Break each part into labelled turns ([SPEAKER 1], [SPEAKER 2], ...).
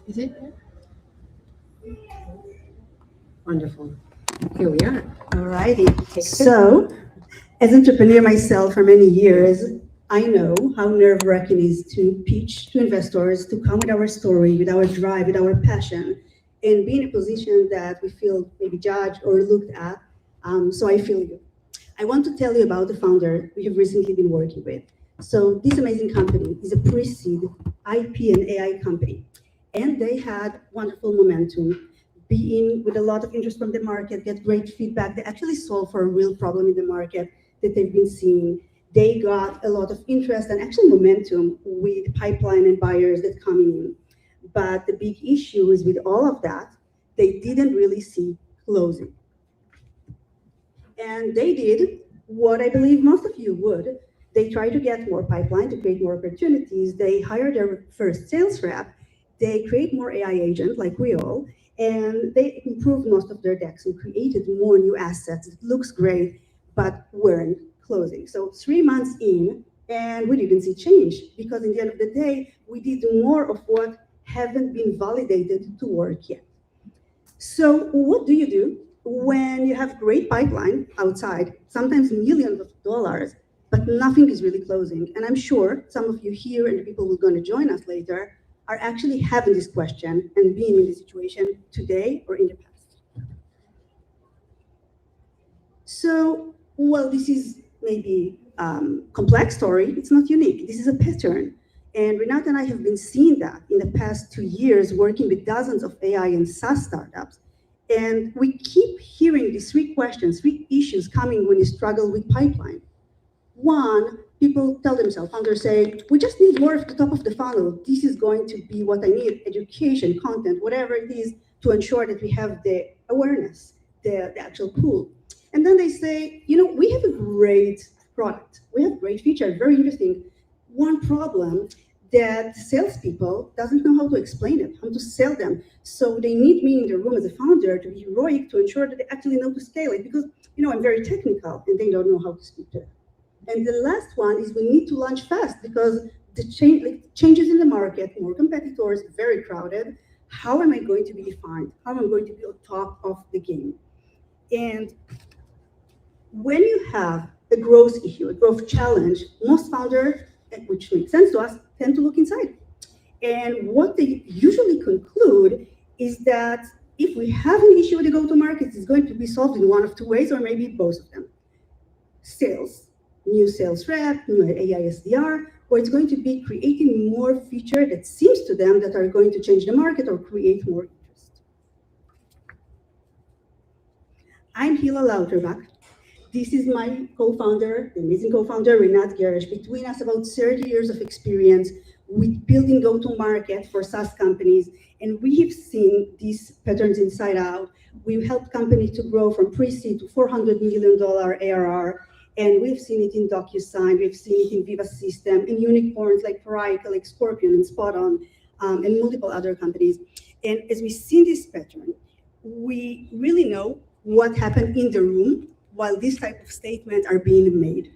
[SPEAKER 1] Is it? Wonderful. Here we are.
[SPEAKER 2] All righty. So, as entrepreneur myself for many years, I know how nerve-wracking it is to pitch to investors, to come with our story, with our drive, with our passion, and be in a position that we feel maybe judged or looked at. So I feel you. I want to tell you about the founder we have recently been working with. So this amazing company is a pre-seed IP and AI company, and they had wonderful momentum, being with a lot of interest from the market, get great feedback. They actually solve for a real problem in the market that they've been seeing. They got a lot of interest and actually momentum with pipeline and buyers that coming in. But the big issue is with all of that, they didn't really see closing. And they did what I believe most of you would. They tried to get more pipeline to create more opportunities. They hired their first sales rep. They create more AI agent like we all, and they improved most of their decks and created more new assets. It looks great, but weren't closing. So 3 months in, and we didn't see change because in the end of the day, we did more of what haven't been validated to work yet. So what do you do when you have great pipeline outside, sometimes millions of dollars, but nothing is really closing? And I'm sure some of you here and the people who are going to join us later are actually having this question and being in this situation today or in the past. So, well, this is maybe complex story. It's not unique. This is a pattern. And Renat and I have been seeing that in the past 2 years, working with dozens of AI and SaaS startups. And we keep hearing these 3 questions, 3 issues coming when you struggle with pipeline. One, people tell themselves, founders say, we just need more of the top of the funnel. This is going to be what I need, education, content, whatever it is, to ensure that we have the awareness, the actual pool. And then they say, we have a great product. We have great features, very interesting. One problem that salespeople doesn't know how to explain it, how to sell them. So they need me in the room as a founder to be heroic to ensure that they actually know to scale it because, I'm very technical and they don't know how to speak to it. And the last one is we need to launch fast because the changes in the market, more competitors, very crowded. How am I going to be defined? How am I going to be on top of the game? And when you have a growth issue, a growth challenge, most founders, which makes sense to us, tend to look inside. And what they usually conclude is that if we have an issue with the go-to-market, it's going to be solved in one of 2 ways, or maybe both of them. Sales, new sales rep, new AI SDR, or it's going to be creating more feature that seems to them that are going to change the market or create more interest. I'm Hila Lauterbach. This is my co-founder, the amazing co-founder, Renat Gersch. Between us, about 30 years of experience with building go-to-market for SaaS companies, and we have seen these patterns inside out. We've helped companies to grow from pre-seed to $400 million ARR, and we've seen it in DocuSign, we've seen it in Viva System, in unicorns like Verizon, like Scorpion and Spot On, and multiple other companies. And as we see this pattern, we really know what happened in the room while these type of statements are being made.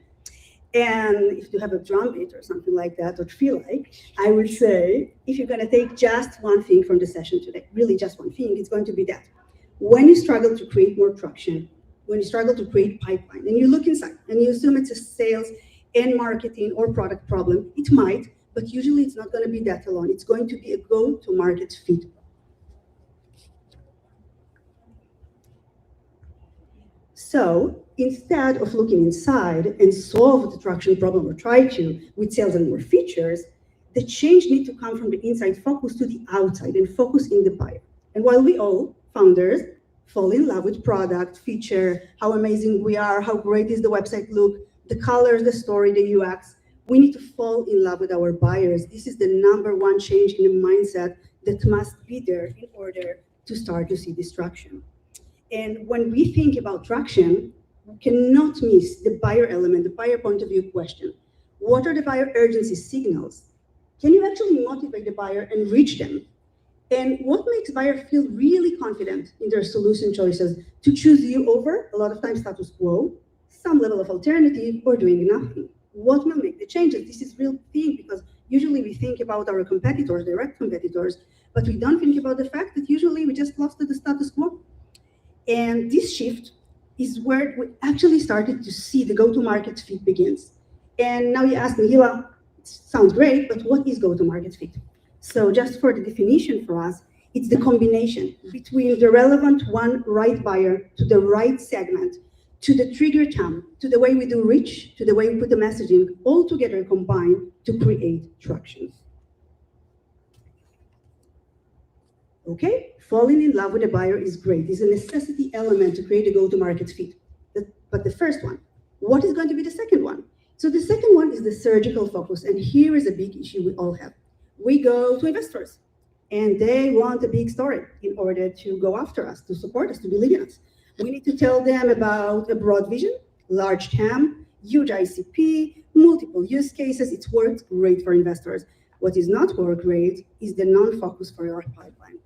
[SPEAKER 2] And if you have a drum beat or something like that, or feel like, I would say, if you're gonna take just one thing from the session today, really just one thing, it's going to be that. When you struggle to create more traction, when you struggle to create pipeline, and you look inside and you assume it's a sales and marketing or product problem, it might, but usually it's not gonna be that alone. It's going to be a go-to-market fit. So instead of looking inside and solve the traction problem or try to with sales and more features, the change needs to come from the inside focus to the outside and focus in the buyer. And while we all, founders, fall in love with product, feature, how amazing we are, how great is the website look, the colors, the story, the UX, we need to fall in love with our buyers. This is the #1 change in the mindset that must be there in order to start to see this traction. And when we think about traction, we cannot miss the buyer element, the buyer point of view question. What are the buyer urgency signals? Can you actually motivate the buyer and reach them? And what makes buyers feel really confident in their solution choices to choose you over, a lot of times, status quo, some level of alternative, or doing nothing? What will make the changes? This is real thing because Usually we think about our competitors, direct competitors, but we don't think about the fact that usually we just lost to the status quo. And this shift is where we actually started to see the go-to-market fit begins. And now you ask me, Hila, it sounds great, but what is go-to-market fit? So just for the definition for us, it's the combination between the relevant one right buyer to the right segment, to the trigger term, to the way we do reach, to the way we put the messaging, all together combined to create traction. Okay, falling in love with a buyer is great. It's a necessity element to create a go-to-market fit. But the first one, what is going to be the second one? So the second one is the surgical focus, and here is a big issue we all have. We go to investors, and they want a big story in order to go after us, to support us, to believe in us. We need to tell them about a broad vision, large TAM, huge ICP, multiple use cases. It's worked great for investors. What is not work great is the non-focus for your pipeline.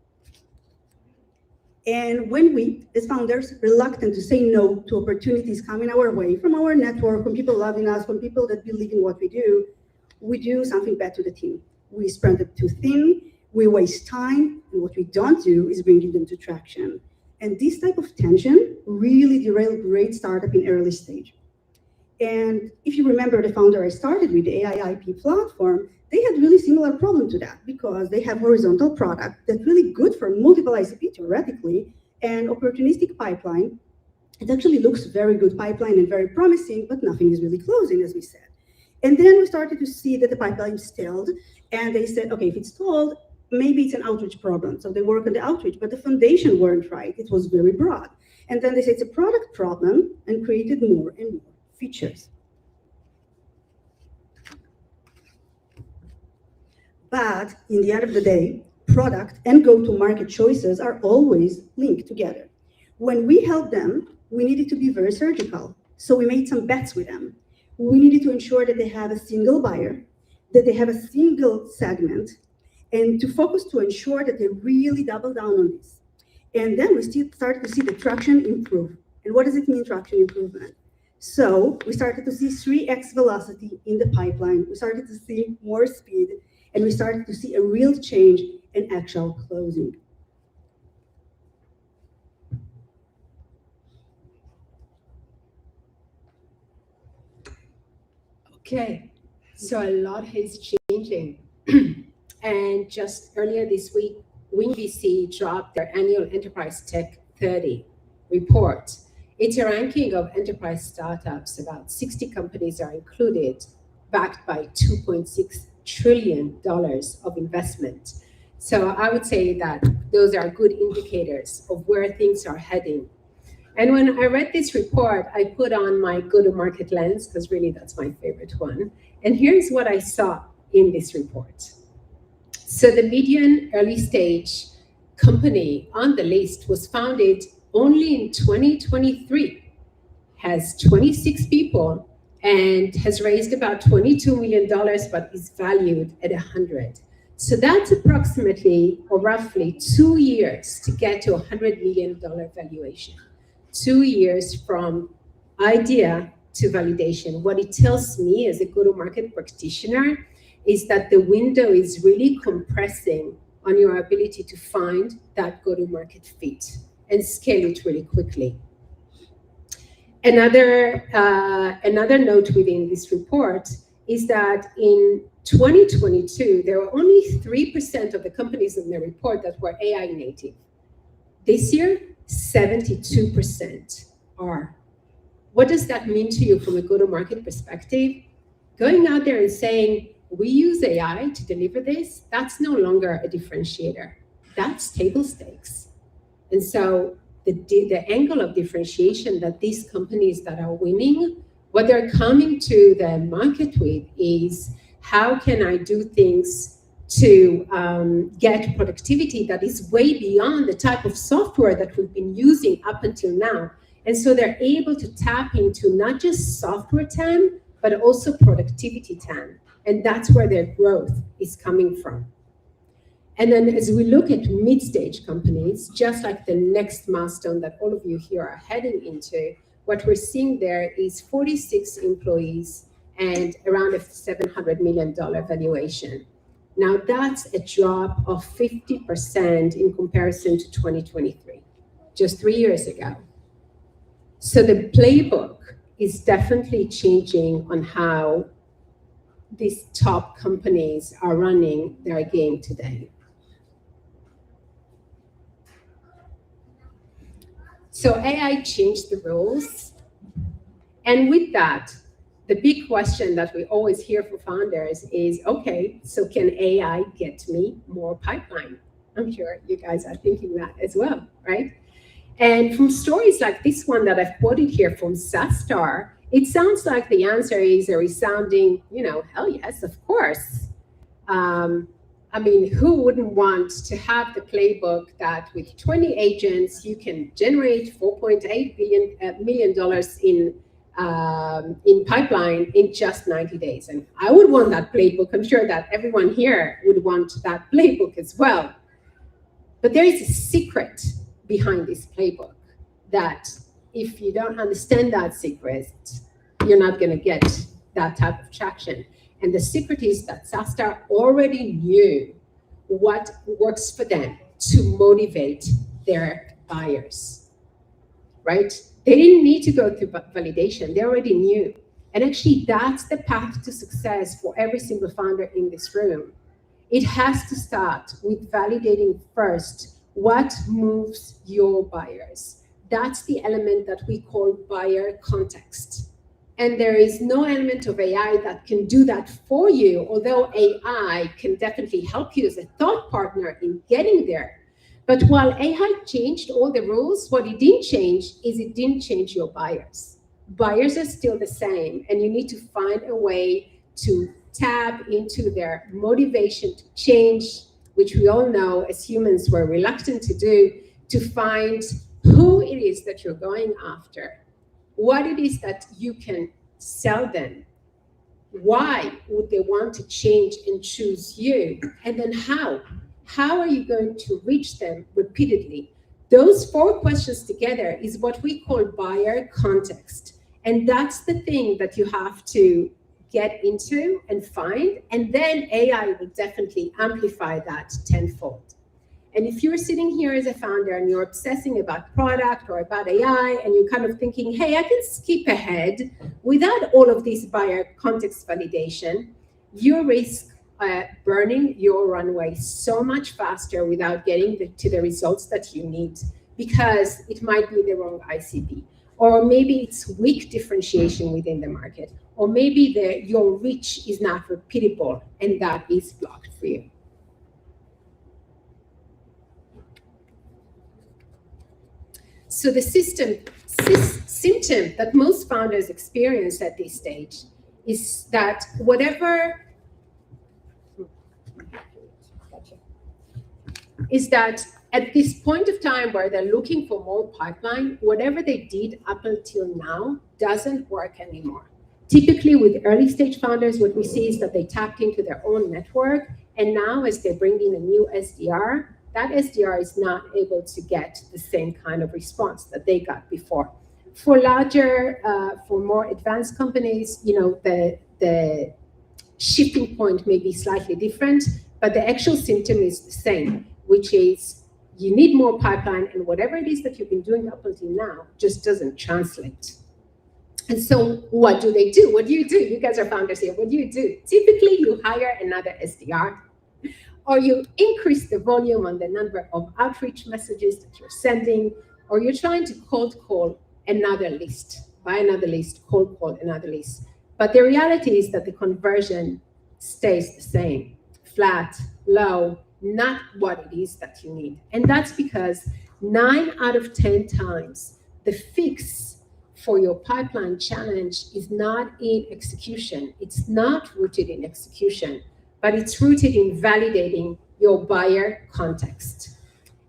[SPEAKER 2] And when we, as founders, reluctant to say no to opportunities coming our way from our network, from people loving us, from people that believe in what we do something bad to the team. We spread it too thin, we waste time, and what we don't do is bringing them to traction. And this type of tension really derailed great startup in early stage. And if you remember the founder I started with, the AI IP platform, they had really similar problem to that because they have horizontal product that's really good for multiple ICP theoretically and opportunistic pipeline. It actually looks very good pipeline and very promising, but nothing is really closing, as we said. And then we started to see that the pipeline stalled, and they said, okay, if it's stalled, maybe it's an outreach problem. So they work on the outreach, but the foundation weren't right. It was very broad. And then they said it's a product problem and created more and more features. But in the end of the day, product and go-to-market choices are always linked together. When we help them, we needed to be very surgical. So we made some bets with them. We needed to ensure that they have a single buyer, that they have a single segment, and to focus to ensure that they really double down on this. And then we still started to see the traction improve. And what does it mean, traction improvement? So we started to see 3x velocity in the pipeline. We started to see more speed, and we started to see a real change in actual closing.
[SPEAKER 3] Okay, so a lot is changing. And just earlier this week, WinVC dropped their annual Enterprise Tech 30 report. It's a ranking of enterprise startups. About 60 companies are included, backed by $2.6 trillion of investment. So I would say that those are good indicators of where things are heading. And when I read this report, I put on my go-to-market lens, because really that's my favorite one. And here's what I saw in this report. So the median early stage company on the list was founded only in 2023, has 26 people, and has raised about $22 million, but is valued at 100. So that's approximately or roughly 2 years to get to $100 million valuation. 2 years from idea to validation. What it tells me as a go-to-market practitioner is that the window is really compressing on your ability to find that go-to-market fit and scale it really quickly. Another note within this report is that in 2022, there were only 3% of the companies in the report that were AI native. This year, 72% are. What does that mean to you from a go-to-market perspective? Going out there and saying, we use AI to deliver this, that's no longer a differentiator. That's table stakes. And so the angle of differentiation that these companies that are winning, what they're coming to the market with is, how can I do things to get productivity that is way beyond the type of software that we've been using up until now. And so they're able to tap into not just software TAM, but also productivity TAM. And that's where their growth is coming from. And then as we look at mid-stage companies, just like the next milestone that all of you here are heading into, what we're seeing there is 46 employees, and around a $700 million valuation. Now that's a drop of 50% in comparison to 2023, just 3 years ago. So the playbook is definitely changing on how these top companies are running their game today. So AI changed the rules. And with that, the big question that we always hear from founders is, okay, so can AI get me more pipeline? I'm sure you guys are thinking that as well, right? And from stories like this one that I've quoted here from SaaStar, it sounds like the answer is a resounding, hell yes, of course. I mean, who wouldn't want to have the playbook that with 20 agents, you can generate $4.8 million in pipeline in just 90 days. And I would want that playbook. I'm sure that everyone here would want that playbook as well. But there is a secret behind this playbook that if you don't understand that secret, you're not going to get that type of traction. And the secret is that SaaStar already knew what works for them to motivate their buyers, right? They didn't need to go through validation. They already knew. And actually, that's the path to success for every single founder in this room. It has to start with validating first what moves your buyers. That's the element that we call buyer context. And there is no element of AI that can do that for you, although AI can definitely help you as a thought partner in getting there. But while AI changed all the rules, what it didn't change is it didn't change your buyers. Buyers are still the same, and you need to find a way to tap into their motivation to change, which we all know as humans we're reluctant to do, to find who it is that you're going after, what it is that you can sell them, why would they want to change and choose you, and then how are you going to reach them repeatedly? Those 4 questions together is what we call buyer context. And that's the thing that you have to get into and find, and then AI will definitely amplify that tenfold. And if you're sitting here as a founder and you're obsessing about product or about AI, and you're kind of thinking, hey, I can skip ahead without all of this buyer context validation, you risk burning your runway so much faster without getting to the results that you need, because it might be the wrong ICP, or maybe it's weak differentiation within the market, or maybe your reach is not repeatable, and that is blocked for you. So the symptom that most founders experience at this stage is that at this point of time where they're looking for more pipeline, whatever they did up until now doesn't work anymore. Typically with early stage founders, what we see is that they tapped into their own network, and now as they bring in a new SDR, that SDR is not able to get the same kind of response that they got before. For larger, for more advanced companies, the shifting point may be slightly different, but the actual symptom is the same, which is you need more pipeline, and whatever it is that you've been doing up until now just doesn't translate. And so what do they do? What do you do? You guys are founders here. What do you do? Typically, you hire another SDR, or you increase the volume on the number of outreach messages that you're sending, or you're trying to cold call another list, buy another list, cold call another list. But the reality is that the conversion stays the same, flat, low, not what it is that you need. And that's because 9 out of 10 times, the fix for your pipeline challenge is not in execution. It's not rooted in execution, but it's rooted in validating your buyer context.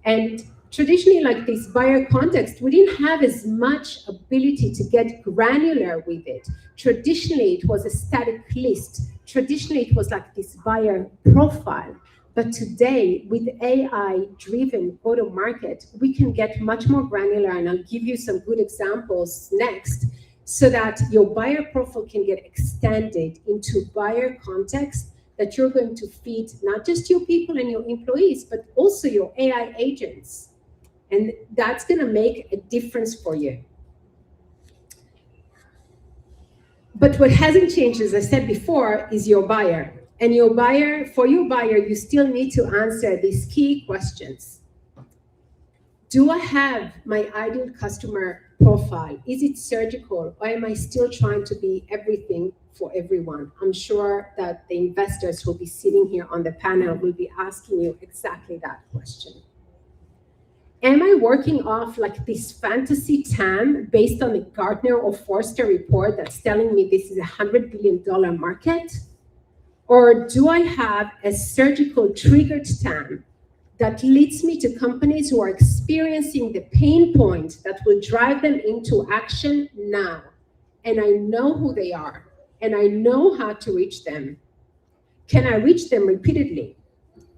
[SPEAKER 3] And traditionally, like this buyer context, we didn't have as much ability to get granular with it. Traditionally, it was a static list. Traditionally, it was like this buyer profile. But today, with AI-driven go-to-market, we can get much more granular, and I'll give you some good examples next. so that your buyer profile can get extended into buyer context that you're going to feed not just your people and your employees, but also your AI agents. And that's going to make a difference for you. But what hasn't changed, as I said before, is your buyer. And your buyer, for your buyer, you still need to answer these key questions. Do I have my ideal customer profile? Is it surgical, or am I still trying to be everything for everyone? I'm sure that the investors who will be sitting here on the panel will be asking you exactly that question. Am I working off like this fantasy TAM based on the Gartner or Forrester report that's telling me this is a $100 billion market? Or do I have a surgical triggered TAM that leads me to companies who are experiencing the pain point that will drive them into action now? And I know who they are, and I know how to reach them. Can I reach them repeatedly?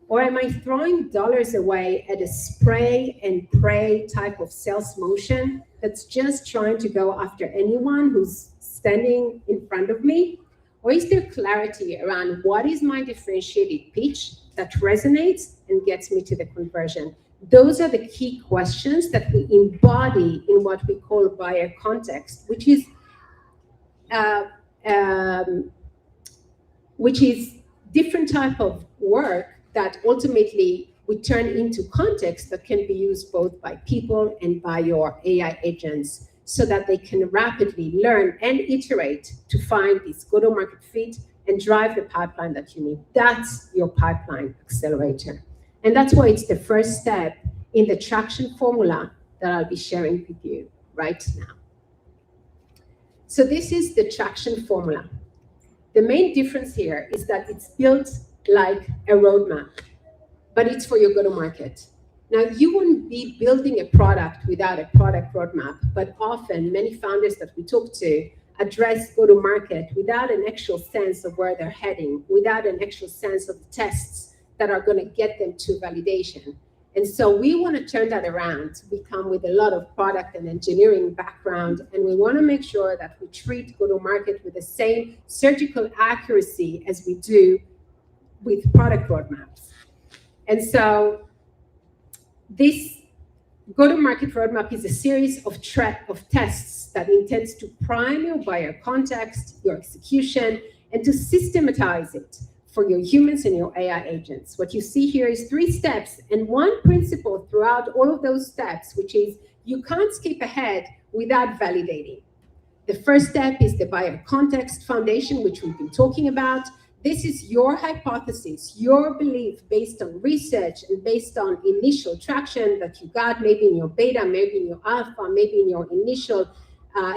[SPEAKER 3] Or am I throwing dollars away at a spray and pray type of sales motion that's just trying to go after anyone who's standing in front of me? Or is there clarity around what is my differentiated pitch that resonates and gets me to the conversion? Those are the key questions that we embody in what we call buyer context, which is different type of work that ultimately would turn into context that can be used both by people and by your AI agents so that they can rapidly learn and iterate to find this go-to-market fit and drive the pipeline that you need. That's your pipeline accelerator. And that's why it's the first step in the traction formula that I'll be sharing with you right now. So this is the traction formula. The main difference here is that it's built like a roadmap, but it's for your go-to-market. Now, you wouldn't be building a product without a product roadmap, but often many founders that we talk to address go-to-market without an actual sense of where they're heading, without an actual sense of the tests that are going to get them to validation. And so we want to turn that around. We come with a lot of product and engineering background, and we want to make sure that we treat go-to-market with the same surgical accuracy as we do with product roadmaps. And so this go-to-market roadmap is a series of tests that intends to prime your buyer context, your execution, and to systematize it for your humans and your AI agents. What you see here is 3 steps and one principle throughout all of those steps, which is you can't skip ahead without validating. The first step is the buyer context foundation, which we've been talking about. This is your hypothesis, your belief based on research and based on initial traction that you got maybe in your beta, maybe in your alpha, maybe in your initial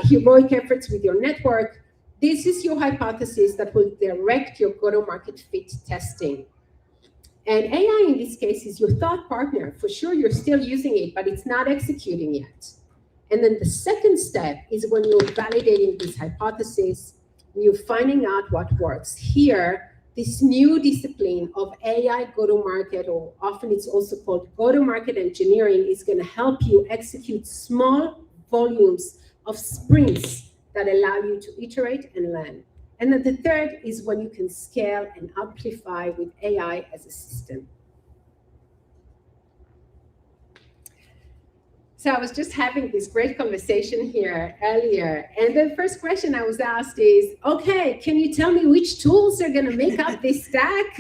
[SPEAKER 3] heroic efforts with your network. This is your hypothesis that will direct your go-to-market fit testing. And AI in this case is your thought partner. For sure, you're still using it, but it's not executing yet. And then the second step is when you're validating this hypothesis, you're finding out what works. Here, this new discipline of AI go-to-market, or often it's also called go-to-market engineering, is going to help you execute small volumes of sprints that allow you to iterate and learn. And then the third is when you can scale and amplify with AI as a system. So I was just having this great conversation here earlier, and the first question I was asked is, okay, can you tell me which tools are going to make up this stack?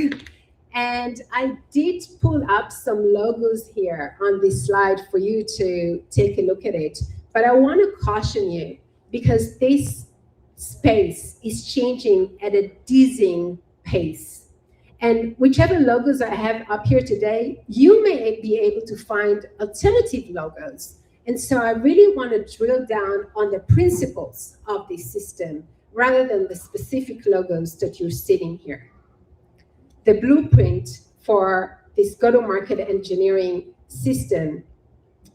[SPEAKER 3] And I did pull up some logos here on this slide for you to take a look at it. But I want to caution you, because this space is changing at a dizzying pace. And whichever logos I have up here today, you may be able to find alternative logos. And so I really want to drill down on the principles of this system rather than the specific logos that you're seeing here. The blueprint for this go-to-market engineering system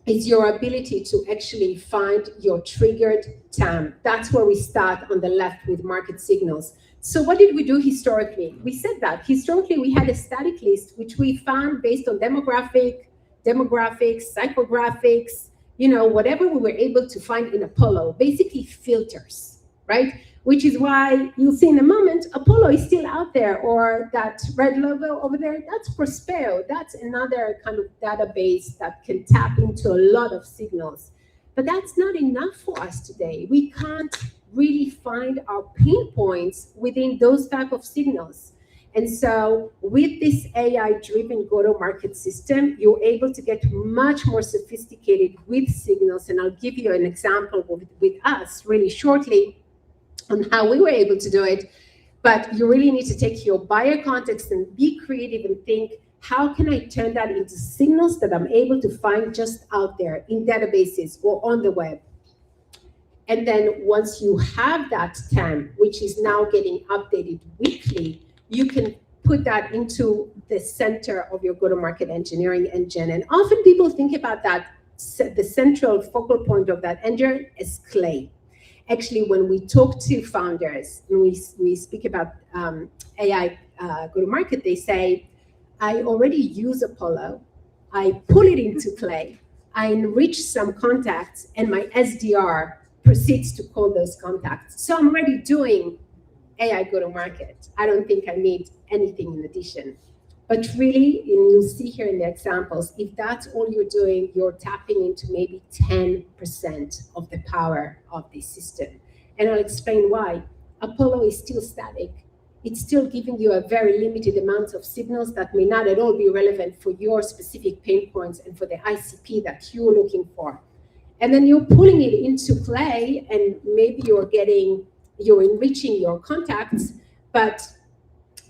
[SPEAKER 3] is your ability to actually find your triggered TAM. That's where we start on the left with market signals. So what did we do historically? We said that historically we had a static list, which we found based on demographics, psychographics, whatever we were able to find in Apollo, basically filters. right? Which is why you'll see in a moment, Apollo is still out there, or that red logo over there, that's Prospero. That's another kind of database that can tap into a lot of signals. But that's not enough for us today. We can't really find our pain points within those type of signals. And so with this AI-driven go-to-market system, you're able to get much more sophisticated with signals. And I'll give you an example with us really shortly on how we were able to do it. But you really need to take your buyer context and be creative and think, how can I turn that into signals that I'm able to find just out there in databases or on the web? And then once you have that TAM, which is now getting updated weekly, you can put that into the center of your go-to-market engineering engine. And often people think about that, the central focal point of that engine is Clay. Actually, when we talk to founders and we speak about AI go-to-market, they say, I already use Apollo, I pull it into Clay, I enrich some contacts, and my SDR proceeds to call those contacts. So I'm already doing AI go-to-market. I don't think I need anything in addition. But really, and you'll see here in the examples, if that's all you're doing, you're tapping into maybe 10% of the power of this system. And I'll explain why. Apollo is still static. It's still giving you a very limited amount of signals that may not at all be relevant for your specific pain points and for the ICP that you're looking for. And then you're pulling it into Clay, and maybe you're enriching your contacts, but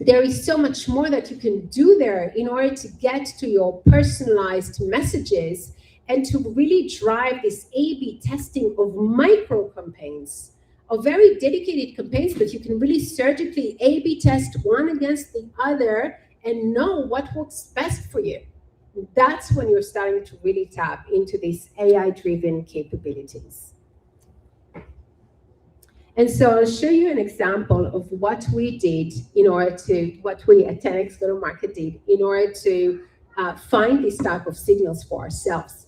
[SPEAKER 3] there is so much more that you can do there in order to get to your personalized messages and to really drive this A/B testing of micro campaigns, of very dedicated campaigns that you can really surgically A/B test one against the other and know what works best for you. That's when you're starting to really tap into these AI-driven capabilities. And so I'll show you an example of what we did what we at 10x Go-to-Market did in order to find this type of signals for ourselves.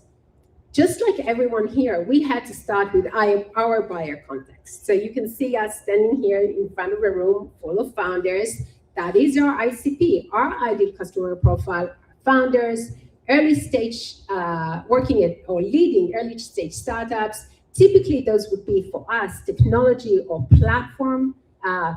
[SPEAKER 3] Just like everyone here, we had to start with our buyer context. So you can see us standing here in front of a room full of founders. That is our ICP, our ideal customer profile, founders, early stage, working at or leading early stage startups. Typically, those would be for us, technology or platform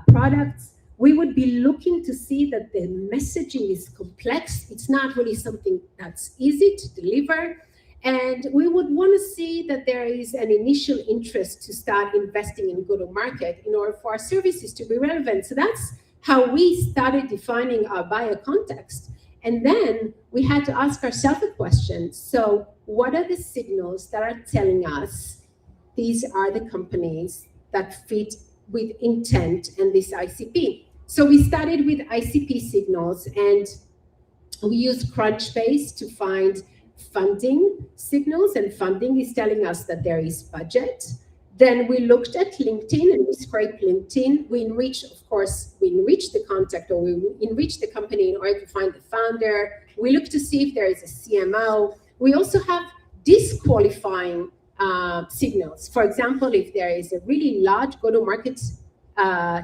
[SPEAKER 3] products. We would be looking to see that the messaging is complex. It's not really something that's easy to deliver. And we would want to see that there is an initial interest to start investing in go-to-market in order for our services to be relevant. So that's how we started defining our buyer context. And then we had to ask ourselves a question. So what are the signals that are telling us these are the companies that fit with intent and this ICP? So we started with ICP signals, and we used Crunchbase to find funding signals, and funding is telling us that there is budget. Then we looked at LinkedIn and we scraped LinkedIn. We enriched the contact, or we enriched the company in order to find the founder. We looked to see if there is a CMO. We also have disqualifying signals. For example, if there is a really large go-to-market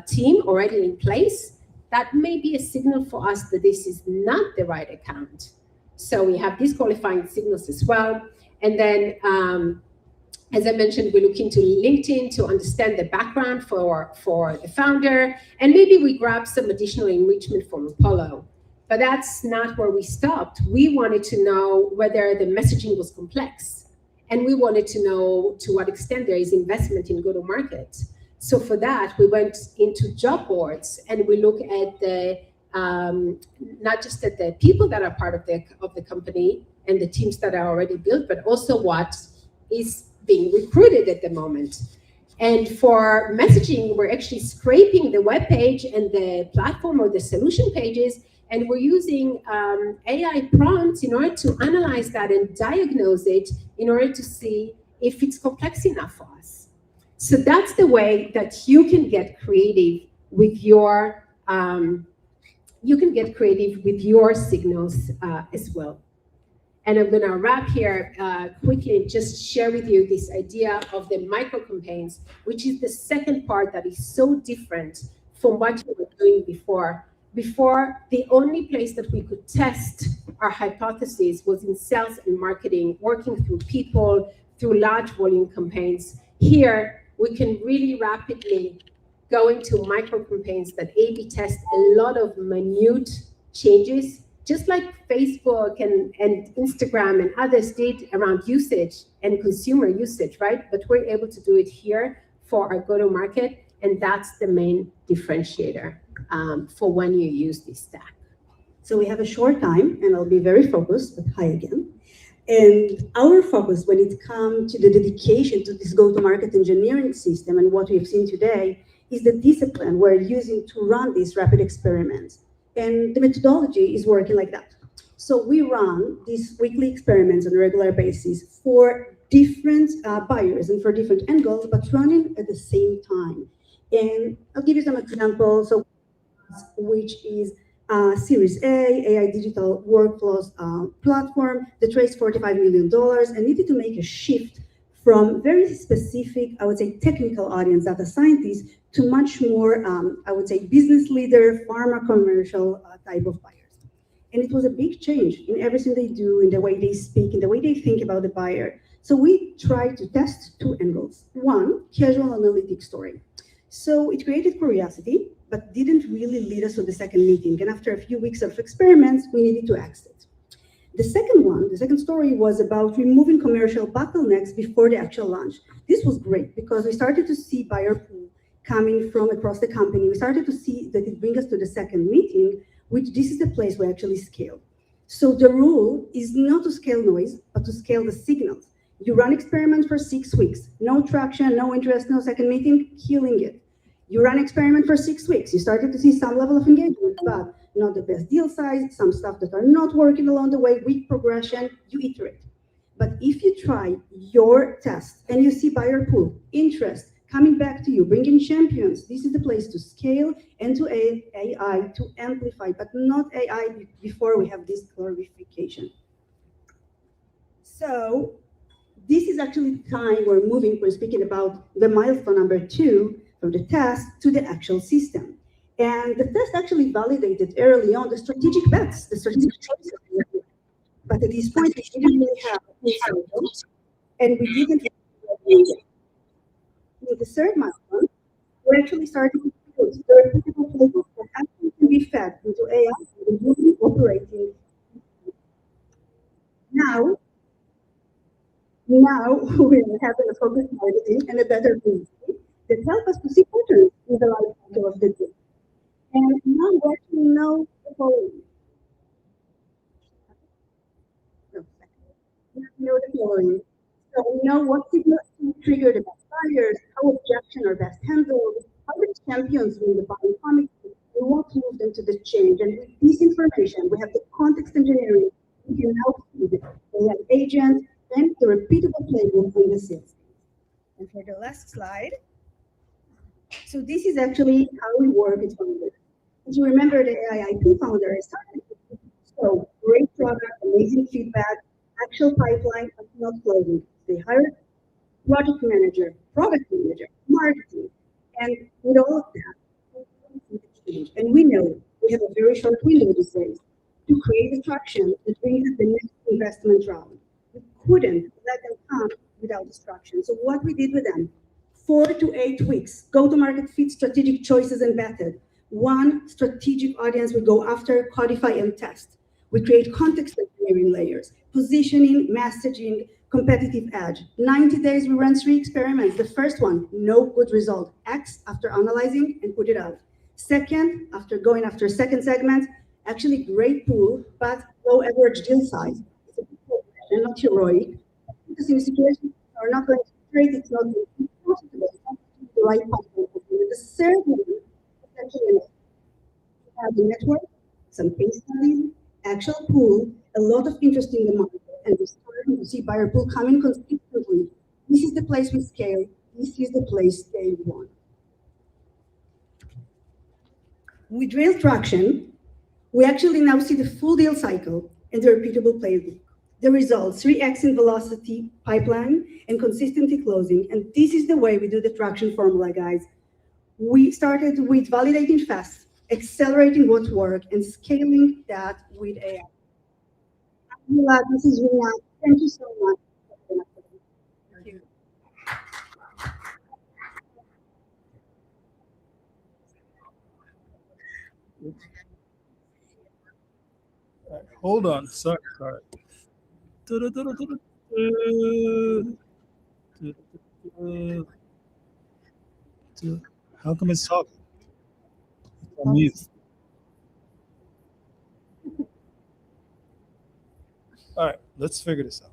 [SPEAKER 3] team already in place, that may be a signal for us that this is not the right account. So we have disqualifying signals as well. And then, as I mentioned, we look into LinkedIn to understand the background for the founder. And maybe we grab some additional enrichment from Apollo. But that's not where we stopped. We wanted to know whether the messaging was complex. And we wanted to know to what extent there is investment in go-to-market. So for that, we went into job boards and we look at the not just at the people that are part of the company and the teams that are already built, but also what is being recruited at the moment. And for messaging, we're actually scraping the web page and the platform or the solution pages, and we're using AI prompts in order to analyze that and diagnose it in order to see if it's complex enough for us. So that's the way that you can get creative with your signals as well. And I'm going to wrap here quickly and just share with you this idea of the micro campaigns, which is the second part that is so different from what we were doing before. Before, the only place that we could test our hypotheses was in sales and marketing, working through people, through large volume campaigns. Here, we can really rapidly go into micro campaigns that A/B test a lot of minute changes, just like Facebook and Instagram and others did around usage and consumer usage, right? But we're able to do it here for our go-to-market, and that's the main differentiator for when you use this stack.
[SPEAKER 2] So we have a short time, and I'll be very focused, but hi again. And our focus when it comes to the dedication to this go-to-market engineering system and what we've seen today is the discipline we're using to run these rapid experiments. And the methodology is working like that. So we run these weekly experiments on a regular basis for different buyers and for different end goals, but running at the same time. And I'll give you some examples. So, which is Series A, AI digital workflows platform that raised $45 million and needed to make a shift from very specific, I would say, technical audience, data scientists, to much more, I would say, business leader, pharma commercial type of buyers. And it was a big change in everything they do, in the way they speak, in the way they think about the buyer. So we tried to test two angles. One, casual analytic story. So it created curiosity, but didn't really lead us to the second meeting. And after a few weeks of experiments, we needed to exit. The second story was about removing commercial bottlenecks before the actual launch. This was great because we started to see buyer pool coming from across the company. We started to see that it brings us to the second meeting, which this is the place we actually scale. So the rule is not to scale noise, but to scale the signals. You run experiment for 6 weeks, no traction, no interest, no second meeting, killing it. You run experiment for 6 weeks, you started to see some level of engagement, but not the best deal size, some stuff that are not working along the way, weak progression, you iterate. But if you try your test and you see buyer pool, interest, coming back to you, bringing champions, this is the place to scale and to AI to amplify, but not AI before we have this clarification. So this is actually the time we're speaking about the milestone number 2, from the test to the actual system. And the test actually validated early on the strategic bets, the strategic choices. But at this point, we didn't really have and we didn't with the third milestone, we're actually starting to use the repeatable playbooks that actually can be fed into AI and really operating. Now we're having a focused marketing and a better business that help us to see patterns in the life cycle of the data. And now we actually know the following. So we know what signals trigger the best buyers, how objection are best handled, how the champions win the buying comics, and what move them to the change. And with this information, we have the context engineering. We can now see the AI agent and the repeatable playbook on the sales. And for the last slide, so this is actually how we work with founders. As you remember, the AIP founder started with so great product, amazing feedback, actual pipeline, but not closing. They hired project manager, product manager, marketing, and with all of that, and we know we have a very short window these days to create a traction that brings us the next investment round. We couldn't let them come without distraction. So what we did with them, 4 to 8 weeks, go-to-market fit strategic choices and vetted. One strategic audience we go after, codify and test. We create context engineering layers, positioning, messaging, competitive edge. 90 days, we ran 3 experiments. The first one, no good result. X after analyzing and put it out. Second, after going after second segment, actually great pool, but low average deal size. It's a and not heroic. Because in situations are not going to trade, it's not possible. It's not the right platform. The third one is actually have the network, some case studies, actual pool, a lot of interest in the market, and we're starting to see buyer pool coming consistently. This is the place we scale. This is the place they want. With real traction, we actually now see the full deal cycle and the repeatable playbook. The results, 3x in velocity pipeline and consistency closing. And this is the way we do the traction formula, guys. We started with validating fast, accelerating what worked, and scaling that with AI. Hila, this is Renat. Thank you so much.
[SPEAKER 3] Thank you.
[SPEAKER 4] Hold on, sorry. How come it's talking? It's on mute. All right, let's figure this out.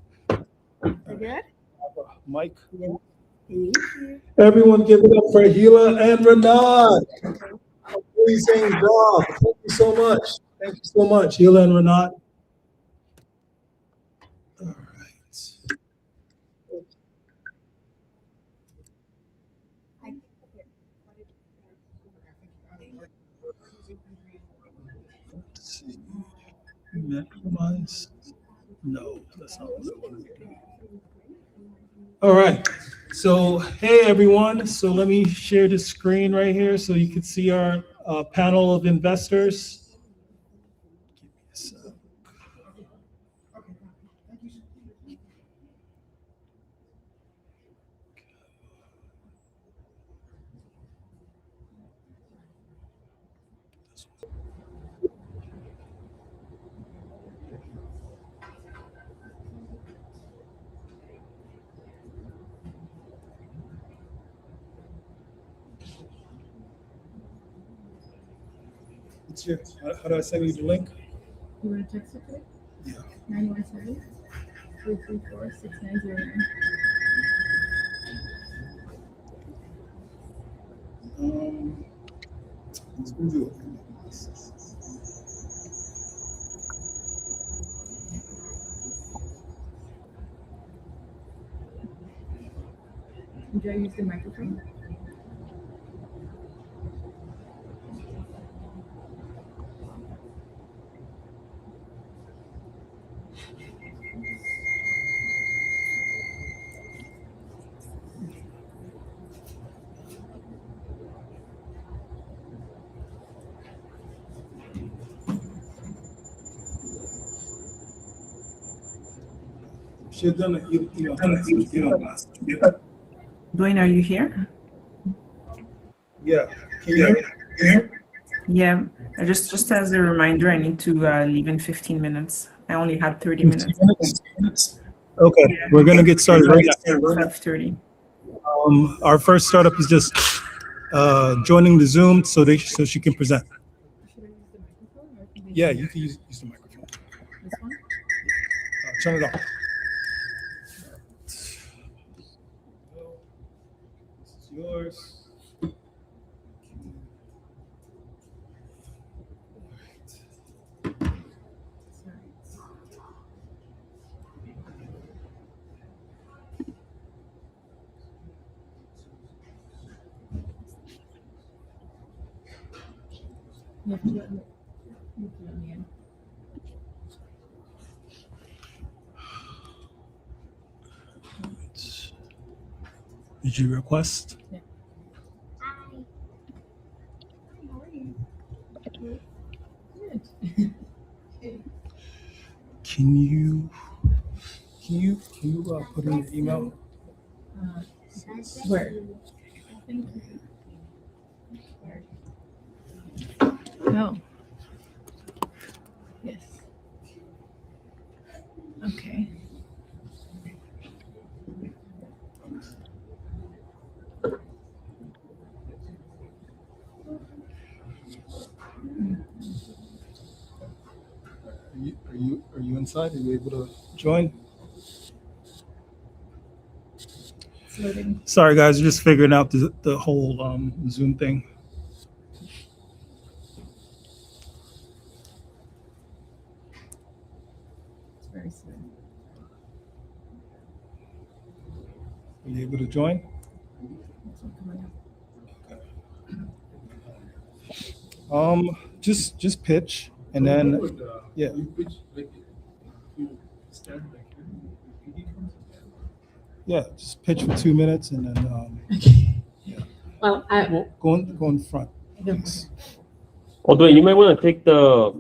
[SPEAKER 5] Good?
[SPEAKER 4] Mike.
[SPEAKER 5] Yeah.
[SPEAKER 4] Everyone give it up for Hila and Renat. Amazing job. Thank you so much. Thank you so much, Hila and Renat. All right. Let's see. Maximize. No, that's not what I want to do. All right. So, hey everyone. So let me share the screen right here so you can see our panel of investors. Give me a sec. What's your, how do I send you the link?
[SPEAKER 5] You want to text it to me?
[SPEAKER 4] Yeah.
[SPEAKER 5] 917 334 6909.
[SPEAKER 4] Let's do it.
[SPEAKER 5] Do I use the microphone?
[SPEAKER 4] She's done it. You
[SPEAKER 6] Dwayne, are you here?
[SPEAKER 4] yeah. Can you hear me?
[SPEAKER 6] Yeah, just as a reminder, I need to leave in 15 minutes. I only had 30 minutes.
[SPEAKER 4] Okay, we're gonna get started right now.
[SPEAKER 6] 12:30.
[SPEAKER 4] Our first startup is just joining the Zoom so she can present.
[SPEAKER 5] Should I use the microphone or can they
[SPEAKER 4] Yeah,
[SPEAKER 5] hear
[SPEAKER 4] you can use the microphone.
[SPEAKER 5] this one?
[SPEAKER 4] Turn it on. This is yours.
[SPEAKER 5] Sorry. You have to let me in.
[SPEAKER 4] Did you request?
[SPEAKER 5] Yeah. How are you? Good.
[SPEAKER 4] Can you put in your email?
[SPEAKER 5] Where? Thank you. Oh. Yes. Okay.
[SPEAKER 4] Are you inside? Are you able to join?
[SPEAKER 5] It's loading.
[SPEAKER 4] Sorry guys, we're just figuring out the whole Zoom thing.
[SPEAKER 5] It's very slow.
[SPEAKER 4] Are you able to join?
[SPEAKER 5] It's not coming up.
[SPEAKER 4] Just pitch and then yeah. Yeah, just pitch for 2 minutes and then
[SPEAKER 3] Well,
[SPEAKER 4] we'll go in front. Thanks.
[SPEAKER 7] Although you might want to take the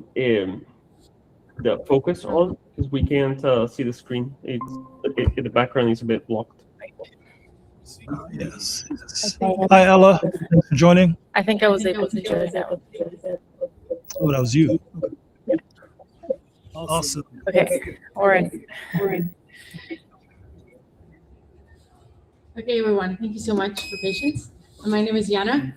[SPEAKER 7] focus on, because we can't see the screen. The background is a bit blocked.
[SPEAKER 4] Yes. Hi, Ella. Thanks for joining.
[SPEAKER 5] I think I was able to join that.
[SPEAKER 4] Oh, that was you. Awesome.
[SPEAKER 5] Okay. All right.
[SPEAKER 8] Okay, everyone, thank you so much for patience. My name is Yana,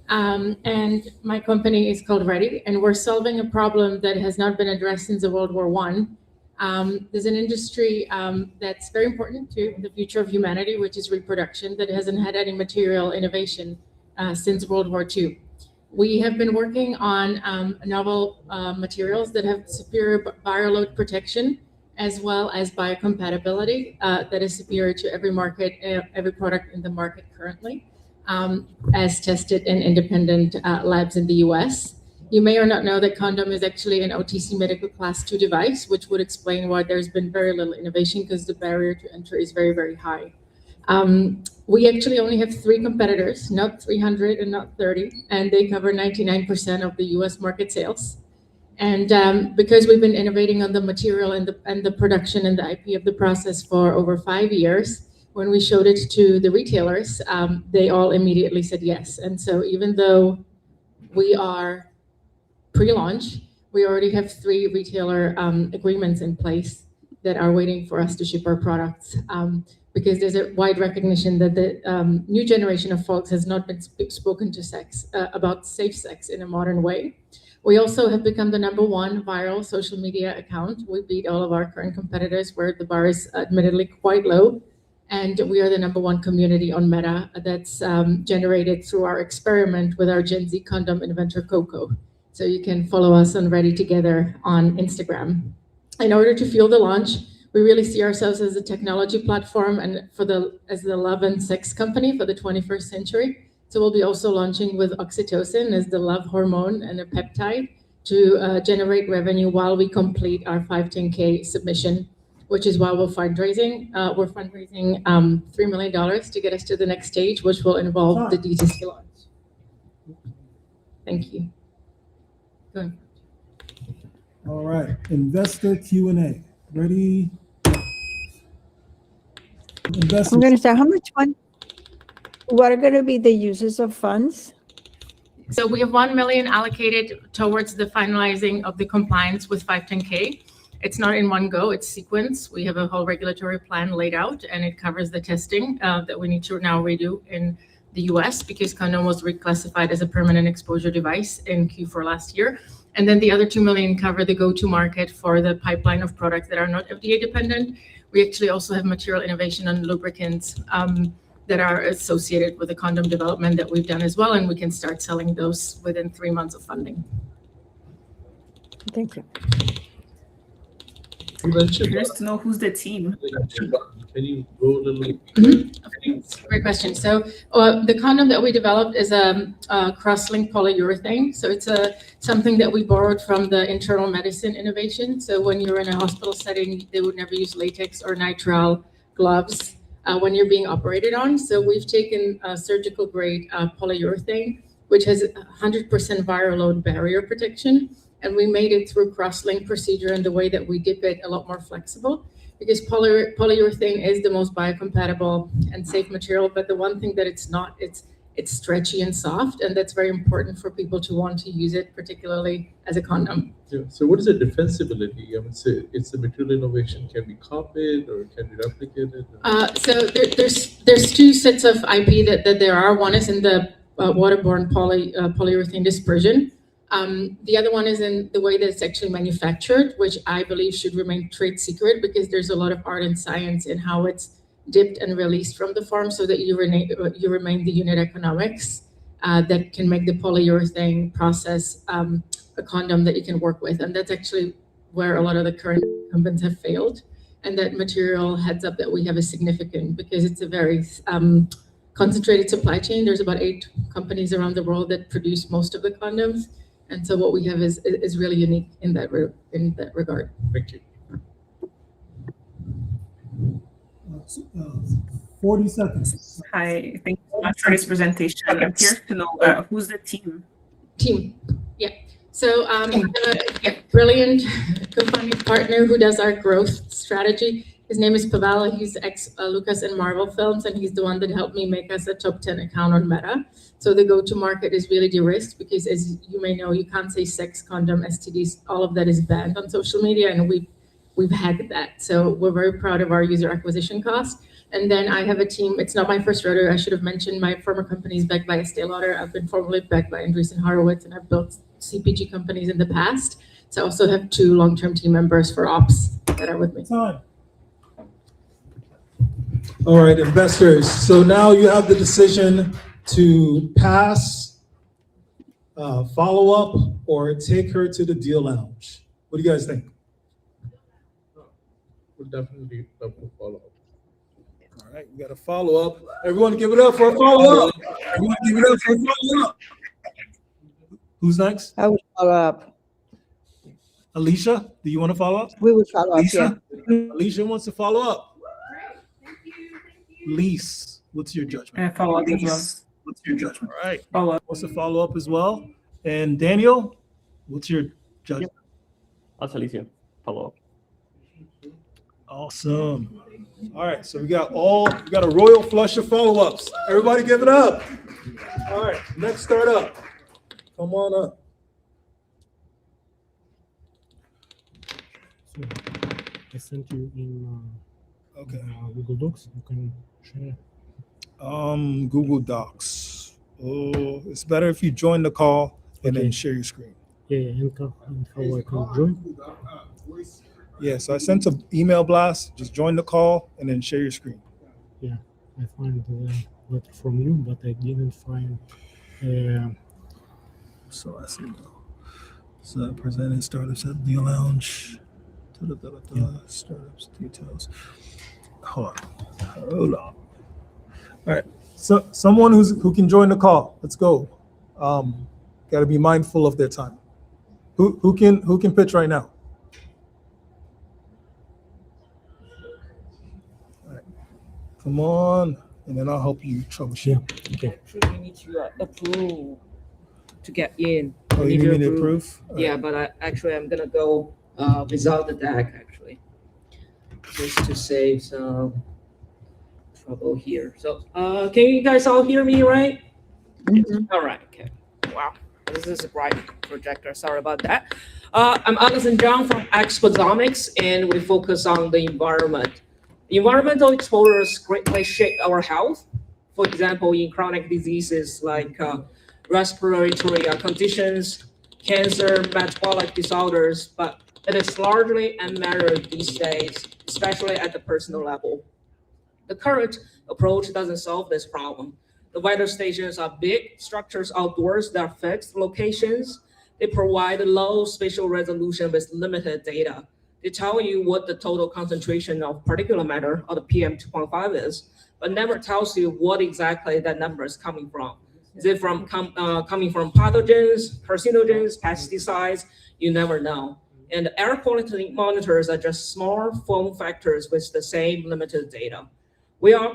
[SPEAKER 8] and my company is called Ready, and we're solving a problem that has not been addressed since World War I. There's an industry that's very important to the future of humanity, which is reproduction, that hasn't had any material innovation since World War II. We have been working on novel materials that have superior viral load protection, as well as biocompatibility that is superior to every market, every product in the market currently, as tested in independent labs in the US. You may or not know that condom is actually an OTC medical class 2 device, which would explain why there's been very little innovation, because the barrier to entry is very, very high. We actually only have 3 competitors, not 300 and not 30, and they cover 99% of the US market sales. And because we've been innovating on the material and the production and the IP of the process for over 5 years, when we showed it to the retailers, they all immediately said yes. And so even though we are pre-launch, we already have 3 retailer agreements in place that are waiting for us to ship our products, because there's a wide recognition that the new generation of folks has not been spoken to about safe sex in a modern way. We also have become the #1 viral social media account. We beat all of our current competitors, where the bar is admittedly quite low. And we are the #1 community on Meta that's generated through our experiment with our Gen Z condom inventor, Coco. So you can follow us on Ready Together on Instagram. In order to fuel the launch, we really see ourselves as a technology platform and as the love and sex company for the 21st century. So we'll be also launching with oxytocin as the love hormone and a peptide to generate revenue while we complete our 510K submission, which is why we're fundraising. We're fundraising $3 million to get us to the next stage, which will involve the D2C launch. Thank you. Go ahead.
[SPEAKER 4] All right, investor Q&A. Ready?
[SPEAKER 9] I'm going to say, how much fun? What are going to be the uses of funds?
[SPEAKER 8] So we have $1 million allocated towards the finalizing of the compliance with 510K. It's not in one go, it's sequence. We have a whole regulatory plan laid out, and it covers the testing that we need to now redo in the US, because condom was reclassified as a permanent exposure device in Q4 last year. And then the other $2 million cover the go-to market for the pipeline of products that are not FDA dependent. We actually also have material innovation on lubricants that are associated with the condom development that we've done as well, and we can start selling those within 3 months of funding.
[SPEAKER 9] Thank you.
[SPEAKER 6] Curious to know who's the team.
[SPEAKER 10] Can you go a little?
[SPEAKER 8] Great question. So the condom that we developed is a cross-linked polyurethane. So it's something that we borrowed from the internal medicine innovation. So when you're in a hospital setting, they would never use latex or nitrile gloves when you're being operated on. So we've taken surgical grade polyurethane, which has 100% viral load barrier protection. And we made it through cross-link procedure, and the way that we dip it a lot more flexible, because polyurethane is the most biocompatible and safe material. But the one thing that it's not, it's stretchy and soft, and that's very important for people to want to use it, particularly as a condom.
[SPEAKER 10] Yeah. So what is the defensibility? I would say it's a material innovation. Can be copied or can be replicated?
[SPEAKER 8] So there's 2 sets of IP that there are. One is in the waterborne polyurethane dispersion. The other one is in the way that it's actually manufactured, which I believe should remain trade secret, because there's a lot of art and science in how it's dipped and released from the farm, so that you remain the unit economics that can make the polyurethane process a condom that you can work with. And that's actually where a lot of the current incumbents have failed. And that material heads up that we have is significant, because it's a very concentrated supply chain. There's about 8 companies around the world that produce most of the condoms. And so what we have is really unique in that regard.
[SPEAKER 10] Thank you.
[SPEAKER 4] 40 seconds.
[SPEAKER 6] Hi, thank you so much for this presentation. I'm curious to know who's the team?
[SPEAKER 8] Team. Yeah. So I have a brilliant co-founding partner who does our growth strategy. His name is Pavel. He's ex-Lucas and Marvel Films, and he's the one that helped me make us a top 10 account on Meta. So the go-to-market is really de-risked because, as you may know, you can't say sex, condom, STDs. All of that is banned on social media, and we've hacked that. So we're very proud of our user acquisition costs. And then I have a team. It's not my first rodeo. I should have mentioned my former company is backed by Estee Lauder. I've been formerly backed by Andreessen Horowitz, and I've built CPG companies in the past. So I also have 2 long-term team members for ops that are with me.
[SPEAKER 4] Time. All right, investors. So now you have the decision to pass, follow up, or take her to the deal lounge. What do you guys think?
[SPEAKER 10] Would definitely love to follow up.
[SPEAKER 4] All right, we got a follow up. Everyone give it up for a follow up. Everyone give it up for a follow up. Who's next?
[SPEAKER 9] I would follow up.
[SPEAKER 4] Alicia, do you want to follow up?
[SPEAKER 9] We would follow up, yeah.
[SPEAKER 4] Alicia? Alicia wants to follow up. Lise, what's your judgment?
[SPEAKER 6] Follow up as well.
[SPEAKER 4] What's your judgment? All right.
[SPEAKER 6] Follow up.
[SPEAKER 4] Wants to follow up as well. And Daniel, what's your judgment?
[SPEAKER 7] That's Alicia. Follow up.
[SPEAKER 4] Awesome. All right, so we got a royal flush of follow-ups. Everybody give it up. All right, next startup. Come on up.
[SPEAKER 5] So I sent you in
[SPEAKER 4] Okay.
[SPEAKER 5] Google Docs. You can share.
[SPEAKER 4] Google Docs. Oh, it's better if you join the call and then share your screen.
[SPEAKER 5] Yeah, and how I can join?
[SPEAKER 4] Yeah, so I sent an email blast. Just join the call and then share your screen.
[SPEAKER 5] Yeah, I find the letter from you, but I didn't find.
[SPEAKER 4] So I see. So presenting startups at the lounge. Startups details. Hold on. All right. So someone who can join the call. Let's go. Got to be mindful of their time. Who can pitch right now? All right. Come on, and then I'll help you troubleshoot.
[SPEAKER 5] Yeah. Okay.
[SPEAKER 11] Actually, we need to approve to get in.
[SPEAKER 4] Oh, you need me to approve? All
[SPEAKER 11] Yeah,
[SPEAKER 4] right.
[SPEAKER 11] but I'm gonna go without the deck actually, just to save some trouble here. So, can you guys all hear me, right?
[SPEAKER 9] Mhm.
[SPEAKER 11] All right. Okay. Wow, this is a bright projector. Sorry about that. I'm Alison Zhang from Exposomics, and we focus on the environment. Environmental exposures greatly shape our health. For example, in chronic diseases like respiratory conditions, cancer, metabolic disorders, but it is largely unmeasured these days, especially at the personal level. The current approach doesn't solve this problem. The weather stations are big structures outdoors that are fixed locations. They provide low spatial resolution with limited data. They tell you what the total concentration of particulate matter, or the PM2.5 is, but never tells you what exactly that number is coming from. Is it from coming from pathogens, carcinogens, pesticides? You never know. And the air quality monitors are just small form factors with the same limited data. We are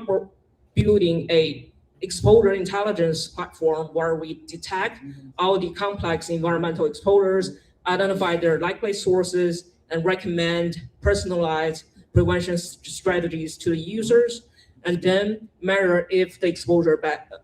[SPEAKER 11] building a exposure intelligence platform where we detect all the complex environmental exposures, identify their likely sources, and recommend personalized prevention strategies to the users, and then measure if the exposure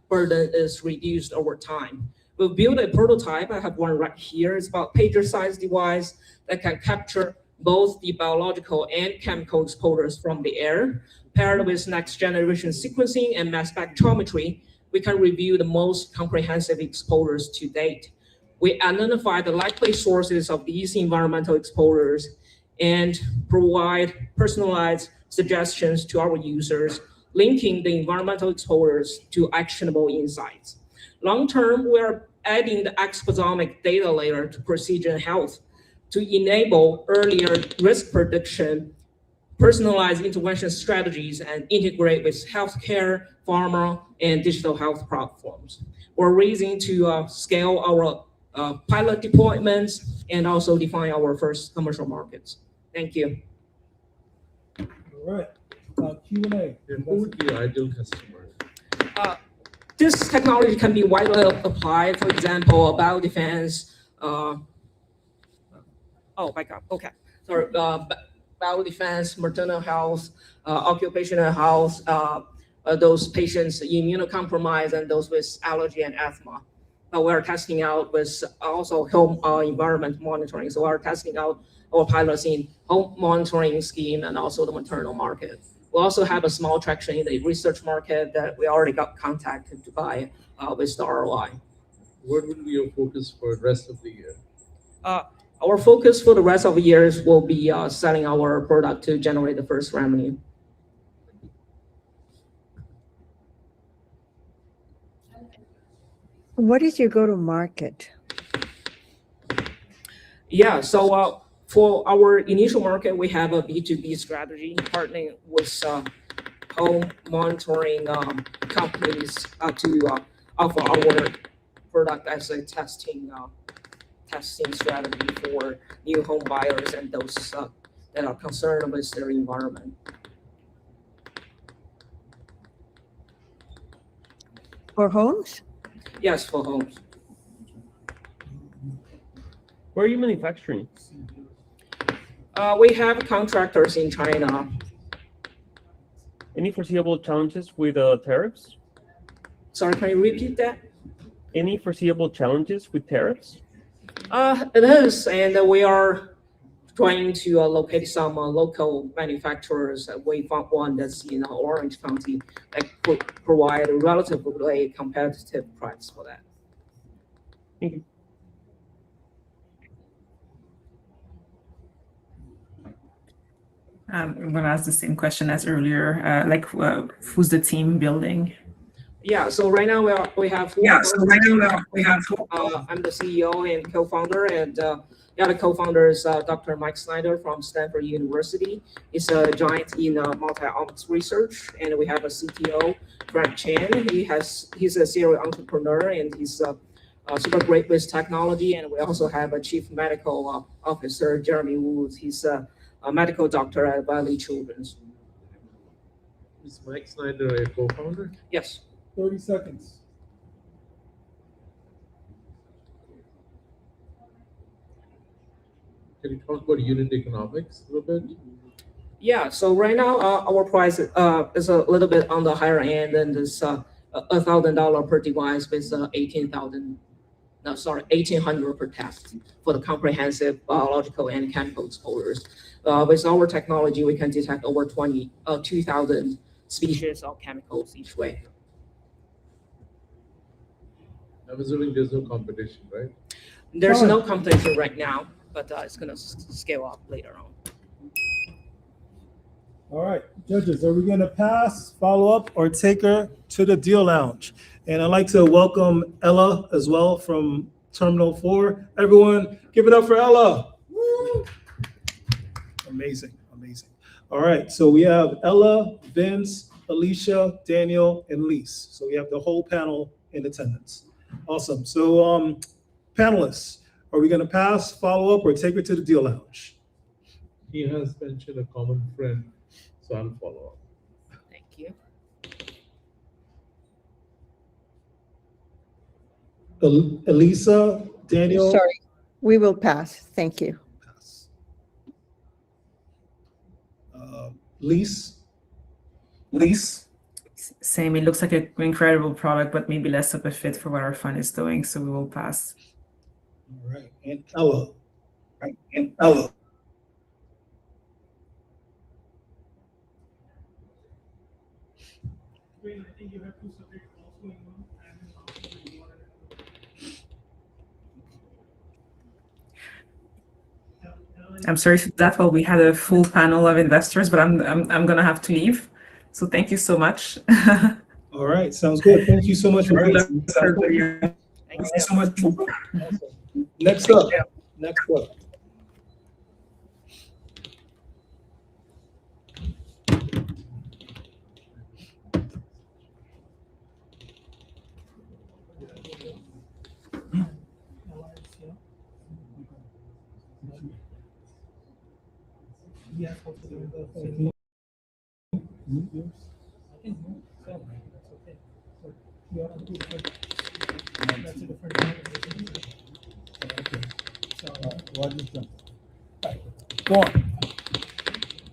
[SPEAKER 11] burden is reduced over time. We'll build a prototype. I have one right here. It's about pager-sized device that can capture both the biological and chemical exposures from the air. Paired with next-generation sequencing and mass spectrometry, we can review the most comprehensive exposures to date. We identify the likely sources of these environmental exposures and provide personalized suggestions to our users, linking the environmental exposures to actionable insights. Long-term, we're adding the exposomic data layer to precision health to enable earlier risk prediction, personalized intervention strategies, and integrate with healthcare, pharma, and digital health platforms. We're raising to scale our pilot deployments and also define our first commercial markets. Thank you.
[SPEAKER 4] All right. Q&A.
[SPEAKER 10] And who would be your ideal customer?
[SPEAKER 11] This technology can be widely applied. For example, biodefense. Oh my God. Okay. Sorry. Biodefense, maternal health, occupational health. Those patients immunocompromised and those with allergy and asthma. We're testing out with also home environment monitoring. So we're testing out our pilots in home monitoring scheme and also the maternal market. We also have a small traction in the research market that we already got contacted to buy with the ROI.
[SPEAKER 10] What would be your focus for the rest of the year?
[SPEAKER 11] Our focus for the rest of the years will be selling our product to generate the first revenue.
[SPEAKER 9] What is your go-to-market?
[SPEAKER 11] Yeah, so for our initial market, we have a B2B strategy, partnering with home monitoring companies to offer our product as a testing strategy for new home buyers and those that are concerned with their environment.
[SPEAKER 9] For homes?
[SPEAKER 11] Yes, for homes.
[SPEAKER 7] Where are you manufacturing?
[SPEAKER 11] We have contractors in China.
[SPEAKER 7] Any foreseeable challenges with tariffs?
[SPEAKER 11] Sorry, can you repeat that?
[SPEAKER 7] Any foreseeable challenges with tariffs?
[SPEAKER 11] It is, and we are trying to locate some local manufacturers. We found one that's in Orange County that could provide a relatively competitive price for that.
[SPEAKER 7] Thank you.
[SPEAKER 6] I'm going to ask the same question as earlier. Who's the team building?
[SPEAKER 11] Yeah, so right now we have.
[SPEAKER 6] Yeah, so right now we have.
[SPEAKER 11] I'm the CEO and co-founder, and the other co-founder is Dr. Mike Snyder from Stanford University. He's a giant in multi-omics research, and we have a CTO, Frank Chan. He's a serial entrepreneur, and he's super great with technology. And we also have a chief medical officer, Jeremy Woods. He's a medical doctor at Valley Children's.
[SPEAKER 10] Is Mike Snyder a co-founder?
[SPEAKER 11] Yes.
[SPEAKER 4] 30 seconds.
[SPEAKER 10] Can you talk about unit economics a little bit?
[SPEAKER 11] Yeah, so right now our price is a little bit on the higher end, and it's $1,000 per device with 1,800 per test for the comprehensive biological and chemical exposures. With our technology, we can detect over 2,000 species of chemicals each way.
[SPEAKER 10] I'm assuming there's no competition, right?
[SPEAKER 11] There's no competition right now, but it's going to scale up later on.
[SPEAKER 4] All right, judges, are we going to pass, follow up, or take her to the deal lounge? And I'd like to welcome Ella as well from Terminal 4. Everyone, give it up for Ella. Woo! Amazing, amazing. All right, so we have Ella, Vince, Alicia, Daniel, and Lise. So we have the whole panel in attendance. Awesome. So panelists, are we going to pass, follow up, or take her to the deal lounge?
[SPEAKER 10] He has mentioned a common friend, so I'll follow up.
[SPEAKER 11] Thank you.
[SPEAKER 4] Elisa, Daniel.
[SPEAKER 9] Sorry, we will pass. Thank you.
[SPEAKER 4] Pass. Lise.
[SPEAKER 6] Same. It looks like an incredible product, but maybe less of a fit for what our fund is doing, so we will pass.
[SPEAKER 4] All right, and Ella.
[SPEAKER 6] I'm sorry for that. Well, we had a full panel of investors, but I'm gonna have to leave. So thank you so much.
[SPEAKER 4] All right, sounds good. Thank you so much for
[SPEAKER 6] Thank you so much.
[SPEAKER 4] Next up. Go on.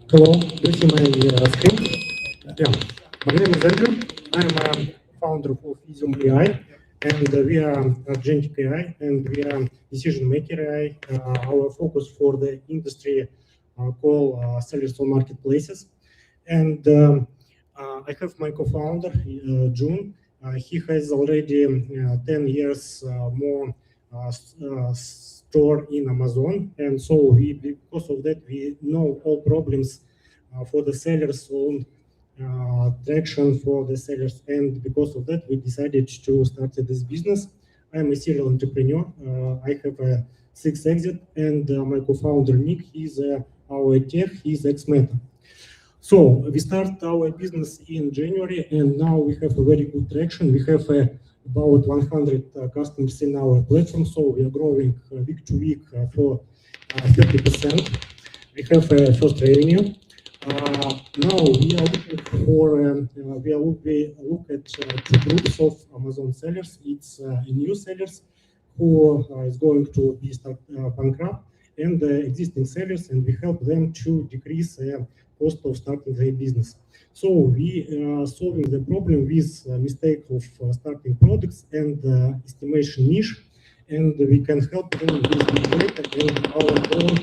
[SPEAKER 12] Hello, you see my screen? Yeah, my name is Andrew. I'm a founder of Visium AI, and we are agentic AI, and we are decision maker AI. Our focus for the industry called sellers on marketplaces. And I have my co-founder, June. He has already 10 years more store in Amazon, and so because of that, we know all problems for the sellers on traction for the sellers, and because of that, we decided to start this business. I'm a serial entrepreneur. I have 6 exits, and my co-founder Nick, he's our tech, he's ex-Meta. So we start our business in January, and now we have a very good traction. We have about 100 customers in our platform, so we are growing week to week for 30%. We have first revenue. Now we are looking for we look at 2 groups of Amazon sellers. It's new sellers who is going to be bankrupt, and the existing sellers, and we help them to decrease cost of starting their business. So we are solving the problem with mistake of starting products and estimation niche, and we can help them with big data and our own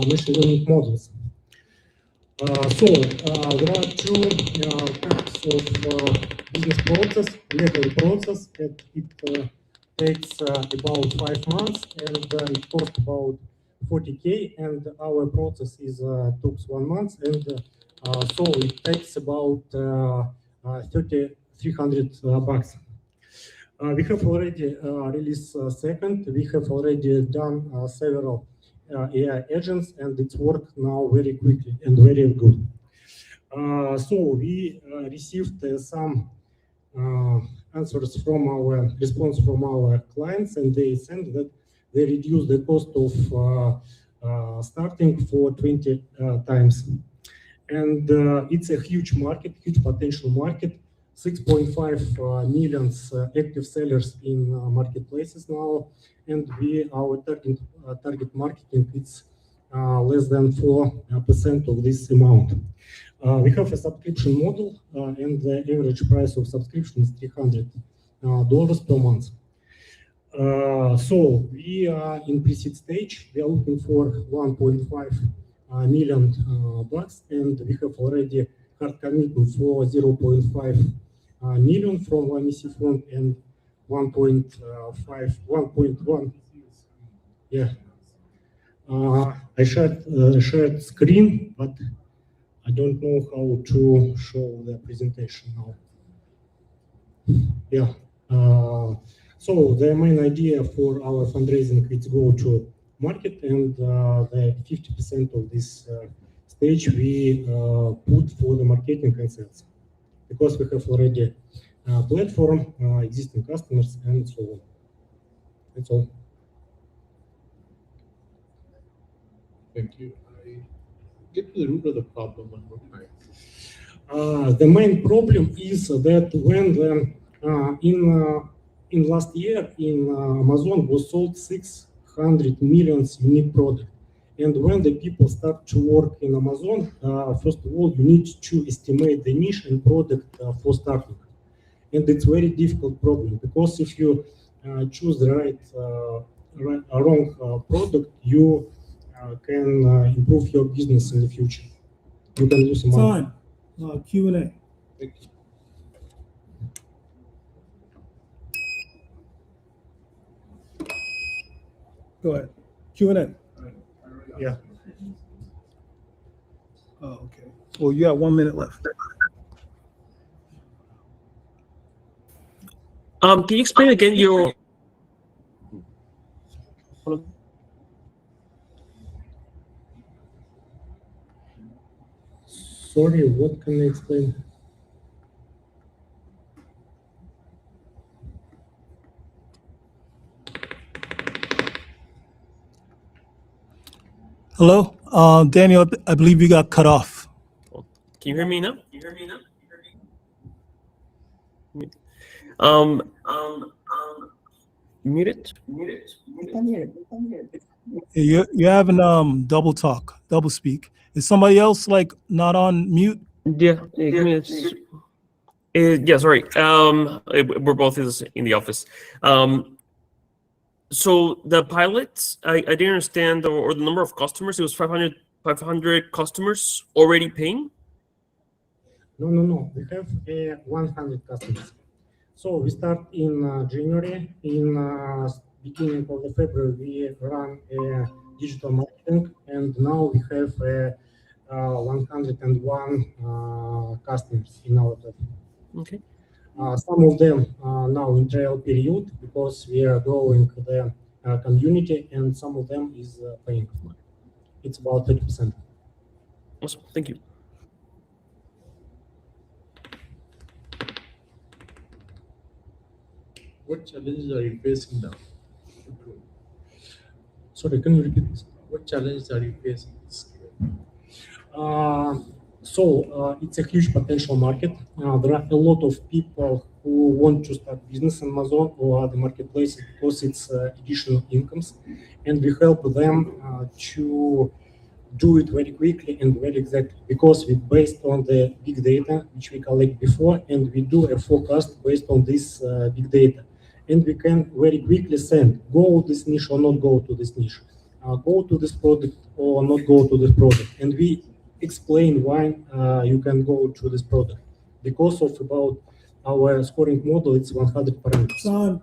[SPEAKER 12] machine learning models. So there are 2 types of business process, legal process, and it takes about 5 months, and it costs about 40K, and our process is took 1 month, and so it takes about 300 bucks. We have already released second. We have already done several AI agents, and it's worked now very quickly and very good. So we received some answers from our response from our clients, and they said that they reduce the cost of starting for 20 times. And it's a huge market, huge potential market. 6.5 million active sellers in marketplaces now, and our target marketing is less than 4% of this amount. We have a subscription model, and the average price of subscription is $300 per month. So we are in pre-seed stage. We are looking for 1.5 million bucks, and we have already hard commitment for 0.5 million from YMC fund and 1.1. Yeah. I shared screen, but I don't know how to show the presentation now. Yeah. So the main idea for our fundraising is go to market, and the 50% of this stage we put for the marketing and sales, because we have already platform, existing customers, and so on. That's all.
[SPEAKER 10] Thank you. Get to the root of the problem one more time.
[SPEAKER 12] The main problem is that when in last year in Amazon was sold 600 million unique product, and when the people start to work in Amazon, first of all you need to estimate the niche and product for starting, and it's very difficult problem, because if you choose the wrong product, you can improve your business in the future. You can lose money.
[SPEAKER 4] Time. Q&A. Go ahead. Q&A.
[SPEAKER 12] Yeah.
[SPEAKER 4] Oh, okay. Well, you have 1 minute left.
[SPEAKER 7] Can you explain again your?
[SPEAKER 12] Sorry, what can I explain?
[SPEAKER 4] Hello, Daniel. I believe you got cut off.
[SPEAKER 7] Can you hear me now? Um, mute it.
[SPEAKER 4] You're having double talk, double speak. Is somebody else like not on mute?
[SPEAKER 7] Yeah, give me yeah, sorry. We're both in the office. So the pilots, I didn't understand, or the number of customers. It was 500 customers already paying.
[SPEAKER 12] No. We have 100 customers. So we start in January. In beginning of the February, we run digital marketing, and now we have 101 customers in our platform.
[SPEAKER 7] Okay.
[SPEAKER 12] Some of them are now in trial period because we are growing the community, and some of them is paying. It's about 30%.
[SPEAKER 7] Awesome. Thank you.
[SPEAKER 10] What challenges are you facing now?
[SPEAKER 12] Sorry, can you repeat this?
[SPEAKER 10] What challenges are you facing?
[SPEAKER 12] It's a huge potential market. There are a lot of people who want to start business on Amazon or other marketplaces because it's additional incomes, and we help them to do it very quickly and very exactly because we based on the big data which we collect before, and we do a forecast based on this big data, and we can very quickly send go to this niche or not go to this niche, go to this product or not go to this product, and we explain why you can go to this product because of about our scoring model. It's 100 parameters.
[SPEAKER 4] All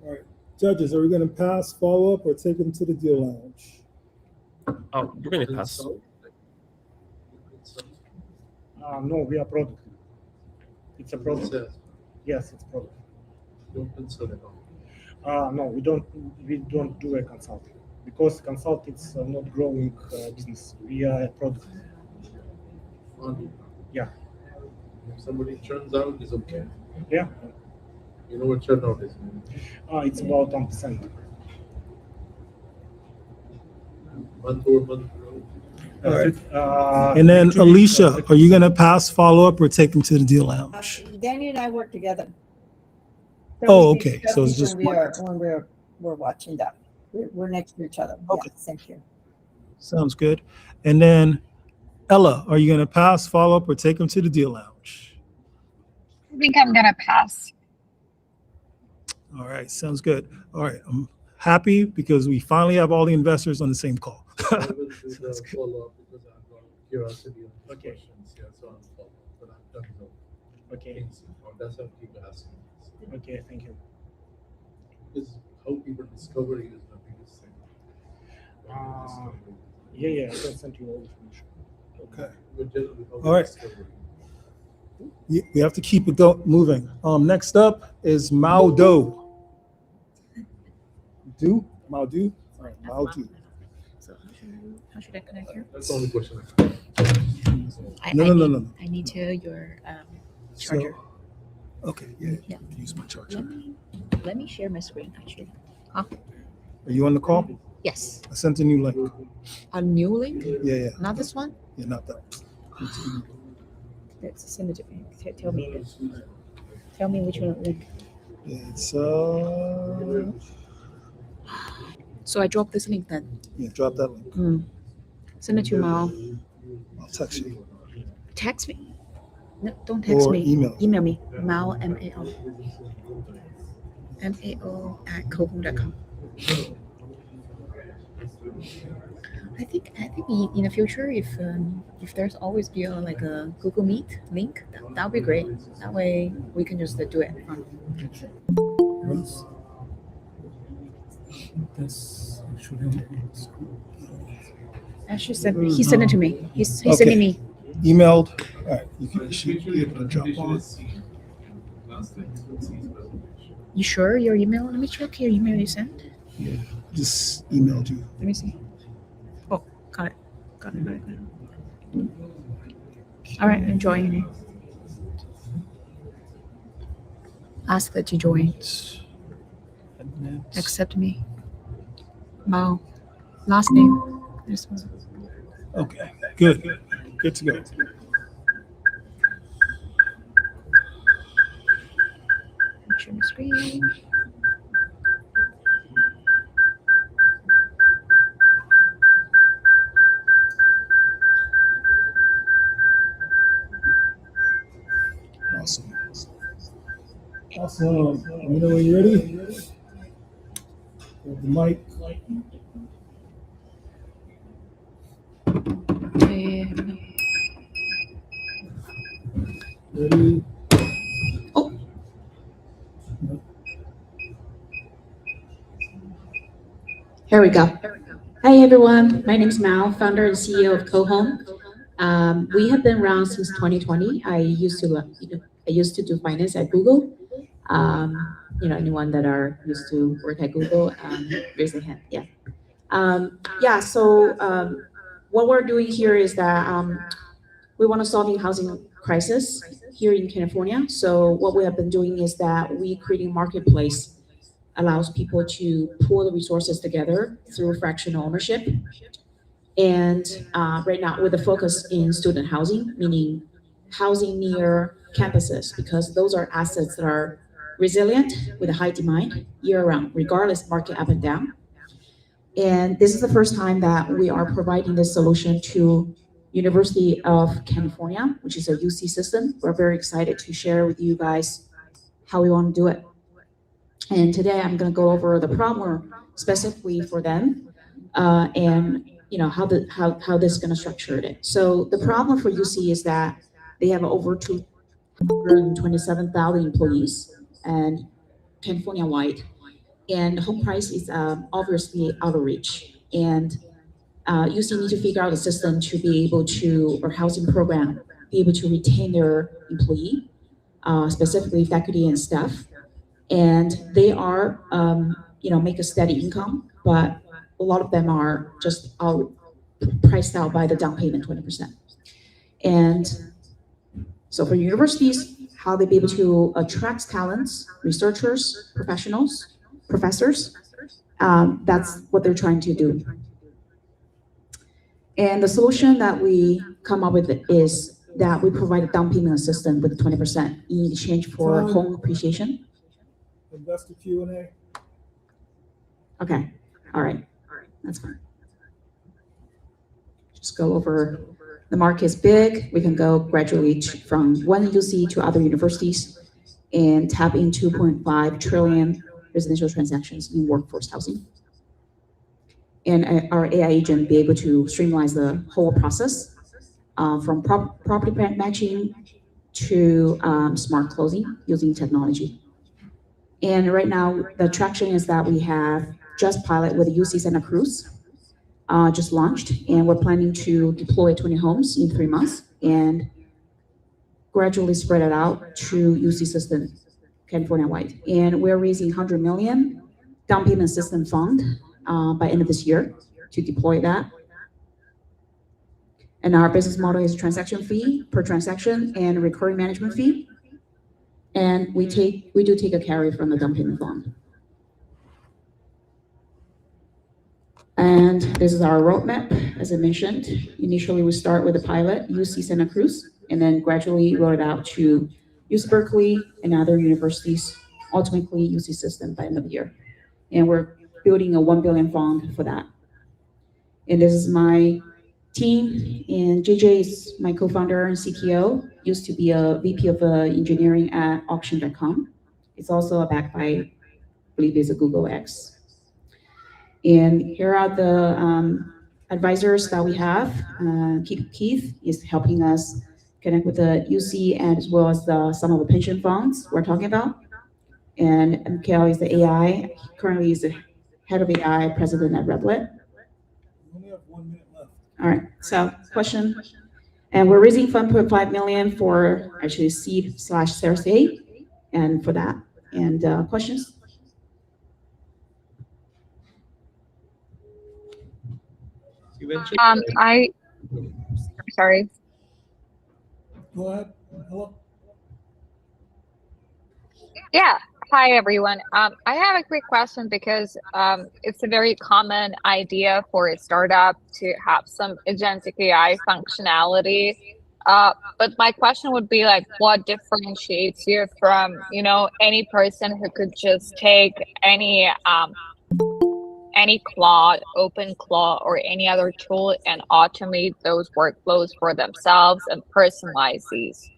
[SPEAKER 4] right, judges, are we going to pass, follow up, or take them to the deal lounge?
[SPEAKER 7] Oh, we're going to pass.
[SPEAKER 12] No, we are product. It's a product. Yes, it's product.
[SPEAKER 10] Don't consult at all.
[SPEAKER 12] No, we don't do a consulting because consult it's not growing business. We are a product. Yeah.
[SPEAKER 10] If somebody churns out, it's okay.
[SPEAKER 12] Yeah.
[SPEAKER 10] You know what churn out is?
[SPEAKER 12] It's about 1%.
[SPEAKER 10] Month over month.
[SPEAKER 4] All right. And then Alicia, are you going to pass, follow up, or take them to the deal lounge?
[SPEAKER 9] Danny and I work together.
[SPEAKER 4] Oh, okay. So it's just
[SPEAKER 9] when we're watching that. We're next to each other.
[SPEAKER 4] Okay.
[SPEAKER 9] Yeah, thank you.
[SPEAKER 4] Sounds good. And then Ella, are you going to pass, follow up, or take them to the deal lounge?
[SPEAKER 13] I think I'm gonna pass.
[SPEAKER 4] All right. Sounds good. All right. I'm happy because we finally have all the investors on the same call.
[SPEAKER 10] I will do the follow up because I've got curiosity on the questions. Yeah, so I'll follow up. But I've done the things. That's how people ask me.
[SPEAKER 12] Okay, thank you.
[SPEAKER 10] Because how people discover you is the biggest thing.
[SPEAKER 12] Yeah, I can send you all the information.
[SPEAKER 4] Okay. All right. We have to keep it moving. Next up is Mao Do. Mao Do? All right, Mao Do.
[SPEAKER 14] So how should I connect here?
[SPEAKER 10] That's the only question.
[SPEAKER 4] No.
[SPEAKER 14] I need to your charger.
[SPEAKER 4] Okay, yeah. Use my charger.
[SPEAKER 14] Let me share my screen actually. Huh?
[SPEAKER 4] Are you on the call?
[SPEAKER 14] Yes.
[SPEAKER 4] I sent a new link.
[SPEAKER 14] A new link?
[SPEAKER 4] Yeah.
[SPEAKER 14] Not this one?
[SPEAKER 4] Yeah, not that.
[SPEAKER 14] Let's send it to me. Tell me. Tell me which one link.
[SPEAKER 4] It's
[SPEAKER 14] So I drop this link then.
[SPEAKER 4] Yeah, drop that link.
[SPEAKER 14] Send it to Mao.
[SPEAKER 4] I'll text you.
[SPEAKER 14] Text me. No, don't text
[SPEAKER 4] Or
[SPEAKER 14] me.
[SPEAKER 4] email.
[SPEAKER 14] Email me. Mao MAO. MAO@kohli.com. I think in the future, if there's always be a Google Meet link, that would be great. That way we can just do it.
[SPEAKER 5] That's actually
[SPEAKER 14] Actually, he sent it to me. He's sending me.
[SPEAKER 4] Emailed. All right, you should be able to jump on.
[SPEAKER 14] You sure your email? Let me check your email you sent.
[SPEAKER 4] Yeah, just emailed you.
[SPEAKER 14] Let me see. Oh, got it. All right, I'm joining. Ask that you join. Accept me. Mao. Last name. This one.
[SPEAKER 4] Okay, good to go.
[SPEAKER 14] share my screen.
[SPEAKER 4] Awesome. Awesome. You know when you're ready? Hold the mic. Ready?
[SPEAKER 2] Oh. Here we go. Hi everyone, my name is Mao, founder and CEO of Kohli. We have been around since 2020. I used to do finance at Google. Anyone that are used to work at Google, raise their hand. Yeah. So what we're doing here is that we want to solve the housing crisis here in California. So what we have been doing is that we creating marketplace allows people to pool the resources together through fractional ownership. And right now with the focus in student housing, meaning housing near campuses, because those are assets that are resilient with a high demand year round, regardless market up and down. And this is the first time that we are providing this solution to University of California, which is a UC system. We're very excited to share with you guys how we want to do it. And today I'm going to go over the problem specifically for them, and how this is going to structure it. So the problem for UC is that they have over 227,000 employees and California-wide, and the home price is obviously out of reach. And UC need to figure out a system to be able to, or housing program, be able to retain their employee, specifically faculty and staff. And they are, make a steady income, but a lot of them are just priced out by the down payment, 20%. And so for universities, how they be able to attract talents, researchers, professors, that's what they're trying to do. And the solution that we come up with is that we provide a down payment assistance with 20% in exchange for home appreciation.
[SPEAKER 4] Investor Q&A.
[SPEAKER 2] Okay, all right, that's fine. Just go over, the market is big. We can go gradually from one UC to other universities and tap into 2.5 trillion residential transactions in workforce housing. And our AI agent be able to streamline the whole process from property matching to smart closing using technology. And right now, the traction is that we have just pilot with UC Santa Cruz, just launched, and we're planning to deploy 20 homes in 3 months and gradually spread it out to UC system California-wide. And we're raising 100 million down payment system fund by end of this year to deploy that. And our business model is transaction fee per transaction and recurring management fee. And we do take a carry from the down payment fund. And this is our roadmap, as I mentioned. Initially, we start with a pilot, UC Santa Cruz, and then gradually roll it out to UC Berkeley and other universities, ultimately UC system by end of the year. And we're building a 1 billion fund for that. And this is my team, and JJ is my co-founder and CTO, used to be a VP of engineering at auction.com. It's also backed by, I believe it's a Google X. And here are the advisors that we have. Keith is helping us connect with the UC and as well as some of the pension funds we're talking about. And Mikhail is the AI, currently is the head of AI president at Replit.
[SPEAKER 4] We only have 1 minute left.
[SPEAKER 2] All right, so question. And we're raising 1.5 million for actually seed/Series A, and for that. And questions?
[SPEAKER 13] Sorry.
[SPEAKER 4] Go ahead. Hello.
[SPEAKER 13] Yeah. Hi, everyone. I have a quick question because it's a very common idea for a startup to have some agentic AI functionality But my question would be like, what differentiates you from, you know, any person who could just take any Claude, open Claude, or any other tool and automate those workflows for themselves and personalize these?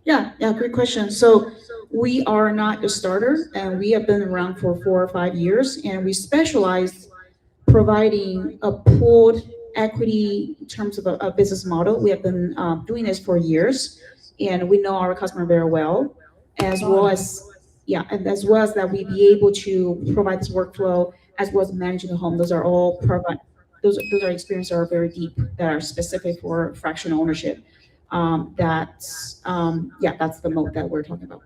[SPEAKER 2] Yeah, great question. So we are not a starter, and we have been around for 4 or 5 years, and we specialize providing a pooled equity in terms of a business model. We have been doing this for years, and we know our customer very well, as well as that we be able to provide this workflow as well as managing the home. Those are all those are experiences that are very deep, that are specific for fractional ownership. That's the mode that we're talking about.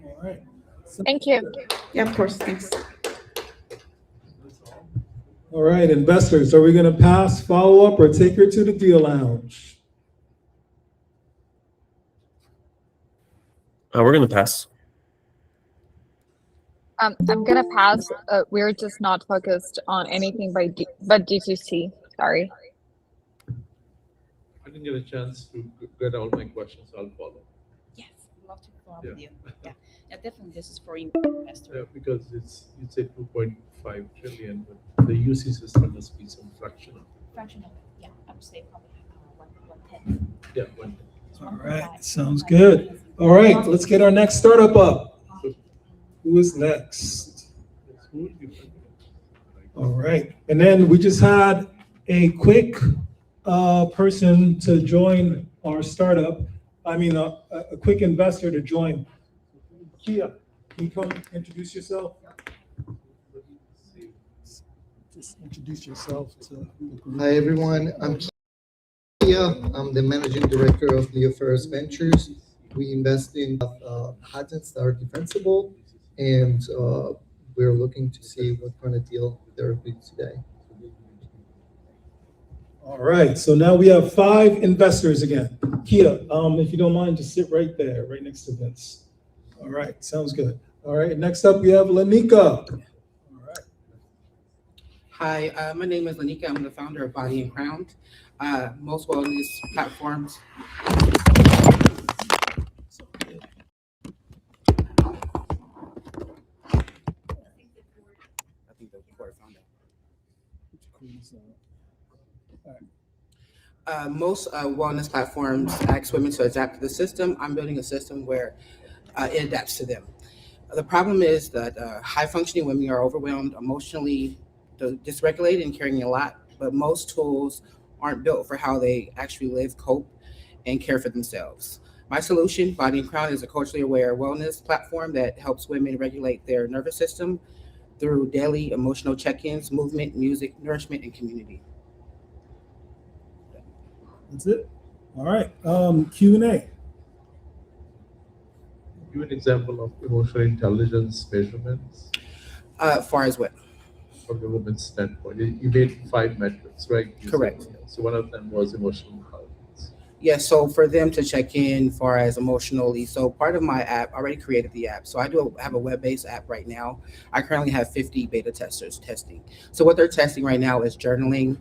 [SPEAKER 4] All right.
[SPEAKER 13] Thank you.
[SPEAKER 2] Yeah, of course. Thanks.
[SPEAKER 4] All right, investors, are we going to pass, follow up, or take her to the deal lounge?
[SPEAKER 7] We're going to pass.
[SPEAKER 13] I'm gonna pass. We're just not focused on anything but D2C. Sorry.
[SPEAKER 10] I didn't get a chance to get all my questions. I'll follow.
[SPEAKER 15] Yes, I'd love to follow up
[SPEAKER 10] Yeah.
[SPEAKER 15] with you. Yeah, definitely. This is for investors.
[SPEAKER 10] Yeah, because you say 2.5 trillion, but the UC system must be some fraction of it.
[SPEAKER 15] Fractional. Yeah, I would say probably 1/10.
[SPEAKER 10] Yeah, 1/10.
[SPEAKER 4] All right, sounds good. All right, let's get our next startup up. Who is next? All right, and then we just had a quick person to join our startup. I mean, a quick investor to join. Kia, can you come introduce yourself? Just introduce yourself to.
[SPEAKER 16] Hi everyone, I'm Kia. I'm the managing director of Leo Ferris Ventures. We invest in patents that are defensible, and we're looking to see what kind of deal there will be today.
[SPEAKER 4] All right, so now we have 5 investors again. Kia, if you don't mind, just sit right there, right next to Vince. All right, sounds good. All right, next up we have Lanika.
[SPEAKER 17] Hi, my name is Lanika. I'm the founder of Body and Crown. Most wellness platforms. Most wellness platforms ask women to adapt to the system. I'm building a system where it adapts to them. The problem is that high-functioning women are overwhelmed, emotionally dysregulated, and carrying a lot, but most tools aren't built for how they actually live, cope, and care for themselves. My solution, Body and Crown, is a culturally aware wellness platform that helps women regulate their nervous system through daily emotional check-ins, movement, music, nourishment, and community.
[SPEAKER 4] That's it. All right, Q&A.
[SPEAKER 10] Give an example of emotional intelligence measurements.
[SPEAKER 17] Far as what?
[SPEAKER 10] From the woman's standpoint, you made 5 metrics, right?
[SPEAKER 17] Correct.
[SPEAKER 10] So one of them was emotional intelligence.
[SPEAKER 17] Yes, so for them to check in far as emotionally, so part of my app, I already created the app. So I have a web-based app right now. I currently have 50 beta testers testing. So what they're testing right now is journaling,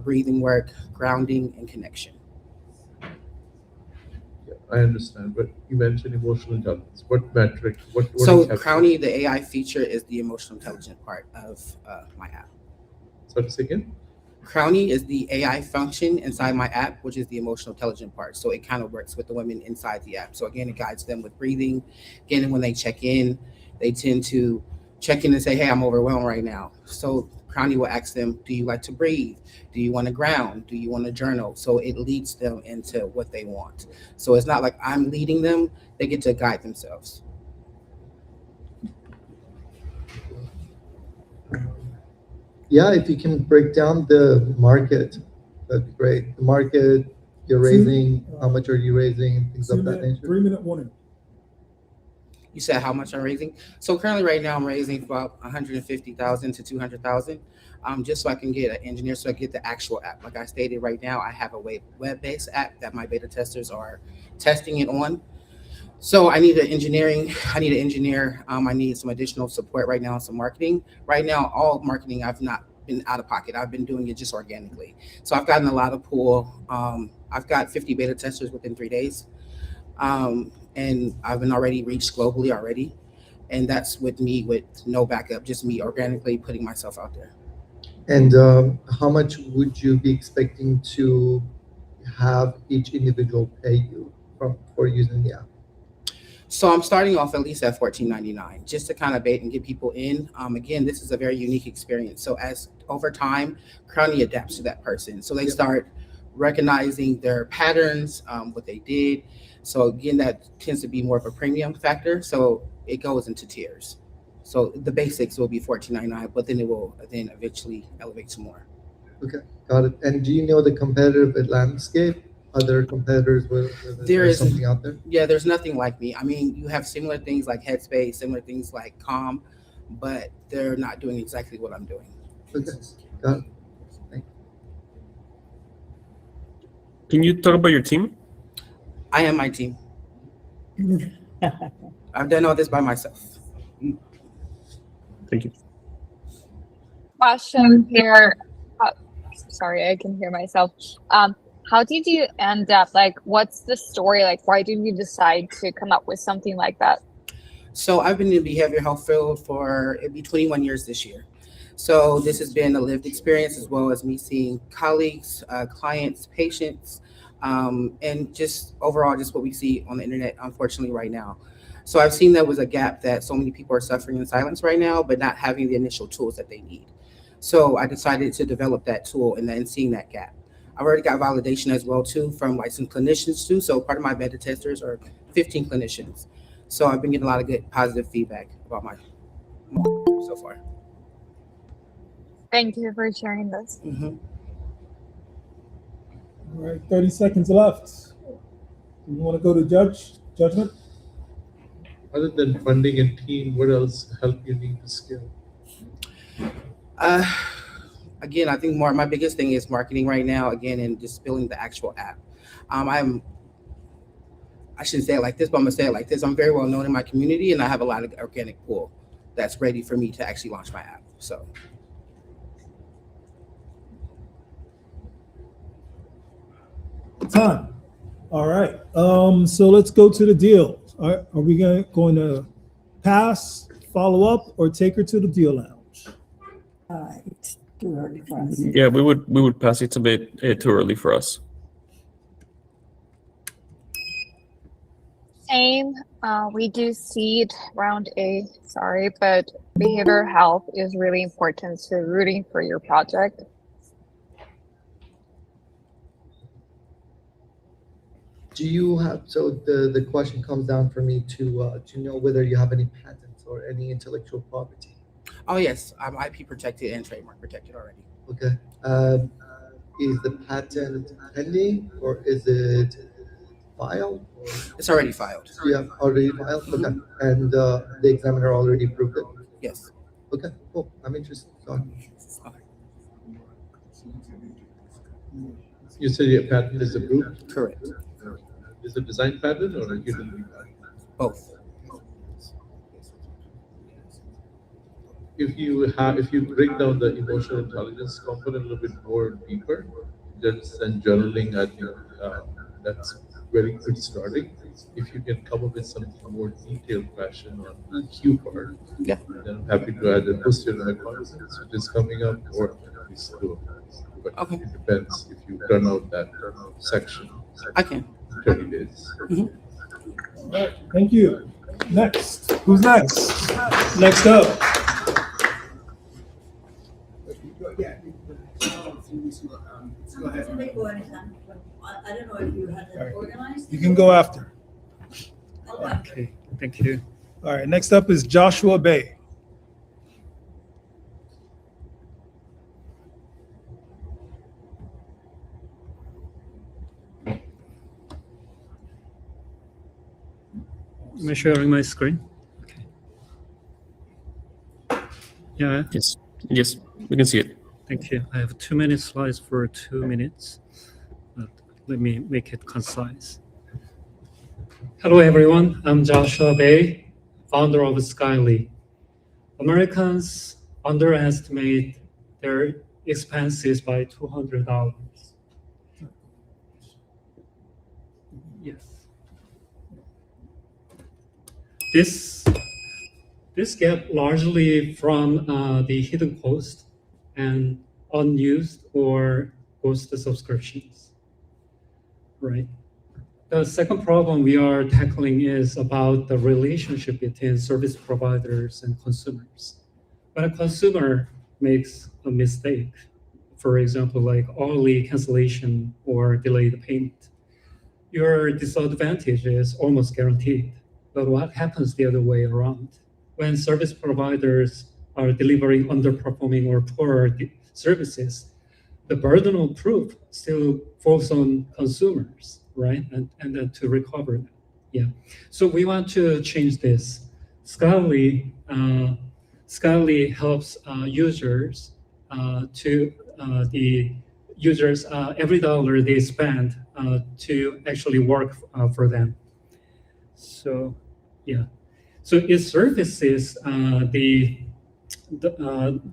[SPEAKER 17] breathing work, grounding, and connection.
[SPEAKER 10] Yeah, I understand, but you mentioned emotional intelligence. What metric? What
[SPEAKER 17] So
[SPEAKER 10] exactly?
[SPEAKER 17] Crowny, the AI feature, is the emotional intelligence part of my app.
[SPEAKER 10] So say again?
[SPEAKER 17] Crowny is the AI function inside my app, which is the emotional intelligence part. So it kind of works with the women inside the app. So again, it guides them with breathing. Again, when they check in, they tend to check in and say, hey, I'm overwhelmed right now. So Crowny will ask them, do you like to breathe? Do you want to ground? Do you want to journal? So it leads them into what they want. So it's not like I'm leading them, they get to guide themselves.
[SPEAKER 16] Yeah, if you can break down the market, that'd be great. The market you're raising, how much are you raising, things of that nature.
[SPEAKER 4] 3-minute warning.
[SPEAKER 17] You said how much I'm raising? So currently right now I'm raising about 150,000 to 200,000, just so I can get an engineer, so I get the actual app. Like I stated right now, I have a web-based app that my beta testers are testing it on. So I need an engineer. I need some additional support right now, some marketing. Right now, all marketing, I've not been out of pocket. I've been doing it just organically. So I've gotten a lot of pull. I've got 50 beta testers within 3 days. And I've been already reached globally already. And that's with me with no backup, just me organically putting myself out there.
[SPEAKER 16] And how much would you be expecting to have each individual pay you for using the app?
[SPEAKER 17] So I'm starting off at least at $14.99 just to kind of bait and get people in. Again, this is a very unique experience. So as over time, Crowny adapts to that person. So they start recognizing their patterns, what they did. So again, that tends to be more of a premium factor. So it goes into tiers. So the basics will be $14.99, but then it will then eventually elevate to more.
[SPEAKER 16] Okay, got it. And do you know the competitive landscape? Other competitors, there is something out there?
[SPEAKER 17] Yeah, there's nothing like me. I mean, you have similar things like Headspace, similar things like Calm, but they're not doing exactly what I'm doing.
[SPEAKER 16] Okay, got it. Thank you.
[SPEAKER 7] Can you talk about your team?
[SPEAKER 17] I am my team. I've done all this by myself.
[SPEAKER 7] Thank you.
[SPEAKER 13] Question here. Sorry, I can hear myself. How did you end up, like, what's the story? Like, why did you decide to come up with something like that?
[SPEAKER 17] So I've been in the behavioral health field for, it'll be 21 years this year. So this has been a lived experience as well as me seeing colleagues, clients, patients, and just overall just what we see on the internet, unfortunately, right now. So I've seen there was a gap that so many people are suffering in silence right now, but not having the initial tools that they need. So I decided to develop that tool and then seeing that gap. I've already got validation as well too from licensed clinicians too. So part of my beta testers are 15 clinicians. So I've been getting a lot of good positive feedback about my so far.
[SPEAKER 13] Thank you for sharing this.
[SPEAKER 4] All right, 30 seconds left. You want to go to judgment?
[SPEAKER 10] Other than funding and team, what else help you need to scale?
[SPEAKER 17] Again, I think my biggest thing is marketing right now, again, and just building the actual app. I shouldn't say it like this, but I'm gonna say it like this. I'm very well known in my community and I have a lot of organic pull that's ready for me to actually launch my app, so.
[SPEAKER 4] Time. All right, so let's go to the deal. Are we going to pass, follow up, or take her to the deal lounge?
[SPEAKER 9] It's too early for us.
[SPEAKER 7] Yeah, we would pass. It's a bit too early for us.
[SPEAKER 13] Same. We do seed round A, sorry, but behavioral health is really important, so rooting for your project.
[SPEAKER 16] Do you have, so the question comes down for me to know whether you have any patents or any intellectual property.
[SPEAKER 17] Oh yes, I'm IP protected and trademark protected already.
[SPEAKER 16] Okay. Is the patent pending or is it filed?
[SPEAKER 17] It's already filed.
[SPEAKER 16] Yeah, already filed? Okay. And the examiner already approved it?
[SPEAKER 17] Yes.
[SPEAKER 16] Okay, cool. I'm interested. Go ahead.
[SPEAKER 10] You said your patent is approved?
[SPEAKER 17] Correct.
[SPEAKER 10] Is it design patent or a hidden patent?
[SPEAKER 17] Both.
[SPEAKER 10] If you break down the emotional intelligence component a little bit more deeper, just and journaling, I think that's very good starting. If you can come up with some more detailed fashion on the EQ part,
[SPEAKER 17] yeah,
[SPEAKER 10] then I'm happy to add a booster in the conference, which is coming up, or at least do it. But
[SPEAKER 17] okay,
[SPEAKER 10] it depends if you turn out that section.
[SPEAKER 17] I can.
[SPEAKER 10] 30 days.
[SPEAKER 4] All right, thank you. Next, who's next? Next up.
[SPEAKER 18] Go ahead. I don't know if you had that organized.
[SPEAKER 4] You can go after.
[SPEAKER 18] Okay,
[SPEAKER 5] thank you.
[SPEAKER 4] All right, next up is Joshua Bay.
[SPEAKER 5] Am I sharing my screen? Okay. Yeah.
[SPEAKER 7] Yes, we can see it.
[SPEAKER 5] Thank you. I have 2 minute slides for 2 minutes, but let me make it concise. Hello, everyone. I'm Joshua Bay, founder of Skyly. Americans underestimate their expenses by $200. Yes. This gap largely from the hidden cost and unused or ghost subscriptions, right? The second problem we are tackling is about the relationship between service providers and consumers. When a consumer makes a mistake, for example, like early cancellation or delayed payment, your disadvantage is almost guaranteed. But what happens the other way around? When service providers are delivering underperforming or poor services, the burden of proof still falls on consumers, right? And then to recover that. Yeah. So we want to change this. Scalely helps users to the users every dollar they spend to actually work for them. So yeah. So it services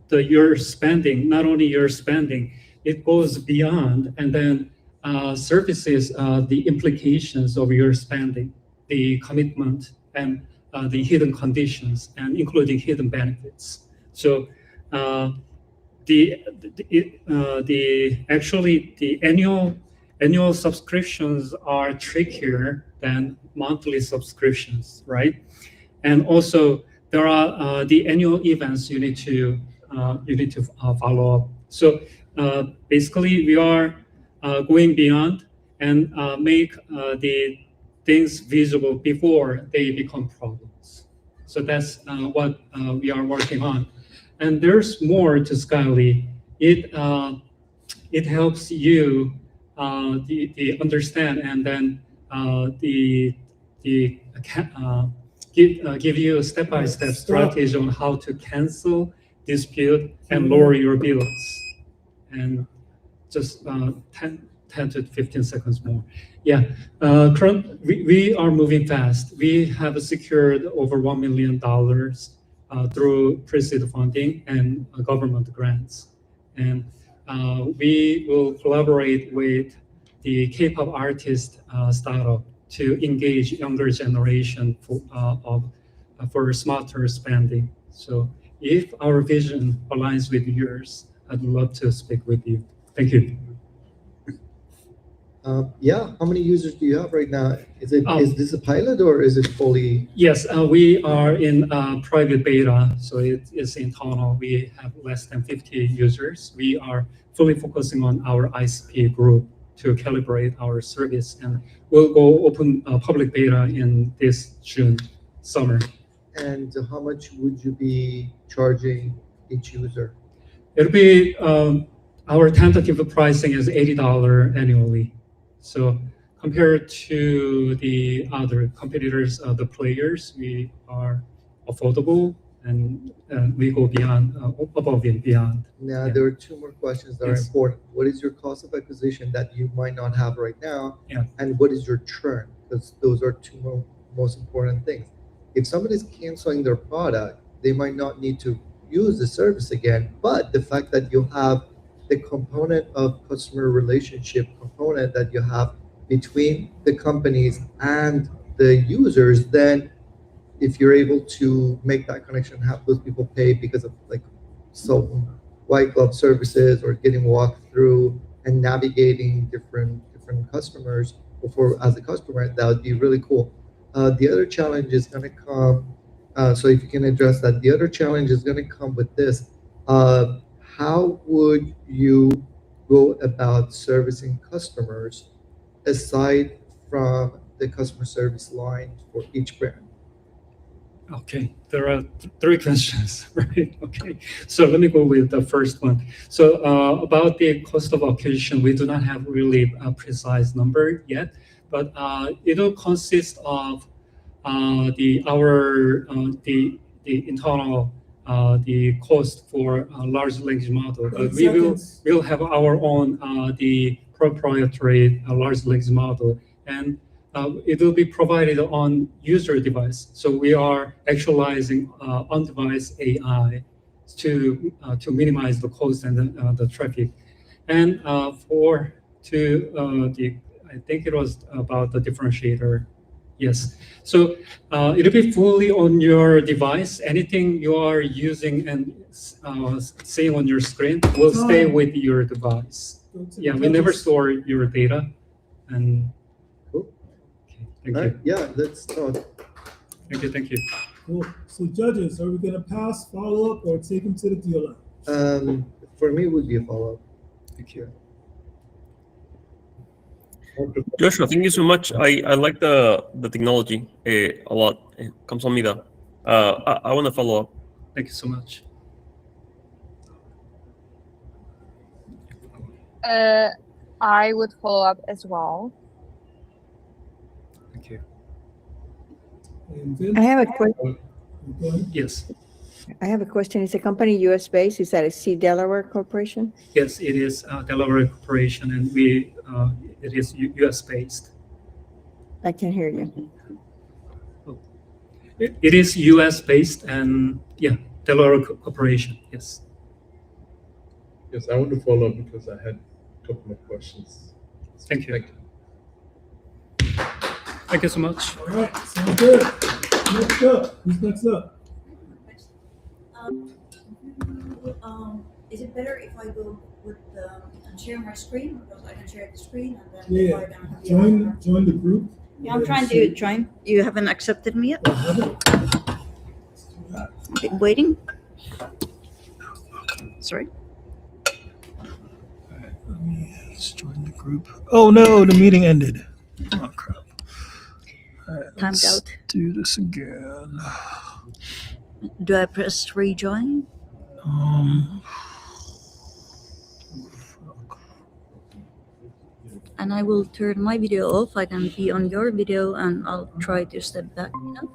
[SPEAKER 5] your spending, not only your spending, it goes beyond and then services the implications of your spending, the commitment and the hidden conditions and including hidden benefits. So the annual subscriptions are trickier than monthly subscriptions, right? And also there are the annual events you need to follow up. So basically we are going beyond and make the things visible before they become problems. So that's what we are working on. And there's more to Scalely. It helps you the understand and then give you a step-by-step strategy on how to cancel, dispute, and lower your bills. And just 10 to 15 seconds more. Yeah, we are moving fast. We have secured over $1 million through pre-seed funding and government grants. And we will collaborate with the K-pop artist startup to engage younger generation for smarter spending. So if our vision aligns with yours, I'd love to speak with you. Thank you.
[SPEAKER 16] Yeah, how many users do you have right now? Is this a pilot or is it fully?
[SPEAKER 5] Yes, we are in private beta, so it's internal. We have less than 50 users. We are fully focusing on our ICP group to calibrate our service, and we'll go open public beta in this June, summer.
[SPEAKER 16] And how much would you be charging each user?
[SPEAKER 5] It'll be, our tentative pricing is $80 annually. So compared to the other competitors, the players, we are affordable and we go beyond, above and beyond.
[SPEAKER 16] Now,
[SPEAKER 5] Yeah.
[SPEAKER 16] there are two more questions that are important. What is your cost of acquisition that you might not have right now?
[SPEAKER 5] Yeah.
[SPEAKER 16] And what is your churn? Because those are two most important things. If somebody's canceling their product, they might not need to use the service again, but the fact that you have the component of customer relationship component that you have between the companies and the users, then if you're able to make that connection, have those people pay because of like white glove services or getting walked through and navigating different customers before as a customer, that would be really cool. The other challenge is going to come. So if you can address that, the other challenge is going to come with this. How would you go about servicing customers aside from the customer service line for each brand?
[SPEAKER 5] Okay, there are three questions, right? Okay, so let me go with the first one. So about the cost of acquisition, we do not have really a precise number yet, but it'll consist of the internal the cost for a large language model. But we'll have our own the proprietary large language model, and it will be provided on user device. So we are actualizing on-device AI to minimize the cost and the traffic. And I think it was about the differentiator. Yes. So it'll be fully on your device. Anything you are using and seeing on your screen will stay with your device. Yeah, we never store your data. And cool. Okay, thank you.
[SPEAKER 16] Yeah, let's talk.
[SPEAKER 5] Thank you.
[SPEAKER 4] Cool. So judges, are we gonna pass, follow up, or take them to the deal line?
[SPEAKER 16] For me, it would be a follow-up.
[SPEAKER 5] Thank you.
[SPEAKER 7] Joshua, thank you so much. I like the technology a lot. 감사합니다. I want to follow up.
[SPEAKER 5] Thank you so much.
[SPEAKER 13] I would follow up as well.
[SPEAKER 5] Thank you.
[SPEAKER 9] I have a question.
[SPEAKER 5] Yes.
[SPEAKER 9] I have a question. Is the company U.S. based? Is that a C Delaware corporation?
[SPEAKER 5] Yes, it is Delaware Corporation, and it is U.S. based.
[SPEAKER 9] I can hear you.
[SPEAKER 5] It is U.S. based, and yeah, Delaware Corporation. Yes.
[SPEAKER 10] Yes, I want to follow up because I had a couple of questions.
[SPEAKER 5] Thank you. Thank you so much.
[SPEAKER 4] All right, sounds good. Next up, who's next up?
[SPEAKER 18] Is it better if I go with and share my screen, because I can share the screen and then
[SPEAKER 4] Yeah,
[SPEAKER 18] if I don't have
[SPEAKER 4] join the group.
[SPEAKER 18] Yeah, I'm trying to join. You haven't accepted me yet? Been waiting. Sorry.
[SPEAKER 4] Let's join the group. Oh no, the meeting ended. Oh crap. All right,
[SPEAKER 18] Timed
[SPEAKER 4] let's
[SPEAKER 18] out.
[SPEAKER 4] do this again.
[SPEAKER 18] Do I press rejoin? And I will turn my video off. I can be on your video and I'll try to step back now.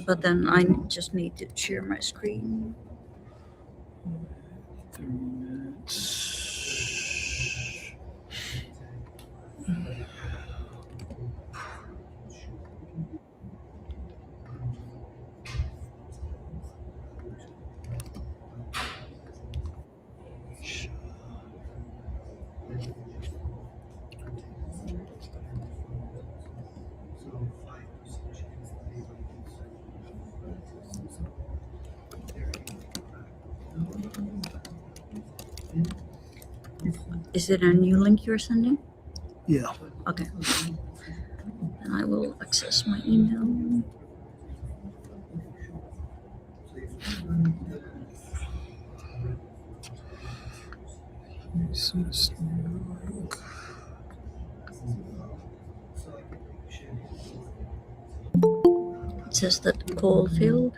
[SPEAKER 18] But then I just need to share my screen.
[SPEAKER 4] 3 minutes.
[SPEAKER 18] Is it a new link you're sending?
[SPEAKER 4] Yeah.
[SPEAKER 18] Okay. Then I will access my email. It says that call failed.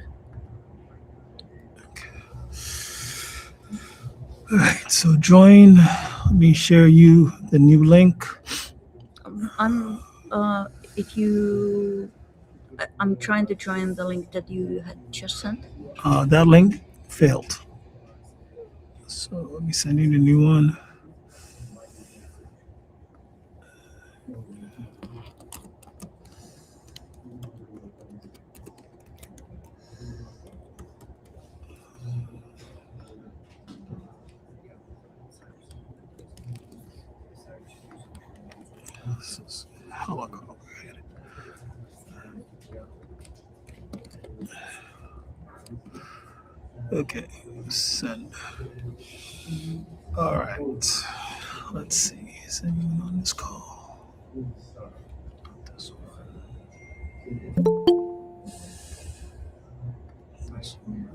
[SPEAKER 4] All right, so join. Let me share you the new link.
[SPEAKER 18] I'm trying to join the link that you had just sent.
[SPEAKER 4] That link failed. So let me send you the new one. This is hella complicated. Okay, send. All right, let's see. Is anyone on this call? Not this one. This one.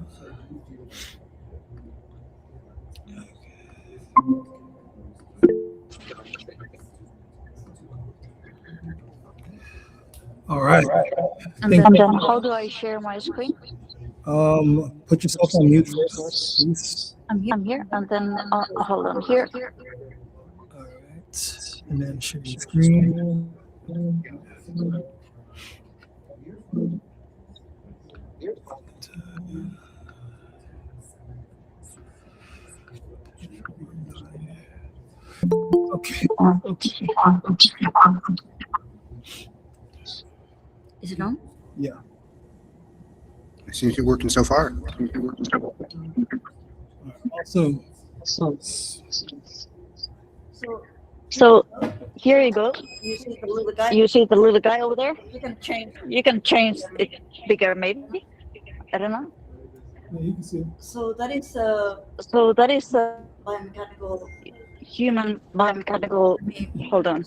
[SPEAKER 4] All right.
[SPEAKER 18] And then how do I share my screen?
[SPEAKER 4] Put yourself on mute first, please.
[SPEAKER 18] I'm here, and then hold on here.
[SPEAKER 4] All right, and then share your screen. Okay.
[SPEAKER 18] Is it on?
[SPEAKER 4] Yeah.
[SPEAKER 19] seems to be working so far.
[SPEAKER 4] So,
[SPEAKER 18] So here you go.
[SPEAKER 2] You see the little guy?
[SPEAKER 18] You see the little guy over there?
[SPEAKER 2] You can change.
[SPEAKER 18] You can change it bigger, maybe. I don't know.
[SPEAKER 4] yeah, you can see.
[SPEAKER 2] So that is
[SPEAKER 18] So that is a
[SPEAKER 2] biomechanical.
[SPEAKER 18] human biomechanical. Hold on.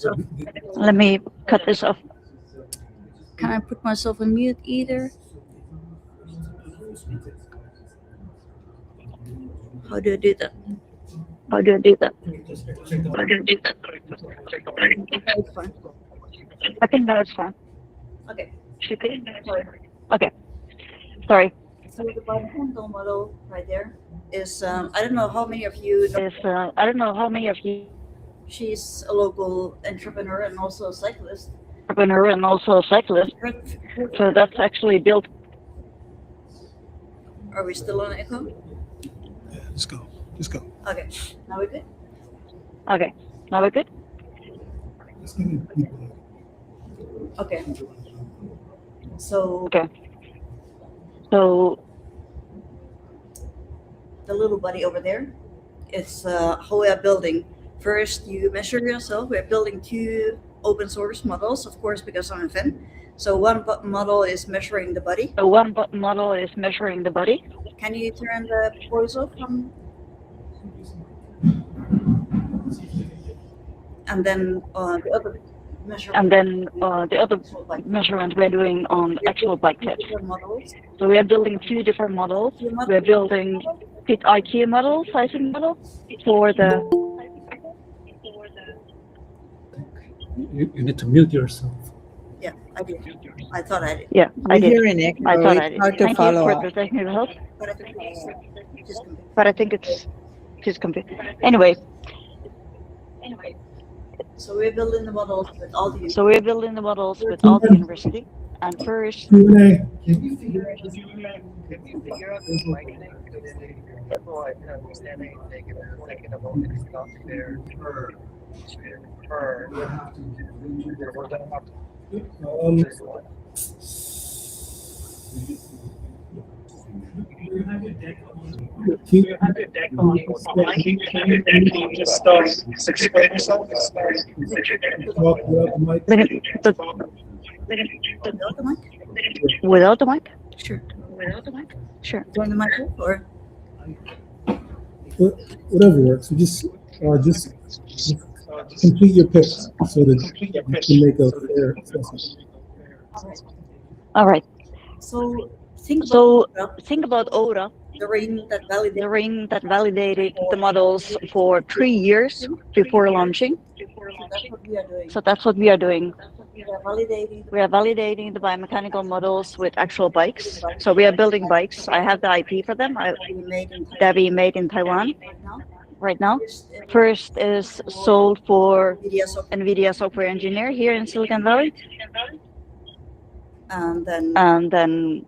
[SPEAKER 18] Let me cut this off. Can I put myself on mute either? How do I do that? How do I do that? How do I do that?
[SPEAKER 2] It's fine.
[SPEAKER 18] I think that's fine.
[SPEAKER 2] Okay.
[SPEAKER 18] Should be. Okay. Sorry.
[SPEAKER 2] So the biomechanical model right there is I don't know how many of you know.
[SPEAKER 18] I don't know how many of you
[SPEAKER 2] She's a local entrepreneur and also a cyclist.
[SPEAKER 18] and also a cyclist. So that's actually built.
[SPEAKER 2] Are we still on echo?
[SPEAKER 4] Yeah, let's go. Just go.
[SPEAKER 2] Okay. Now we're good.
[SPEAKER 18] Okay. Now we're good.
[SPEAKER 4] Let's get it.
[SPEAKER 2] Okay. So
[SPEAKER 18] Okay. So
[SPEAKER 2] the little buddy over there is how we are building. First, you measure yourself. We're building two open source models, of course, because I'm a fan. So one model is measuring the body.
[SPEAKER 18] So one model is measuring the body.
[SPEAKER 2] Can you turn the voice off from? And then the other measurement.
[SPEAKER 18] And then the other measurement we're doing on actual bike tips. So we are building two different models. We're building fit IQ model, sizing model for the.
[SPEAKER 5] You need to mute yourself.
[SPEAKER 2] Yeah, I did. I thought I did.
[SPEAKER 18] Yeah, I
[SPEAKER 9] We
[SPEAKER 18] did.
[SPEAKER 9] hear an echo.
[SPEAKER 18] I thought
[SPEAKER 9] It's
[SPEAKER 18] I did.
[SPEAKER 9] hard to
[SPEAKER 18] Thank
[SPEAKER 9] follow
[SPEAKER 18] you
[SPEAKER 9] up.
[SPEAKER 18] for the technical help.
[SPEAKER 2] But I think it's just
[SPEAKER 18] But I think it's just confusing. Anyway.
[SPEAKER 2] So we're building the models with all the.
[SPEAKER 18] So we're building the models with all the university. And first.
[SPEAKER 4] Q&A.
[SPEAKER 2] Can you figure out this
[SPEAKER 4] Just explain yourself.
[SPEAKER 18] Without the mic?
[SPEAKER 2] Sure.
[SPEAKER 18] Without the mic? Sure.
[SPEAKER 2] Join the mic or?
[SPEAKER 4] Whatever works. So just complete your pitch so that you can make a fair assessment.
[SPEAKER 18] All right.
[SPEAKER 2] So
[SPEAKER 18] think about Oda,
[SPEAKER 2] the ring that
[SPEAKER 18] validated the models for 3 years before launching.
[SPEAKER 2] That's what we are doing.
[SPEAKER 18] So that's what we are doing.
[SPEAKER 2] We are validating
[SPEAKER 18] the biomechanical models with actual bikes. So we are building bikes. I have the IP for them that we made in Taiwan right now. First is sold for NVIDIA software engineer here in Silicon Valley.
[SPEAKER 2] And
[SPEAKER 18] then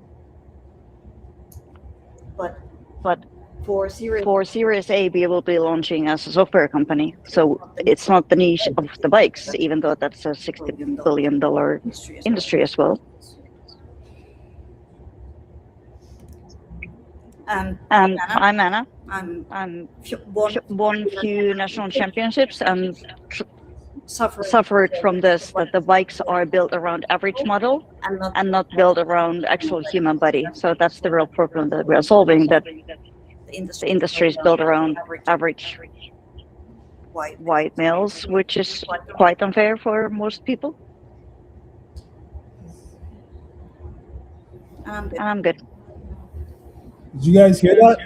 [SPEAKER 18] but for Series A, we will be launching as a software company. So it's not the niche of the bikes, even though that's a $60 billion industry as well. And I'm Anna. I'm won few national championships and suffered from this, that the bikes are built around average model and not built around actual human body. So that's the real problem that we are solving, that the industry is built around average white males, which is quite unfair for most people. And I'm good.
[SPEAKER 4] Did you guys hear that?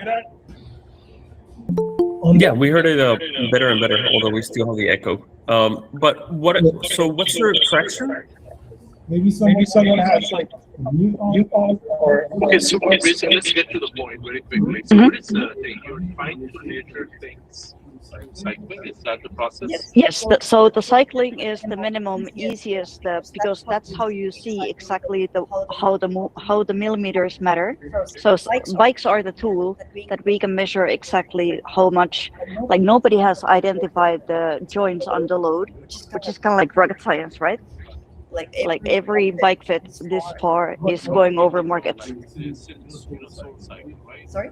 [SPEAKER 7] Yeah, we heard it better and better, although we still have the echo. But what? So what's your traction?
[SPEAKER 4] Maybe someone has like mute on or.
[SPEAKER 10] Okay, so let's get to the point very quickly. So what is the thing you're trying to measure things? Cycling, is that the process?
[SPEAKER 18] Yes. So the cycling is the minimum easiest because that's how you see exactly how the millimeters matter. So bikes are the tool that we can measure exactly how much. Like nobody has identified the joints under load, which is kind of like rocket science, right? Like every bike fit this far is going over markets.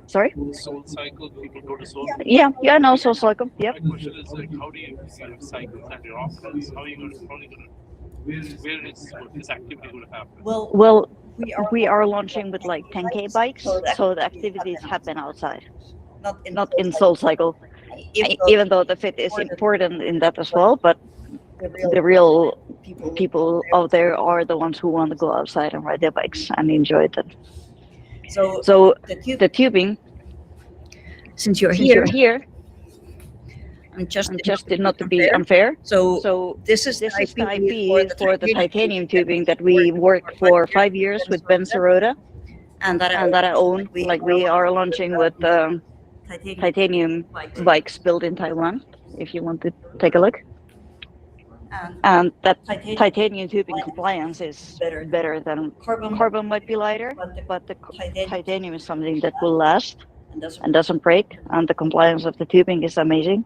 [SPEAKER 18] Sorry?
[SPEAKER 4] Soul cycle, people go to soul.
[SPEAKER 18] Yeah, no, Soul Cycle. Yep.
[SPEAKER 4] My question is like, how do you have cycles and your offense? How are you going to, where is this activity going to happen?
[SPEAKER 18] Well, we are launching with like 10K bikes, so the activities happen outside, not in Soul Cycle. Even though the fit is important in that as well, but the real people out there are the ones who want to go outside and ride their bikes and enjoy it. So the tubing,
[SPEAKER 19] Since you're
[SPEAKER 18] you're
[SPEAKER 19] here,
[SPEAKER 18] here, and just not to be unfair. So
[SPEAKER 19] this is
[SPEAKER 18] the
[SPEAKER 19] the
[SPEAKER 18] IP for the titanium tubing that we worked for 5 years with Ben Sirota,
[SPEAKER 19] and that
[SPEAKER 18] and that I own. Like we are launching with titanium bikes built in Taiwan. If you want to take a look. And that titanium tubing compliance is better than carbon might be lighter, but the titanium is something that will last and doesn't break, and the compliance of the tubing is amazing.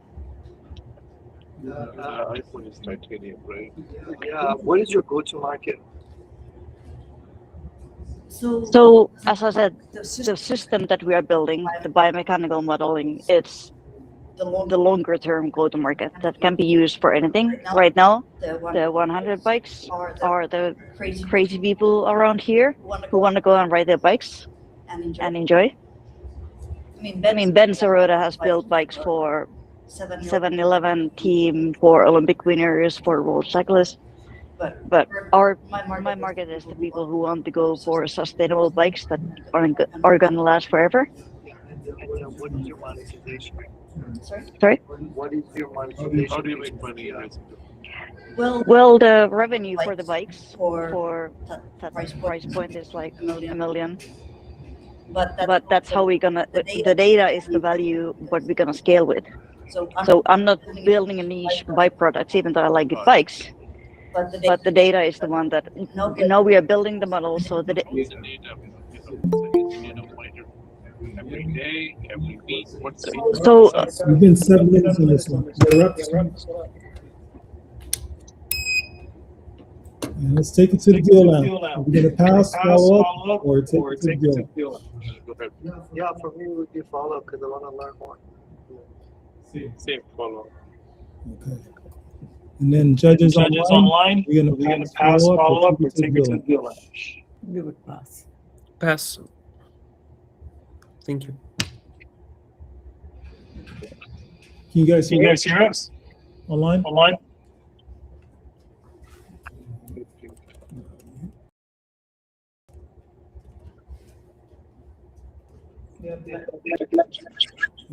[SPEAKER 20] iPhone is titanium, right? Yeah. What is your go-to market?
[SPEAKER 18] So as I said, the system that we are building, the biomechanical modeling, it's the longer term go-to-market that can be used for anything. Right now, the 100 bikes are the crazy people around here who want to go and ride their bikes and enjoy. I mean, Ben Sirota has built bikes for 7-Eleven team, for Olympic winners, for world cyclists. But my market is the people who want to go for sustainable bikes that are going to last forever.
[SPEAKER 20] What is your monetization?
[SPEAKER 18] Sorry?
[SPEAKER 20] What is your monetization?
[SPEAKER 4] How do you make money?
[SPEAKER 18] Well, the revenue for the bikes for that price point is like $1 million. But that's how we're gonna. The data is the value what we're gonna scale with. So I'm not building a niche byproducts, even though I like good bikes. But the data is the one that now we are building the model. So the
[SPEAKER 4] Every day, every week, what's the
[SPEAKER 18] so
[SPEAKER 4] You've
[SPEAKER 12] been 7 minutes on this one. You're up. And let's take it to the deal now. We're gonna pass, follow up, or take it to the deal.
[SPEAKER 20] Yeah, for me, it would be follow-up because I want to learn more.
[SPEAKER 4] Same follow.
[SPEAKER 12] Okay. And then judges online, we're gonna pass, follow up, or take it to the deal.
[SPEAKER 19] We would pass.
[SPEAKER 7] Pass. Thank you.
[SPEAKER 12] Can you guys hear us? Online?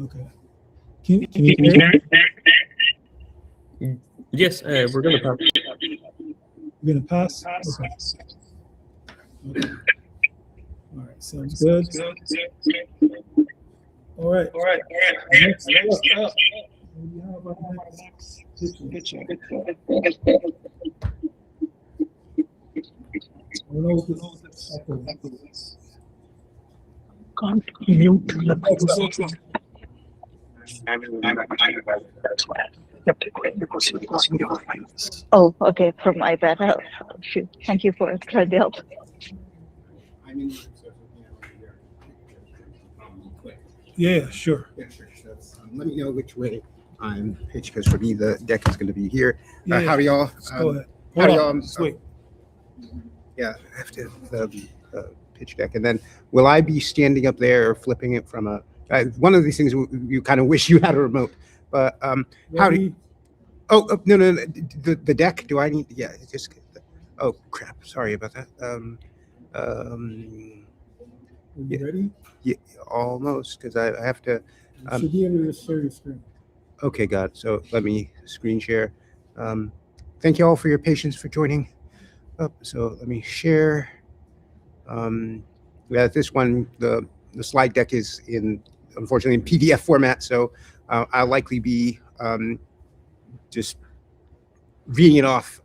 [SPEAKER 12] Okay. Can you hear me?
[SPEAKER 7] Yes, we're gonna pass.
[SPEAKER 12] We're gonna pass? Okay. All right, sounds good. All right. Next up, we have our next picture. I don't know what this is.
[SPEAKER 20] Can't mute the
[SPEAKER 18] Oh, okay, from iPad. Oh, shoot. Thank you for trying to help.
[SPEAKER 12] Yeah, sure.
[SPEAKER 21] Let me know which way I'm pitched, because for me the deck is going to be here.
[SPEAKER 12] Yeah,
[SPEAKER 21] how do y'all?
[SPEAKER 12] go ahead.
[SPEAKER 21] How do
[SPEAKER 12] Hold
[SPEAKER 21] y'all?
[SPEAKER 12] on, just wait.
[SPEAKER 21] Yeah, I have to pitch deck, and then will I be standing up there or flipping it from a? One of these things you kind of wish you had a remote, but how do you? Oh no, the deck. Do I need? Yeah, it's just. Oh crap! Sorry about that.
[SPEAKER 12] Are you ready?
[SPEAKER 21] Yeah, almost, because I have to.
[SPEAKER 12] You should be able to share your screen.
[SPEAKER 21] Okay, got it. So let me screen share. Thank you all for your patience for joining up. So let me share. Yeah, this one, the slide deck is unfortunately in PDF format, so I'll likely be just reading it off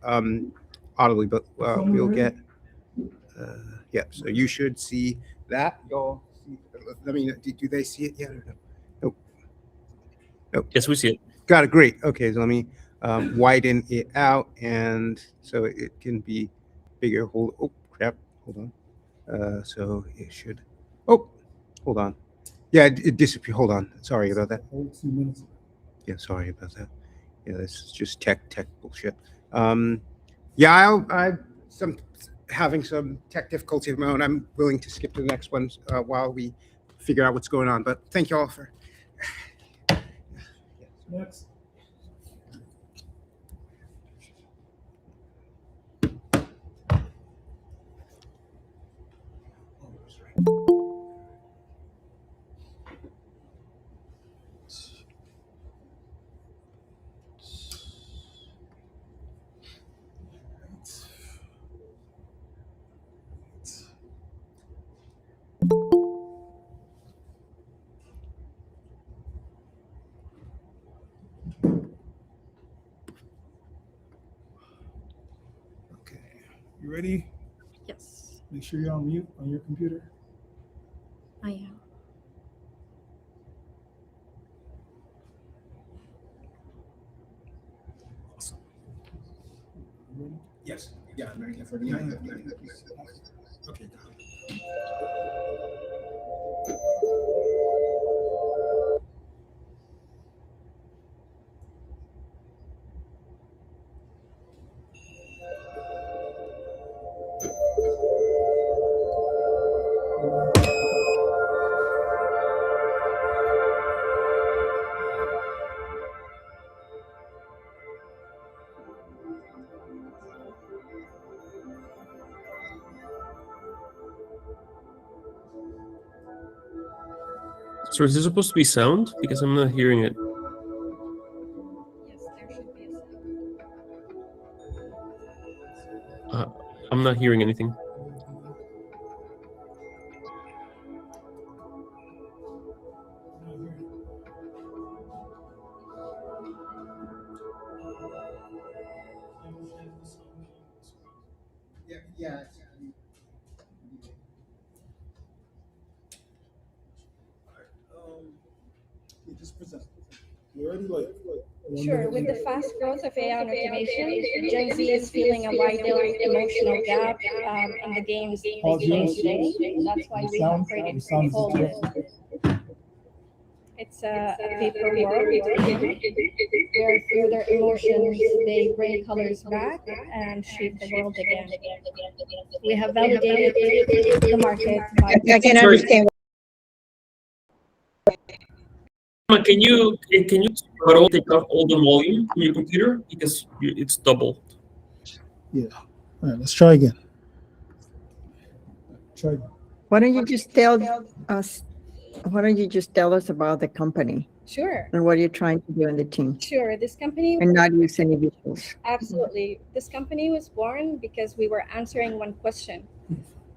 [SPEAKER 21] audibly, but we'll get. Yeah, so you should see that. Y'all see, I mean, do they see it yet? Or no? Nope. Nope.
[SPEAKER 7] Yes, we see it.
[SPEAKER 21] Got it. Great. Okay, so let me widen it out, and so it can be bigger. Oh crap! Hold on. So it should. Oh, hold on. Yeah, it disappeared. Hold on. Sorry about that. Yeah, sorry about that. Yeah, this is just tech bullshit. Yeah, I'm having some tech difficulty of my own. I'm willing to skip to the next one while we figure out what's going on. But thank you all for.
[SPEAKER 4] Next. You ready?
[SPEAKER 1] Yes,
[SPEAKER 4] Make sure you're on mute on your computer.
[SPEAKER 1] I am.
[SPEAKER 4] Awesome.
[SPEAKER 21] Yes. Yeah, I'm ready for the. Okay.
[SPEAKER 7] So is this supposed to be sound? Because I'm not hearing it.
[SPEAKER 1] Yes, there should be a
[SPEAKER 7] I'm not hearing anything.
[SPEAKER 21] Yeah.
[SPEAKER 4] You just present. You already like.
[SPEAKER 22] Sure. With the fast growth of AI and automation, Gen Z is feeling a wider emotional gap in the games they play today. That's why we have created Folded. It's a paper world where through their emotions they bring colors back and shape the world again. We have validated the market by.
[SPEAKER 9] I can understand.
[SPEAKER 7] Can you take off all the volume on your computer because it's double?
[SPEAKER 4] Yeah. All right. Let's try again. Try again.
[SPEAKER 9] Why don't you just tell us? Why don't you just tell us about the company
[SPEAKER 22] Sure.
[SPEAKER 9] and what you're trying to do in the team,
[SPEAKER 22] Sure. This company.
[SPEAKER 9] and not use any visuals?
[SPEAKER 22] Absolutely. This company was born because we were answering one question.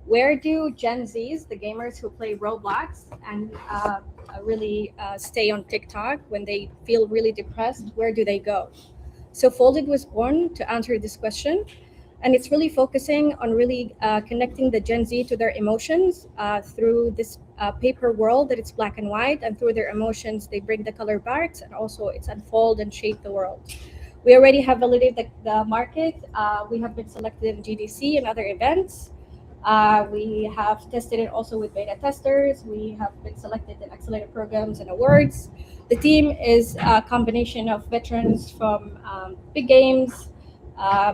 [SPEAKER 22] Where do Gen Zs, the gamers who play Roblox and really stay on TikTok when they feel really depressed, where do they go? So Folded was born to answer this question. And it's really focusing on really connecting the Gen Z to their emotions through this paper world that it's black and white, and through their emotions, they bring the color back, and also it's unfold and shape the world. We already have validated the market. We have been selected in GDC and other events. We have tested it also with beta testers. We have been selected in accelerator programs and awards. The team is a combination of veterans from big games,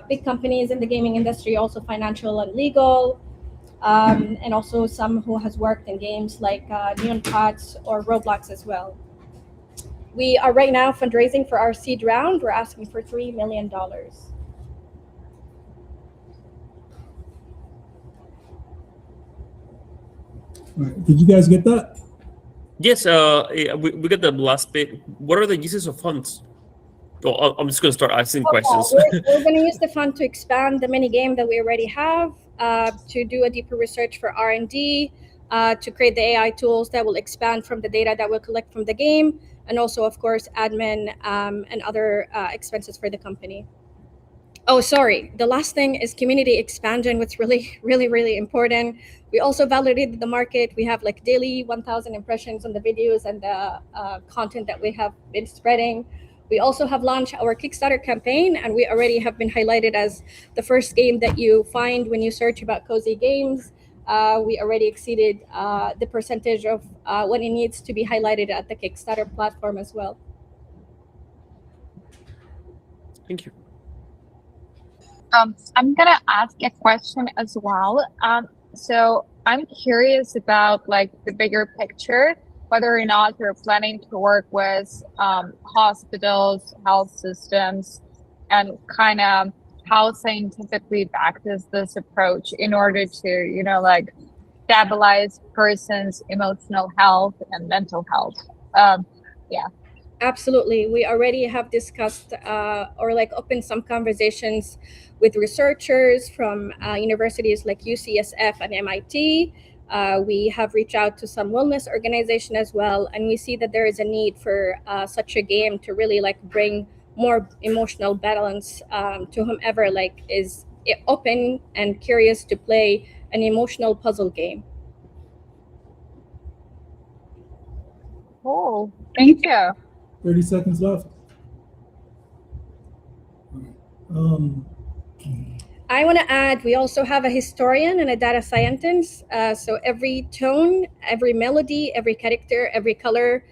[SPEAKER 22] big companies in the gaming industry, also financial and legal, and also some who has worked in games like Neon Pots or Roblox as well. We are right now fundraising for our seed round. We're asking for $3 million.
[SPEAKER 4] Right. Did you guys get that?
[SPEAKER 7] Yes, we got the last bit. What are the uses of funds? Oh, I'm just going to start asking questions.
[SPEAKER 22] We're going to use the fund to expand the mini game that we already have, to do a deeper research for R&D, to create the AI tools that will expand from the data that we'll collect from the game, and also, of course, admin and other expenses for the company. Oh, sorry. The last thing is community expansion, which really, really, really important. We also validated the market. We have like daily 1,000 impressions on the videos and the content that we have been spreading. We also have launched our Kickstarter campaign, and we already have been highlighted as the first game that you find when you search about cozy games. We already exceeded the percentage of what it needs to be highlighted at the Kickstarter platform as well.
[SPEAKER 7] Thank you.
[SPEAKER 13] I'm gonna ask a question as well. So I'm curious about like the bigger picture, whether or not you're planning to work with hospitals, health systems, and kind of how scientifically backed is this approach in order to, like stabilize person's emotional health and mental health. Yeah.
[SPEAKER 22] Absolutely. We already have discussed or like opened some conversations with researchers from universities like UCSF and MIT. We have reached out to some wellness organization as well, and we see that there is a need for such a game to really like bring more emotional balance to whomever like is open and curious to play an emotional puzzle game.
[SPEAKER 13] Cool. Thank you.
[SPEAKER 4] 30 seconds left.
[SPEAKER 22] I want to add, we also have a historian and a data scientist. So every tone, every melody, every character, every color,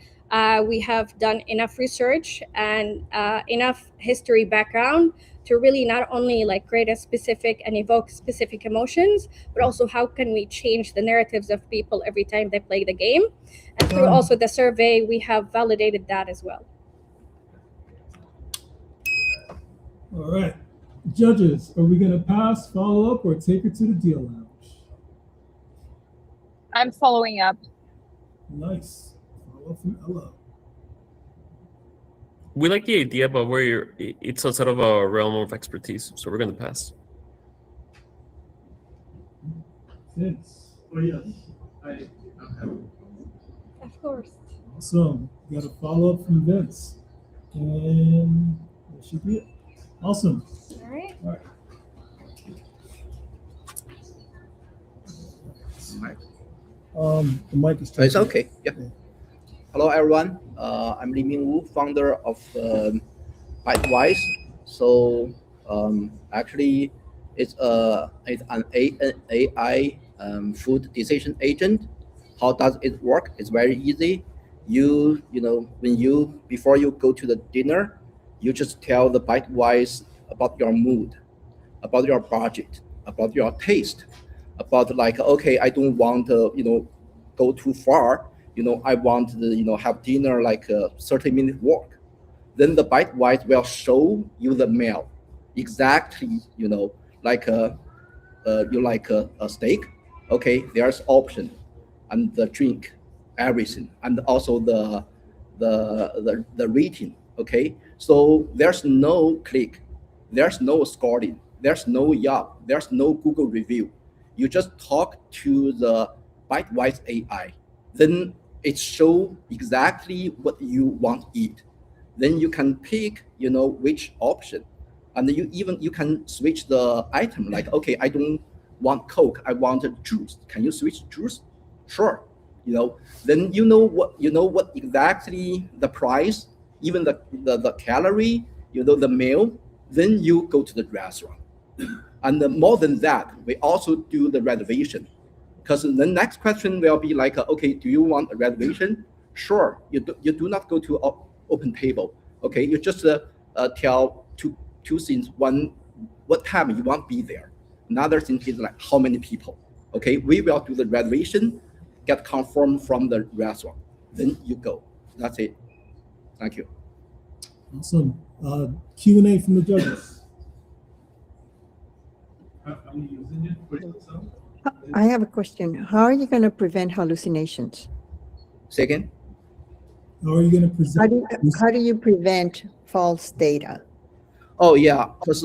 [SPEAKER 22] we have done enough research and enough history background to really not only like create a specific and evoke specific emotions, but also how can we change the narratives of people every time they play the game. And through also the survey, we have validated that as well.
[SPEAKER 4] All right. Judges, are we going to pass, follow up, or take it to the deal lounge?
[SPEAKER 13] I'm following up.
[SPEAKER 4] Nice. Follow up from Ella.
[SPEAKER 7] We like the idea, but it's outside of our realm of expertise, so we're going to pass.
[SPEAKER 4] Vince.
[SPEAKER 10] Oh, yes.
[SPEAKER 22] Of course.
[SPEAKER 4] Awesome. We got a follow up from Vince. And that should be it. Awesome.
[SPEAKER 22] All right.
[SPEAKER 4] All right. The mic is
[SPEAKER 3] It's okay. Yeah. Hello, everyone. I'm Li Mingwu, founder of Bitewise. So actually, it's an AI food decision agent. How does it work? It's very easy. Before you go to the dinner, you just tell the Bitewise about your mood, about your budget, about your taste, about like, okay, I don't want to, go too far. I want to, have dinner like a 30-minute walk. Then the Bitewise will show you the meal exactly, like you like a steak. Okay, there's option, and the drink, everything, and also the rating. Okay, so there's no click, there's no scoring, there's no Yelp, there's no Google review. You just talk to the Bitewise AI, then it show exactly what you want to eat. Then you can pick, which option, and you can switch the item. Like, okay, I don't want Coke, I want a juice. Can you switch juice? Sure. Then you know what exactly the price, even the calorie, the meal. Then you go to the restaurant, and more than that, we also do the reservation. Because the next question will be like, okay, do you want a reservation? Sure. You do not go to open table. Okay, you just tell two things. One, what time you want to be there. Another thing is like how many people. Okay, we will do the reservation, get confirmed from the restaurant. Then you go. That's it. Thank you.
[SPEAKER 4] Awesome. Q&A from the judges.
[SPEAKER 9] I have a question. How are you going to prevent hallucinations?
[SPEAKER 3] Say again?
[SPEAKER 4] How are you going to present?
[SPEAKER 9] How do you prevent false data?
[SPEAKER 3] Oh yeah, because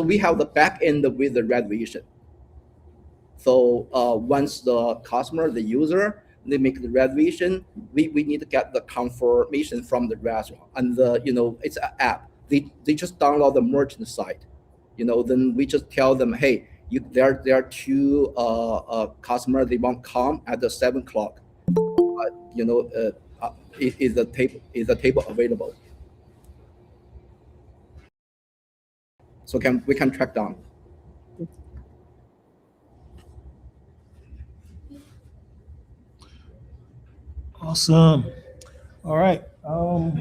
[SPEAKER 3] we have the back end with the reservation. So once the customer, the user, they make the reservation, we need to get the confirmation from the restaurant, and it's an app. They just download the merchant site. Then we just tell them, hey, there are two customers, they want to come at the 7 o'clock. Is the table available? so we can track down.
[SPEAKER 4] Awesome. All right.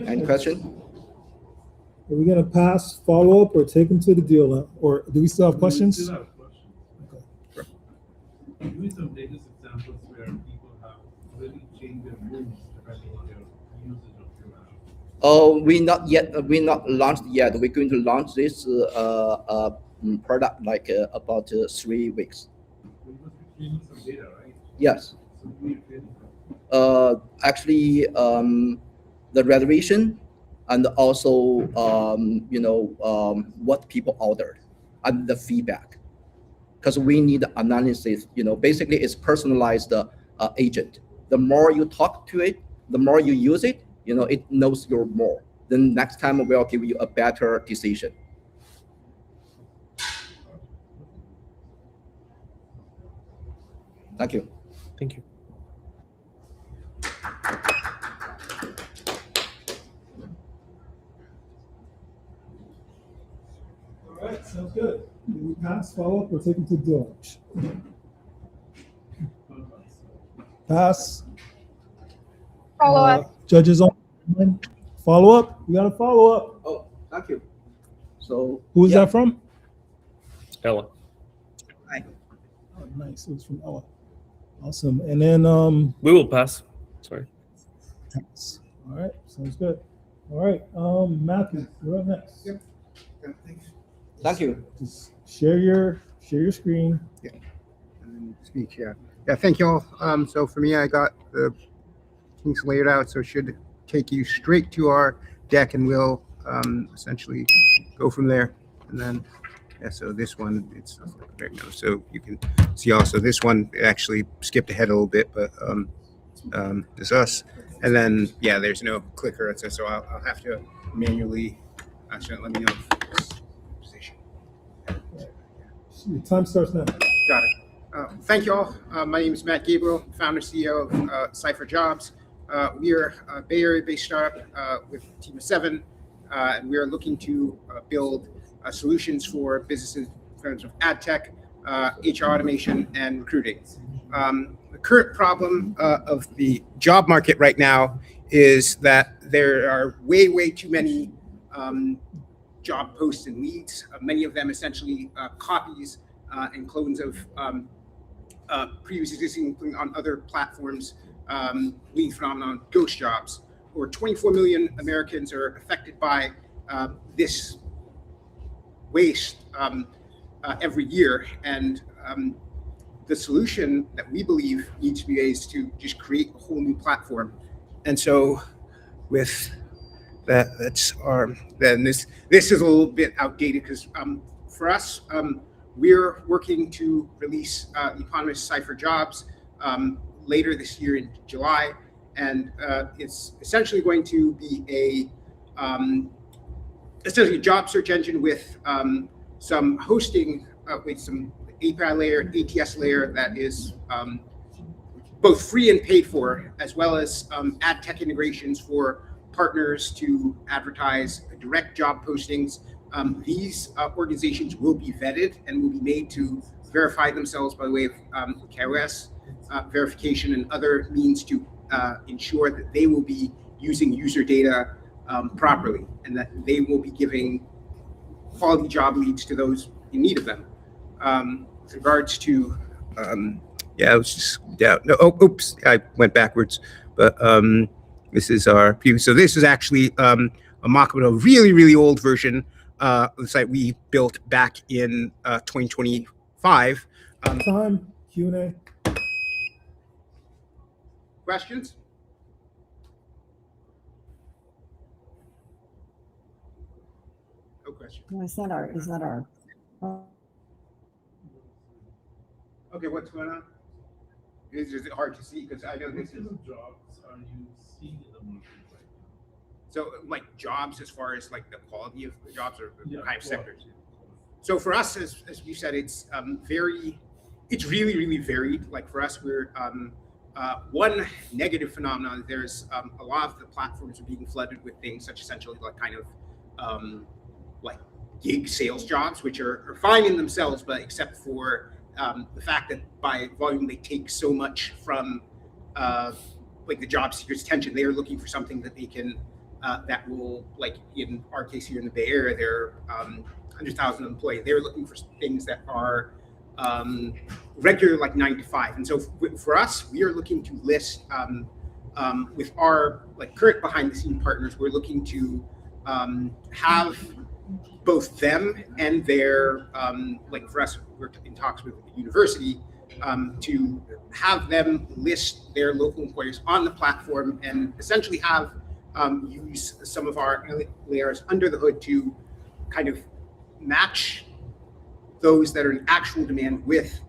[SPEAKER 3] Any question?
[SPEAKER 4] Are we gonna pass, follow up, or take them to the deal, or do we still have questions?
[SPEAKER 10] Give me some latest examples where people have really changed their moves depending on their usage of your app.
[SPEAKER 3] Oh, we not launched yet. We're going to launch this product like about 3 weeks.
[SPEAKER 10] So you must be cleaning some data, right?
[SPEAKER 3] Yes.
[SPEAKER 10] So who are you cleaning?
[SPEAKER 3] Actually, the reservation and also what people ordered and the feedback, because we need analysis. Basically it's personalized agent. The more you talk to it, the more you use it, it knows you more. Then next time we'll give you a better decision. Thank you.
[SPEAKER 7] Thank you.
[SPEAKER 4] All right, sounds good. Do we pass, follow up, or take them to the deal? Pass.
[SPEAKER 13] Follow up.
[SPEAKER 4] Judges on follow up. We got a follow up.
[SPEAKER 3] Oh, thank you. So
[SPEAKER 4] who is that from?
[SPEAKER 7] Ella.
[SPEAKER 3] Hi.
[SPEAKER 4] Oh, nice. It was from Ella. Awesome. And then
[SPEAKER 7] we will pass. Sorry.
[SPEAKER 4] Pass. All right. Sounds good. All right. Matthew, you're up next.
[SPEAKER 21] Yep. Thanks.
[SPEAKER 3] Thank you.
[SPEAKER 4] Just share your screen.
[SPEAKER 21] Yeah. And then speak. Yeah. Yeah. Thank you all. So for me, I got the things laid out, so it should take you straight to our deck, and we'll essentially go from there. And then, yeah. So this one, it's right now. So you can see also this one actually skipped ahead a little bit, but this us. And then, yeah, there's no clicker. So I'll have to manually. Actually, let me know.
[SPEAKER 4] Your time starts now.
[SPEAKER 21] Got it. Thank you all. My name is Matt Gabriel, founder CEO of Cypher Jobs. We are a Bay Area-based startup with a team of 7, and we are looking to build solutions for businesses in terms of ad tech, HR automation, and recruiting. The current problem of the job market right now is that there are way too many job posts and leads. Many of them essentially copies and clones of previous existing on other platforms, lead phenomenon, ghost jobs. Over 24 million Americans are affected by this waste every year. And the solution that we believe needs to be is to just create a whole new platform. And so with that, then this is a little bit outdated, because for us, we're working to release the eponymous Cypher Jobs later this year in July, and it's essentially going to be a job search engine with some hosting, with some API layer, ATS layer that is both free and paid for, as well as ad tech integrations for partners to advertise direct job postings. These organizations will be vetted and will be made to verify themselves by way of KOS verification and other means to ensure that they will be using user data properly, and that they will be giving quality job leads to those in need of them. With regards to, yeah, I was just down. No, oops, I went backwards. But this is our preview. So this is actually a mock-up of a really old version of the site we built back in 2025.
[SPEAKER 4] Time, Q&A.
[SPEAKER 21] Questions? No question.
[SPEAKER 19] No, it's not our.
[SPEAKER 21] Okay, what's going on? Is it hard to see? Because I know this is.
[SPEAKER 10] What jobs are you seeing in the market right now?
[SPEAKER 21] So, like jobs, as far as like the quality of the jobs or the kind of
[SPEAKER 10] well,
[SPEAKER 21] sectors. So for us, as you said, it's really varied. Like for us, we're one negative phenomenon. There's a lot of the platforms are being flooded with things such essentially like kind of like
[SPEAKER 8] gig sales jobs, which are fine in themselves, but except for the fact that by volume they take so much from like the job seeker's attention. They are looking for something that they can that will, like in our case here in the Bay Area, there are 100,000 employees. They're looking for things that are regular, like 9 to 5. And so for us, we are looking to list with our like current behind the scene partners, we're looking to have both them and their like for us, we're in talks with the university to have them list their local employers on the platform and essentially have use some of our layers under the hood to kind of match those that are in actual demand with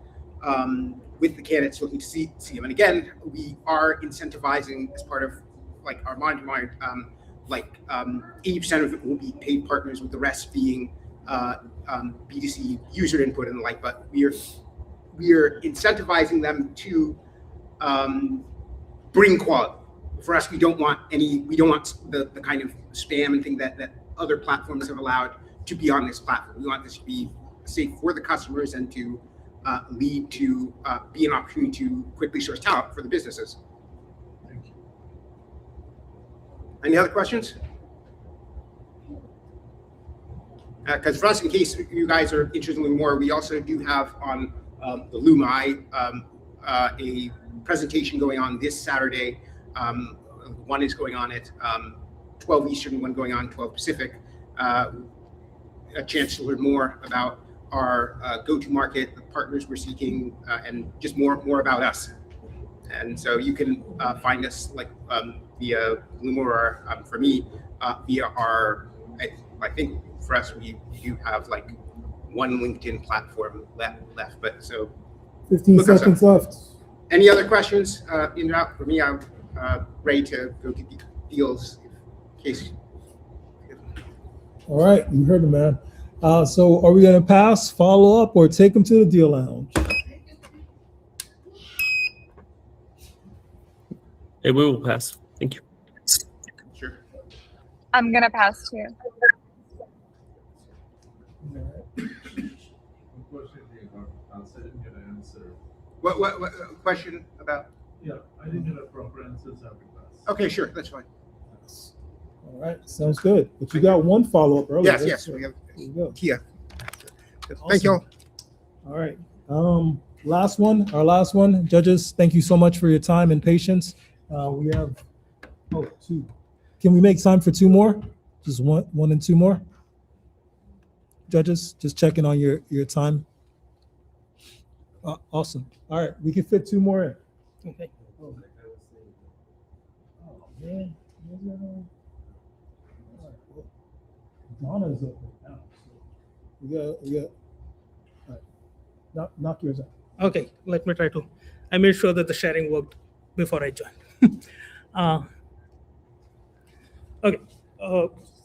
[SPEAKER 8] the candidates looking to see them. And again, we are incentivizing as part of like our monitoring, like 80% of it will be paid partners, with the rest being B2C user input and the like. But we are incentivizing them to bring quality. For us, we don't want the kind of spam and thing that other platforms have allowed to be on this platform. We want this to be safe for the customers and to lead to be an opportunity to quickly source talent for the businesses. Any other questions? Because for us, in case you guys are interested in more, we also do have on the Lumai a presentation going on this Saturday. One is going on at 12 Eastern, one going on 12 Pacific. A chance to learn more about our go-to-market, the partners we're seeking, and just more about us. And so you can find us like via Loom or for me via our. I think for us we do have like one LinkedIn platform left, but so
[SPEAKER 4] 15 seconds left.
[SPEAKER 8] Any other questions in and out for me? I'm ready to go get the deals in case.
[SPEAKER 4] All right, you heard the man. So are we going to pass, follow up, or take them to the deal lounge?
[SPEAKER 7] We will pass. Thank you.
[SPEAKER 8] Sure.
[SPEAKER 13] I'm gonna pass too.
[SPEAKER 8] What question about?
[SPEAKER 10] Yeah, I didn't get a proper answer.
[SPEAKER 8] Okay, sure, that's fine.
[SPEAKER 4] All right, sounds good. But you got one follow up earlier.
[SPEAKER 8] Yes, we have
[SPEAKER 4] Kia.
[SPEAKER 8] Thank you all.
[SPEAKER 4] All right. Our last one. Judges, thank you so much for your time and patience. We have two. Can we make time for two more? Just one and two more? Judges, just checking on your time. Awesome. All right, we can fit two more in. Okay. Oh man. Donna's up now. So we got. All right. Knock yours out.
[SPEAKER 11] Okay, let me try to. I made sure that the sharing worked before I joined. Okay.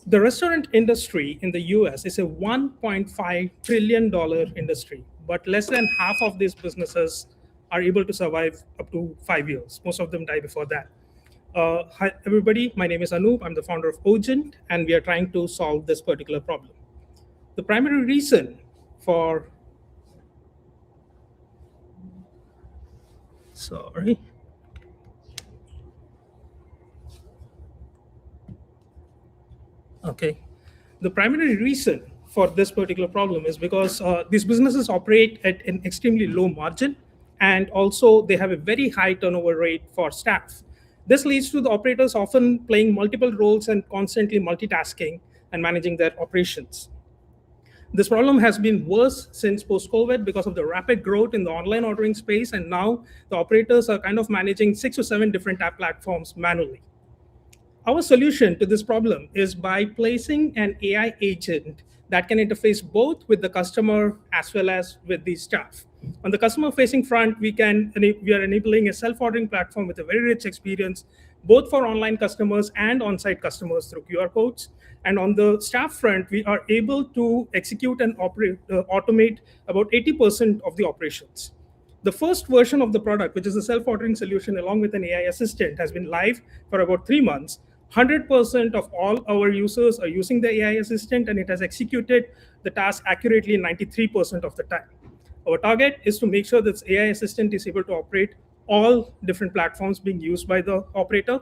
[SPEAKER 11] The restaurant industry in the US is a $1.5 trillion industry, but less than half of these businesses are able to survive up to 5 years. Most of them die before that. Hi, everybody. My name is Anup. I'm the founder of Ogent, and we are trying to solve this particular problem. The primary reason for Okay. The primary reason for this particular problem is because these businesses operate at an extremely low margin, and also they have a very high turnover rate for staff. This leads to the operators often playing multiple roles and constantly multitasking and managing their operations. This problem has been worse since post-COVID because of the rapid growth in the online ordering space, and now the operators are kind of managing 6 or 7 different app platforms manually. Our solution to this problem is by placing an AI agent that can interface both with the customer as well as with the staff. On the customer-facing front, we are enabling a self-ordering platform with a very rich experience, both for online customers and on-site customers through QR codes. And on the staff front, we are able to execute and automate about 80% of the operations. The first version of the product, which is a self-ordering solution along with an AI assistant, has been live for about 3 months. 100% of all our users are using the AI assistant, and it has executed the task accurately 93% of the time. Our target is to make sure that AI assistant is able to operate all different platforms being used by the operator,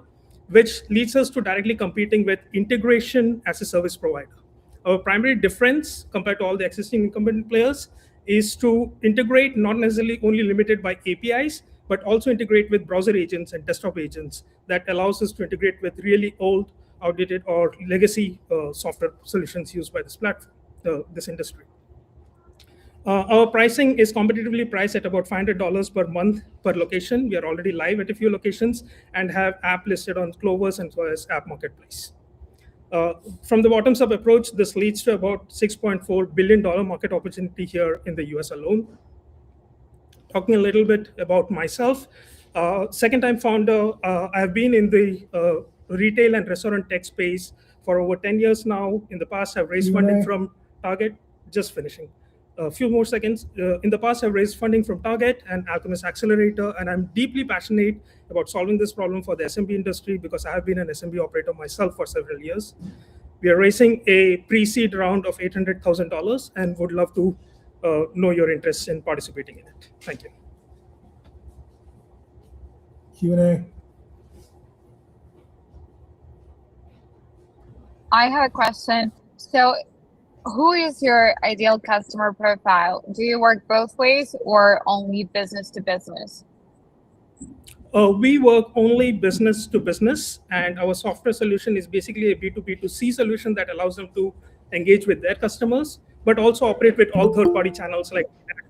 [SPEAKER 11] which leads us to directly competing with integration as a service provider. Our primary difference compared to all the existing incumbent players is to integrate, not necessarily only limited by APIs, but also integrate with browser agents and desktop agents that allows us to integrate with really old, outdated, or legacy software solutions used by this platform, this industry. Our pricing is competitively priced at about $500 per month per location. We are already live at a few locations and have app listed on Clover's and as App Marketplace. From the bottoms-up approach, this leads to about $6.4 billion market opportunity here in the US alone. Talking a little bit about myself, second-time founder. I have been in the retail and restaurant tech space for over 10 years now. In the past, I've raised funding from Target. Just finishing. A few more seconds. In the past, I've raised funding from Target and Alchemist Accelerator, and I'm deeply passionate about solving this problem for the SMB industry because I have been an SMB operator myself for several years. We are raising a pre-seed round of $800,000 and would love to know your interest in participating in it. Thank you.
[SPEAKER 4] Q&A.
[SPEAKER 13] I have a question. So who is your ideal customer profile? Do you work both ways or only business to business?
[SPEAKER 11] We work only business to business, and our software solution is basically a B2B2C solution that allows them to engage with their customers, but also operate with all third-party channels like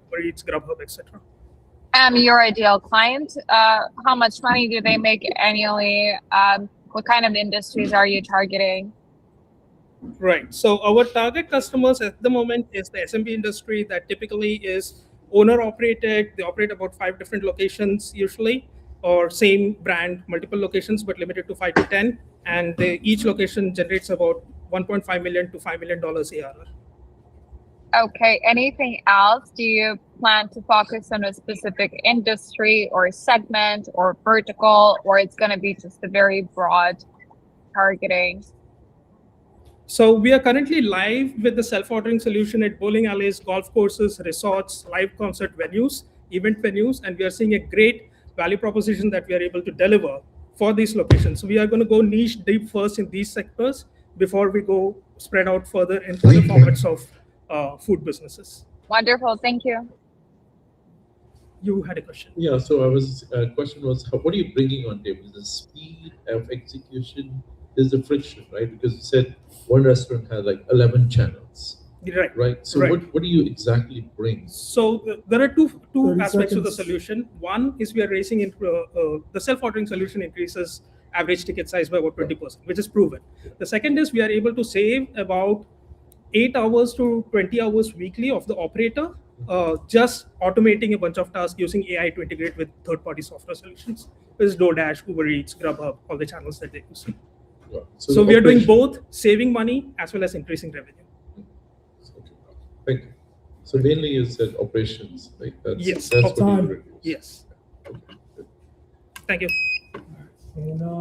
[SPEAKER 11] Uber Eats, Grubhub, etc.
[SPEAKER 13] Your ideal client, how much money do they make annually? What kind of industries are you targeting?
[SPEAKER 11] Right. So our target customers at the moment is the SMB industry that typically is owner-operated. They operate about 5 different locations usually, or same brand, multiple locations, but limited to 5 to 10. And each location generates about $1.5 million to $5 million ARR.
[SPEAKER 13] Okay. Anything else? Do you plan to focus on a specific industry or segment or vertical, or it's going to be just a very broad targeting?
[SPEAKER 11] So we are currently live with the self-ordering solution at bowling alleys, golf courses, resorts, live concert venues, event venues, and we are seeing a great value proposition that we are able to deliver for these locations. So we are going to go niche deep first in these sectors before we go spread out further into the formats of food businesses.
[SPEAKER 13] Wonderful. Thank you.
[SPEAKER 11] You had a question.
[SPEAKER 10] Yeah, so question was, what are you bringing on table? The speed of execution is the friction, right? Because you said one restaurant had like 11 channels.
[SPEAKER 11] Right.
[SPEAKER 10] Right. So
[SPEAKER 11] right.
[SPEAKER 10] What do you exactly bring?
[SPEAKER 11] So there are two aspects to the
[SPEAKER 4] seconds.
[SPEAKER 11] solution. One is we are raising into the self-ordering solution increases average ticket size by about 20%, which is proven. The second is we are able to save about 8 hours to 20 hours weekly of the operator, just automating a bunch of tasks using AI to integrate with third-party software solutions. There's DoorDash, Uber Eats, Grubhub, all the channels that they use.
[SPEAKER 10] Yeah.
[SPEAKER 11] So we are doing both saving money as well as increasing revenue.
[SPEAKER 10] Okay. Thank you. So mainly you said operations, right?
[SPEAKER 11] Yes.
[SPEAKER 10] That's what you
[SPEAKER 11] Yes. Thank you.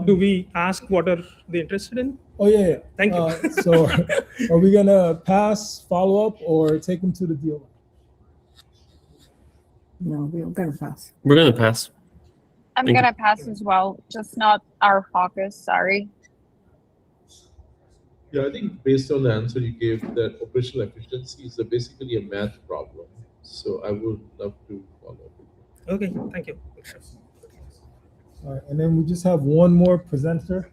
[SPEAKER 11] Do we ask what are they interested in?
[SPEAKER 4] Oh yeah.
[SPEAKER 11] Thank you.
[SPEAKER 4] So are we gonna pass, follow up, or take them to the deal?
[SPEAKER 9] No, we're gonna pass.
[SPEAKER 7] We're gonna pass.
[SPEAKER 13] I'm
[SPEAKER 7] Thank
[SPEAKER 13] going
[SPEAKER 7] you.
[SPEAKER 13] to pass as well, just not our focus. Sorry.
[SPEAKER 10] Yeah, I think based on the answer you gave, that operational efficiency is basically a math problem. So I would love to follow up.
[SPEAKER 11] Okay, thank you.
[SPEAKER 4] All right, and then we just have one more presenter.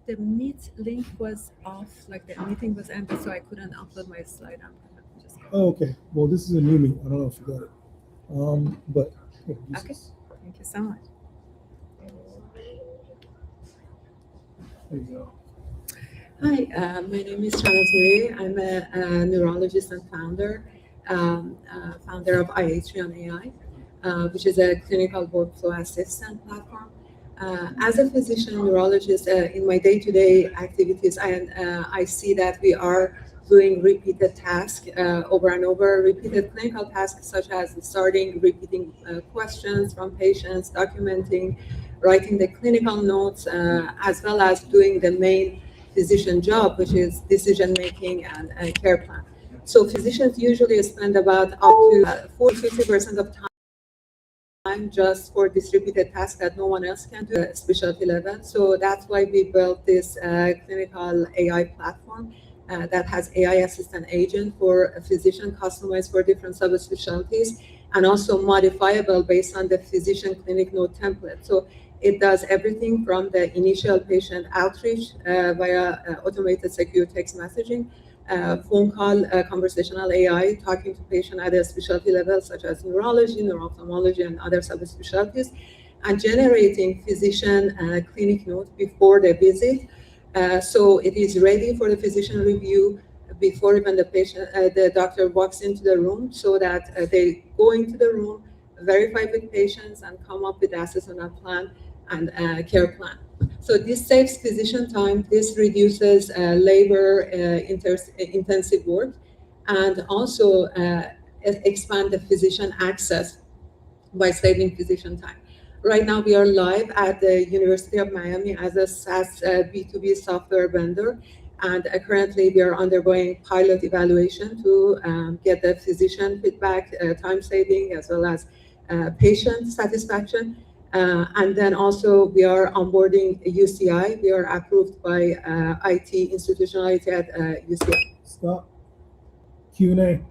[SPEAKER 6] The Meet link was off, like the meeting was ended, so I couldn't upload my slide. I'm gonna just
[SPEAKER 4] Oh, okay. Well, this is a new meet. I don't know if you got it. But yeah,
[SPEAKER 6] okay. Thank you so much.
[SPEAKER 4] There you go.
[SPEAKER 6] Hi, my name is Charlotte Mary. I'm a neurologist and founder of IA3 on AI, which is a clinical workflow assistant platform. As a physician neurologist, in my day-to-day activities, I see that we are doing repeated tasks over and over, repeated clinical tasks such as repeating questions from patients, documenting, writing the clinical notes, as well as doing the main physician job, which is decision-making and care plan. So physicians usually spend about up to 40-50% of time just for this repeated task that no one else can do at specialty level. So that's why we built this clinical AI platform that has AI assistant agent for a physician, customized for different subspecialties, and also modifiable based on the physician clinic note template. So it does everything from the initial patient outreach via automated secure text messaging, phone call, conversational AI, talking to patient at a specialty level such as neurology, neuro-ophthalmology, and other subspecialties, and generating physician clinic note before the visit. So it is ready for the physician review before even the doctor walks into the room, so that they go into the room, verify with patients, and come up with the assessment plan and care plan. So this saves physician time, this reduces labor intensive work, and also expand the physician access by saving physician time. Right now we are live at the University of Miami as a SaaS B2B software vendor, and currently we are undergoing pilot evaluation to get the physician feedback, time saving, as well as patient satisfaction. And then also we are onboarding UCI. We are approved by IT institutionality at UCI.
[SPEAKER 4] Stop. Q&A.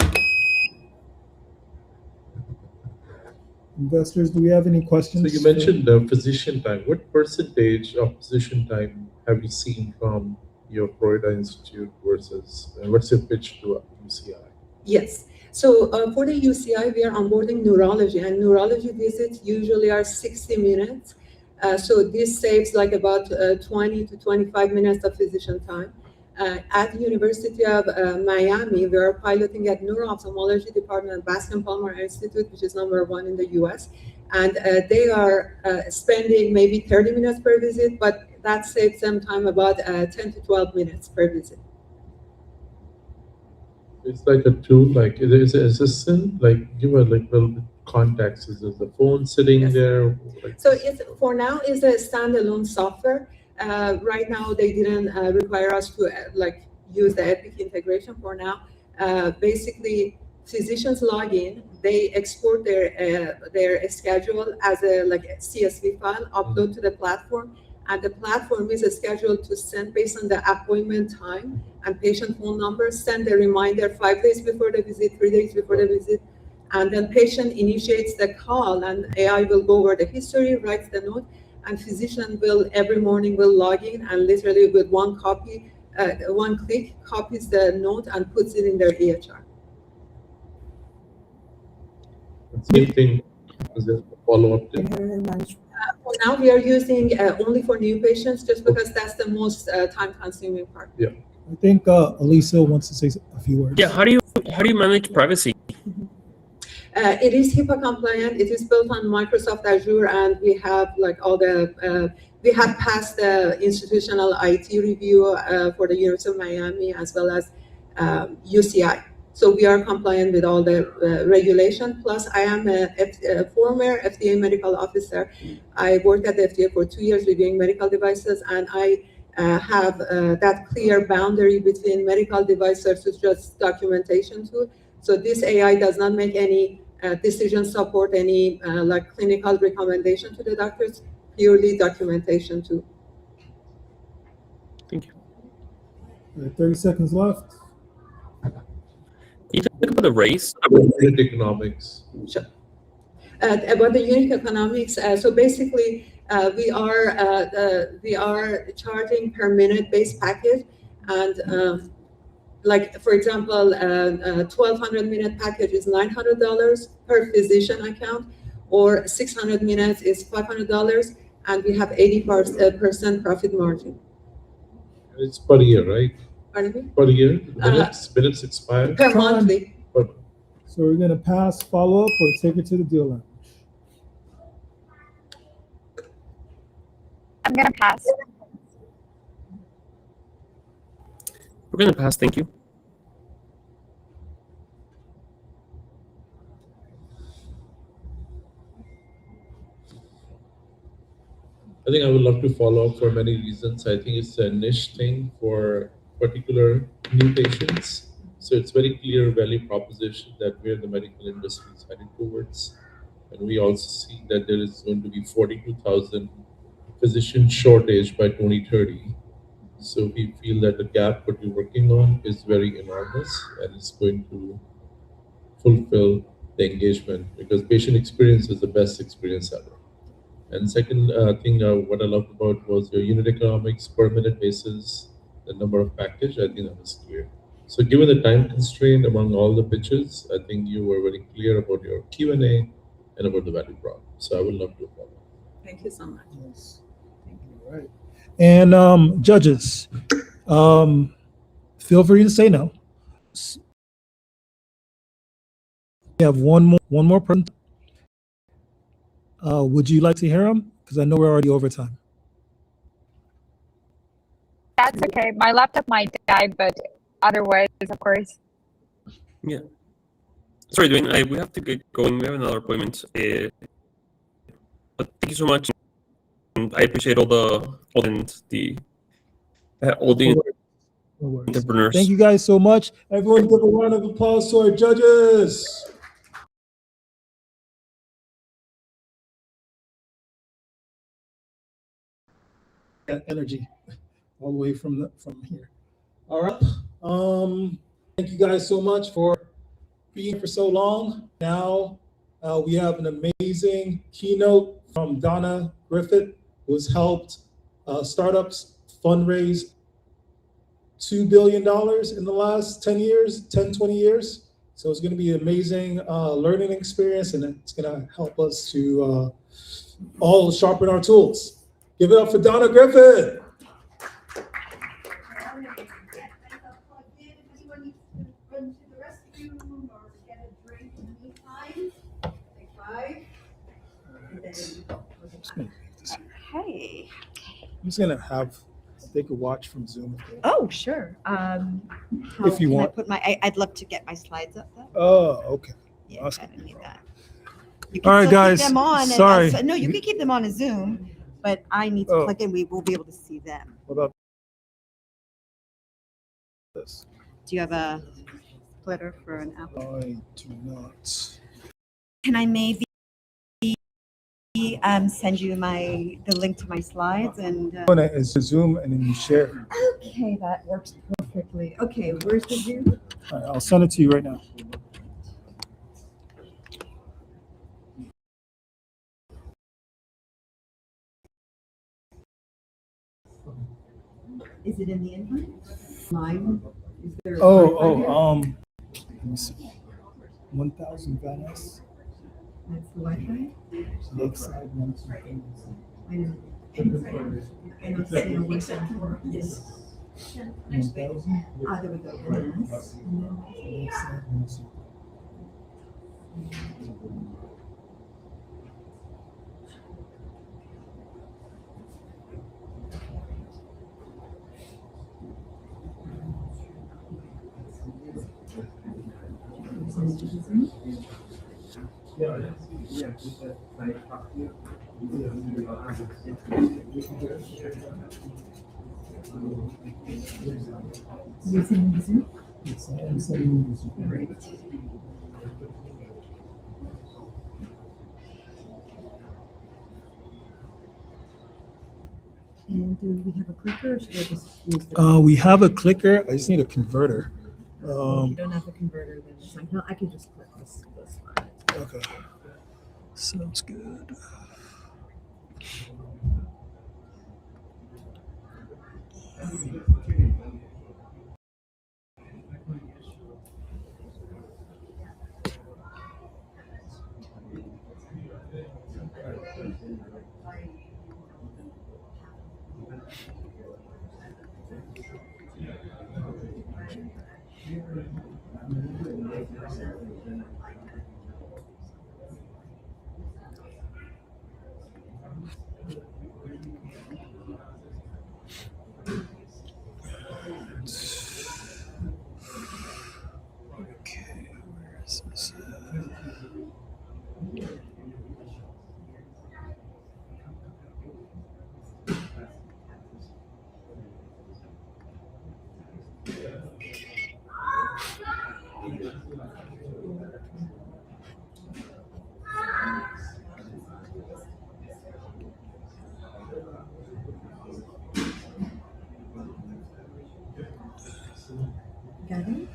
[SPEAKER 4] Investors, do we have any questions?
[SPEAKER 10] So you mentioned the physician time. What percentage of physician time have you seen from your Florida Institute versus what's your pitch to UCI?
[SPEAKER 6] Yes. So for the UCI, we are onboarding neurology, and neurology visits usually are 60 minutes. So this saves like about 20 to 25 minutes of physician time. At the University of Miami, we are piloting at neuro-ophthalmology department, Bascom Palmer Institute, which is #1 in the US. And they are spending maybe 30 minutes per visit, but that saves them time about 10 to 12 minutes per visit.
[SPEAKER 10] It's like a tool, like it is an assistant, like give a like little bit context. Is the phone sitting there? Like,
[SPEAKER 6] so it's for now is a standalone software. Right now they didn't require us to like use the Epic integration for now. Basically, physicians log in, they export their schedule as a like a CSV file, upload to the platform, and the platform is scheduled to send based on the appointment time and patient phone number, send a reminder 5 days before the visit, 3 days before the visit, and then patient initiates the call, and AI will go over the history, writes the note, and physician will every morning will log in and literally with one click copies the note and puts it in their EHR.
[SPEAKER 10] same thing as a follow-up.
[SPEAKER 6] For now, we are using only for new patients, just because that's the most time-consuming part.
[SPEAKER 10] Yeah.
[SPEAKER 4] I think Alicia wants to say a few words.
[SPEAKER 7] Yeah, how do you manage privacy?
[SPEAKER 6] It is HIPAA compliant. It is built on Microsoft Azure, and we have like all the we have passed the institutional IT review for the University of Miami as well as UCI. So we are compliant with all the regulation. Plus, I am a former FDA medical officer. I worked at the FDA for 2 years reviewing medical devices, and I have that clear boundary between medical device versus just documentation tool. So this AI does not make any decision support, any like clinical recommendation to the doctors, purely documentation tool.
[SPEAKER 7] Thank you.
[SPEAKER 4] 30 seconds left.
[SPEAKER 7] Can you talk about the race?
[SPEAKER 10] Unit economics.
[SPEAKER 6] Sure. About the unit economics, so basically we are charging per minute base package, and like for example, 1,200 minute package is $900 per physician account, or 600 minutes is $500, and we have 80% profit margin.
[SPEAKER 10] It's per year, right?
[SPEAKER 6] Pardon me?
[SPEAKER 10] Per year, minutes expire.
[SPEAKER 6] Per monthly.
[SPEAKER 4] So we're gonna pass, follow up, or take it to the deal lounge.
[SPEAKER 13] I'm gonna pass.
[SPEAKER 7] We're gonna pass. Thank you.
[SPEAKER 10] I think I would love to follow up for many reasons. I think it's a niche thing for particular new patients. So it's very clear value proposition that where the medical industry is heading towards. And we also see that there is going to be 42,000 physician shortage by 2030. So we feel that the gap what we're working on is very enormous and it's going to fulfill the engagement because patient experience is the best experience ever. And second thing, what I loved about was your unit economics per minute basis, the number of package. I think that was clear. So given the time constraint among all the pitches, I think you were very clear about your Q&A and about the value prop. So I would love to follow.
[SPEAKER 6] Thank you so much.
[SPEAKER 4] Yes. All right. And judges, feel free to say no. We have one more person. Would you like to hear him? Because I know we're already over time.
[SPEAKER 13] That's okay. My laptop might die, but otherwise, of course.
[SPEAKER 7] Yeah. Sorry, Dwayne. We have to get going. We have another appointment. But thank you so much. And I appreciate all the entrepreneurs.
[SPEAKER 4] Thank you guys so much. Everyone give a round of applause to our judges. That energy all the way from here. All right. Thank you guys so much for being here for so long. Now we have an amazing keynote from Donna Griffit, who has helped startups fundraise $2 billion in the last 10 years, 10, 20 years. So it's going to be an amazing learning experience, and it's going to help us to all sharpen our tools. Give it up for Donna Griffit.
[SPEAKER 14] Hey.
[SPEAKER 4] I'm just going to have, they could watch from Zoom.
[SPEAKER 14] Oh, sure.
[SPEAKER 4] If you want.
[SPEAKER 14] I'd love to get my slides up though.
[SPEAKER 4] Oh, okay.
[SPEAKER 14] Yeah,
[SPEAKER 4] Awesome.
[SPEAKER 14] I need that. You can
[SPEAKER 4] All right,
[SPEAKER 14] still
[SPEAKER 4] guys.
[SPEAKER 14] Keep them on
[SPEAKER 4] Sorry.
[SPEAKER 14] no, you can keep them on a Zoom, but I need to click and we will be able to see them.
[SPEAKER 4] What about this?
[SPEAKER 14] Do you have a splitter for an apple?
[SPEAKER 4] I do not.
[SPEAKER 14] Can I maybe send you the link to my slides and
[SPEAKER 4] It's a Zoom and then you share.
[SPEAKER 14] okay, that works perfectly. Okay, where's the Zoom?
[SPEAKER 4] All right, I'll send it to you right now.
[SPEAKER 14] Is it in the invite? Mine? Is there
[SPEAKER 4] Let me see. 1,000 Venice.
[SPEAKER 14] That's the Wi-Fi?
[SPEAKER 4] Lakeside,
[SPEAKER 14] I know. I don't see a 174. Yes.
[SPEAKER 4] 1,000.
[SPEAKER 14] There we go. Yes. Using the Zoom?
[SPEAKER 4] Yes, I am sending you Zoom.
[SPEAKER 14] Great. And do we have a clicker or should I just use the
[SPEAKER 4] We have a clicker. I just need a converter.
[SPEAKER 14] If you don't have a converter, then it's fine. No, I can just click this slide.
[SPEAKER 4] Okay. Sounds good.
[SPEAKER 19] Got it?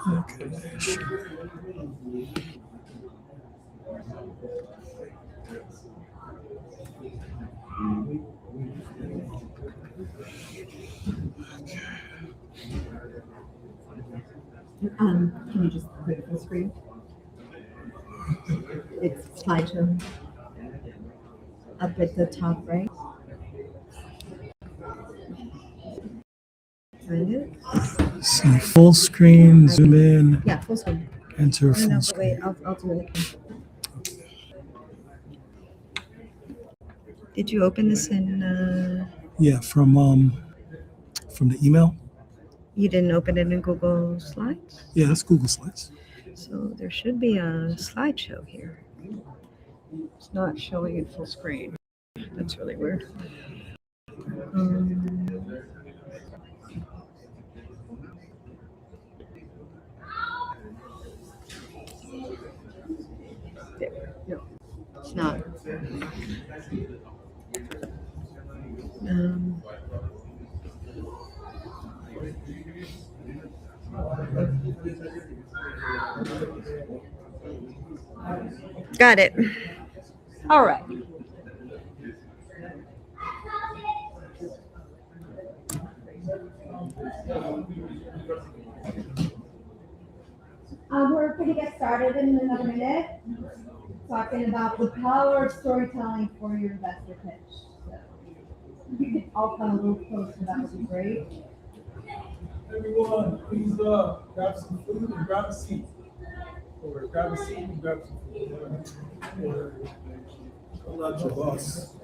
[SPEAKER 4] Okay, sure.
[SPEAKER 19] Can you just put it full screen? It's slideshow. Up at the top right. Find it?
[SPEAKER 4] See full screen, zoom in.
[SPEAKER 19] Yeah, full screen.
[SPEAKER 4] Enter
[SPEAKER 19] No,
[SPEAKER 4] full
[SPEAKER 19] but
[SPEAKER 4] screen.
[SPEAKER 19] wait, I'll do it again. Did you open this in?
[SPEAKER 4] Yeah, from the email.
[SPEAKER 19] You didn't open it in Google Slides?
[SPEAKER 4] Yeah, that's Google Slides.
[SPEAKER 19] So there should be a slideshow here. It's not showing it full screen. That's really weird. There. No, it's not. Got it. All right.
[SPEAKER 15] We're going to get started in another minute, talking about the power of storytelling for your investor pitch. So if you could all come a little closer, that would be great.
[SPEAKER 4] Everyone, please grab some food and grab a seat. Or grab a seat and grab some food. Or let your boss.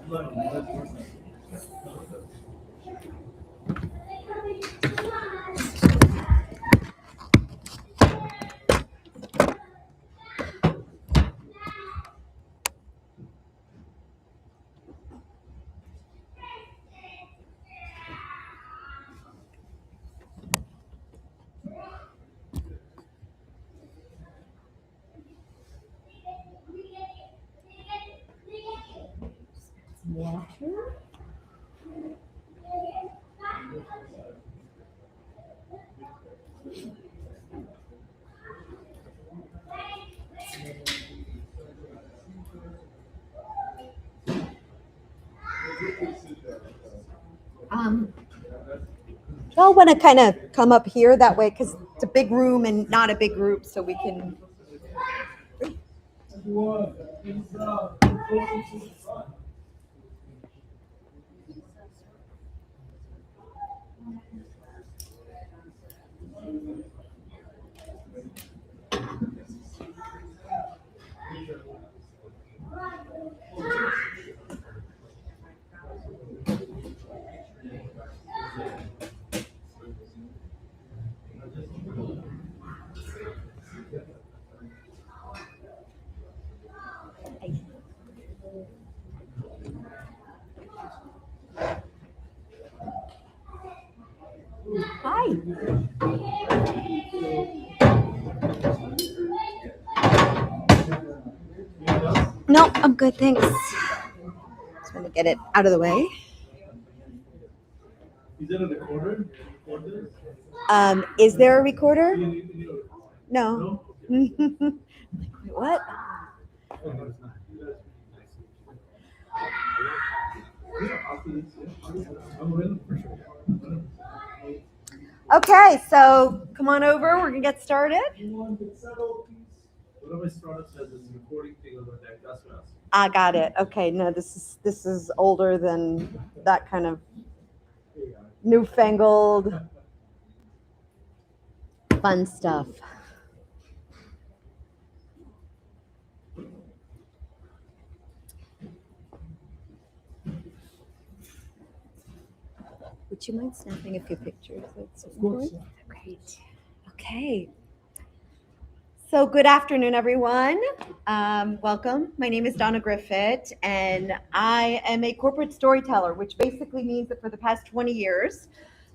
[SPEAKER 15] Water.
[SPEAKER 17] Y'all want to kind of come up here that way because it's a big room and not a big group, so we can.
[SPEAKER 4] Everyone, please go to the front.
[SPEAKER 17] Hi. No, I'm good, thanks. Just want to get it out of the way.
[SPEAKER 4] Is there a recorder?
[SPEAKER 17] Is there a recorder? No. Wait, what? Okay, so come on over. We're gonna get started. I got it. Okay, no, this is older than that kind of newfangled fun stuff. Would you mind snapping a few pictures? Of course. Great. Okay. So good afternoon, everyone. Welcome. My name is Donna Griffit, and I am a corporate storyteller, which basically means that for the past 20 years,